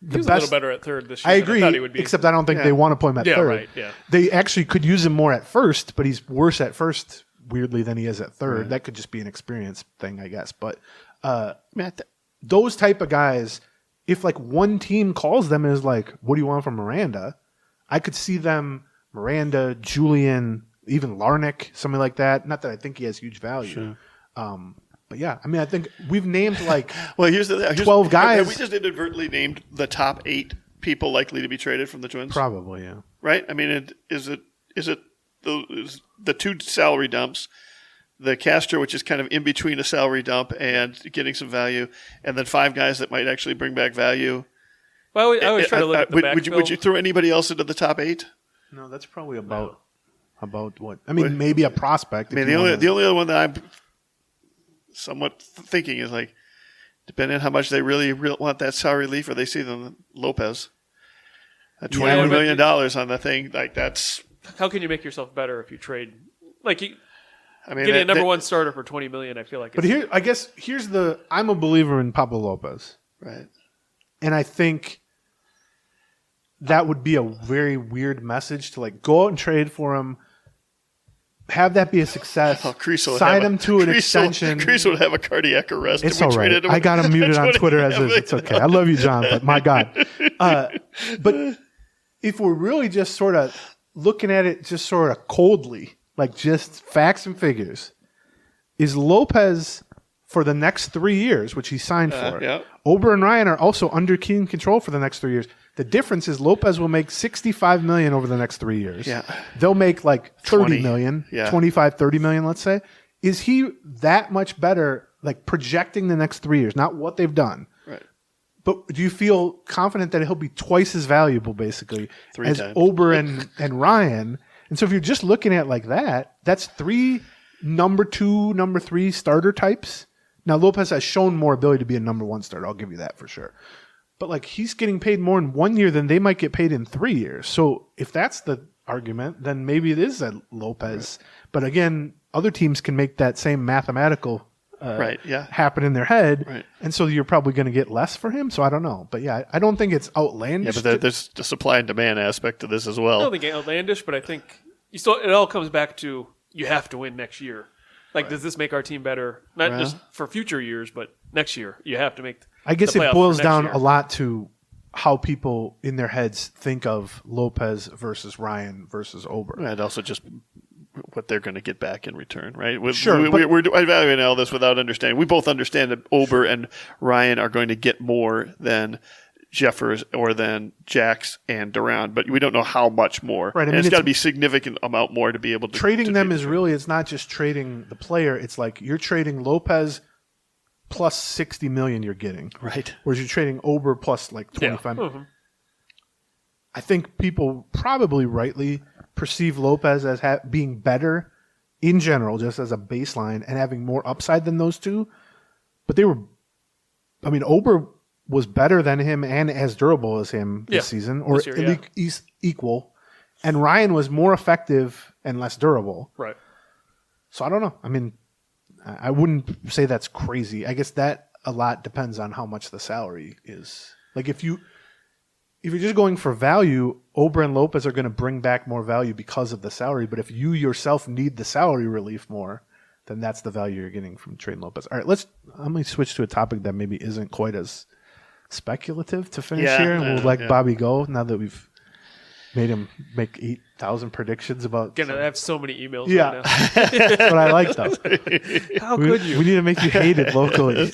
He was a little better at third this year. I agree, I thought he would be. Except I don't think they want to play him at third. Right, yeah. They actually could use him more at first, but he's worse at first, weirdly, than he is at third. Right. That could just be an experience thing, I guess. But those type of guys, if one team calls them and is what do you want from Miranda? I could see them, Miranda, Julian, even Larnick, something like that. Not that I think he has huge value. Sure. But yeah, I mean, I think we've named well, here's 12 guys. Have we just inadvertently named the top 8 people likely to be traded from the Twins? Probably, yeah. Right? I mean, is it the 2 salary dumps, the caster, which is kind of in between a salary dump and getting some value, and then 5 guys that might actually bring back value. Well, I always try to look at the backfill. Would you throw anybody else into the top 8? No, that's probably about what? I mean, maybe a prospect. I mean, the only other one that I'm somewhat thinking is like, depending on how much they really want that salary relief, or they see them Lopez at $21 million on the thing, like that's. How can you make yourself better if you trade? Like, getting a number 1 starter for $20 million, I feel like. But I guess here's I'm a believer in Pablo Lopez, right? And I think that would be a very weird message to like go out and trade for him. Have that be a success. Sign him to an extension. Chris would have a cardiac arrest. It's all right. I got him muted on Twitter as is. It's okay. I love you, John, but my God. But if we're really just sort of looking at it just sort of coldly, like just facts and figures, is Lopez for the next 3 years, which he signed for. Yeah. Ober and Ryan are also under keen control for the next 3 years. The difference is Lopez will make $65 million over the next 3 years. Yeah. They'll make like $30 million, yeah. 25, $30 million, let's say. Is he that much better, like projecting the next 3 years, not what they've done? Right. But do you feel confident that he'll be twice as valuable, basically, 3 as times. Ober and Ryan? And so if you're just looking at it like that, that's 3 number 2, number 3 starter types. Now, Lopez has shown more ability to be a number 1 starter. I'll give you that for sure. But like he's getting paid more in 1 year than they might get paid in 3 years. So if that's the argument, then maybe it is a Lopez. Right. But again, other teams can make that same mathematical happen in their head. Right. And so you're probably going to get less for him. So I don't know. But yeah, I don't think it's outlandish. Yeah, but there's the supply and demand aspect to this as well. I don't think it's outlandish, but I think it all comes back to you have to win next year. Like, does this make our team better? Not just for future years, but next year. You have to make I guess it boils down a lot to how people in their heads think of Lopez versus Ryan versus Ober. And also just what they're going to get back in return, right? Sure. We're evaluating all this without understanding. We both understand that Ober and Ryan are going to get more than Jeffers or than Jax and Duran, but we don't know how much more. Right. I mean, it's got to be significant amount more to be able to trading them is really, it's not just trading the player. It's like you're trading Lopez plus $60 million you're getting. Right. Whereas you're trading Ober plus like $25 million. Mm-hmm. I think people probably rightly perceive Lopez as being better in general, just as a baseline, and having more upside than those two. But Ober was better than him and as durable as him this season, or this year, at least equal. And Ryan was more effective and less durable. Right. So I don't know. I mean, I wouldn't say that's crazy. I guess that a lot depends on how much the salary is. Like if you're just going for value, Ober and Lopez are going to bring back more value because of the salary. But if you yourself need the salary relief more, then that's the value you're getting from trading Lopez. All right, let me switch to a topic that maybe isn't quite as speculative to finish here, and we'll let Bobby go now that we've made him make 8,000 predictions about. I have so many emails. Yeah, right now. That's what I like though. How could you? We need to make you hated locally.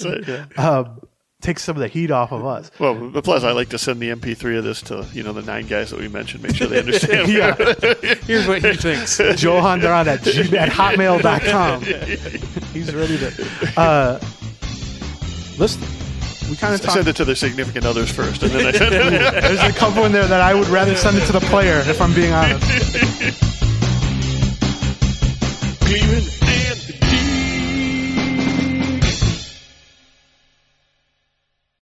Take some of the heat off of us. Well, plus I like to send the MP3 of this to the 9 guys that we mentioned, make sure they understand. Here's what he thinks. Johan Duran at hotmail.com. He's ready to. Listen. We kind of send it to their significant others first, and then I send it. There's a couple in there that I would rather send it to the player, if I'm being honest.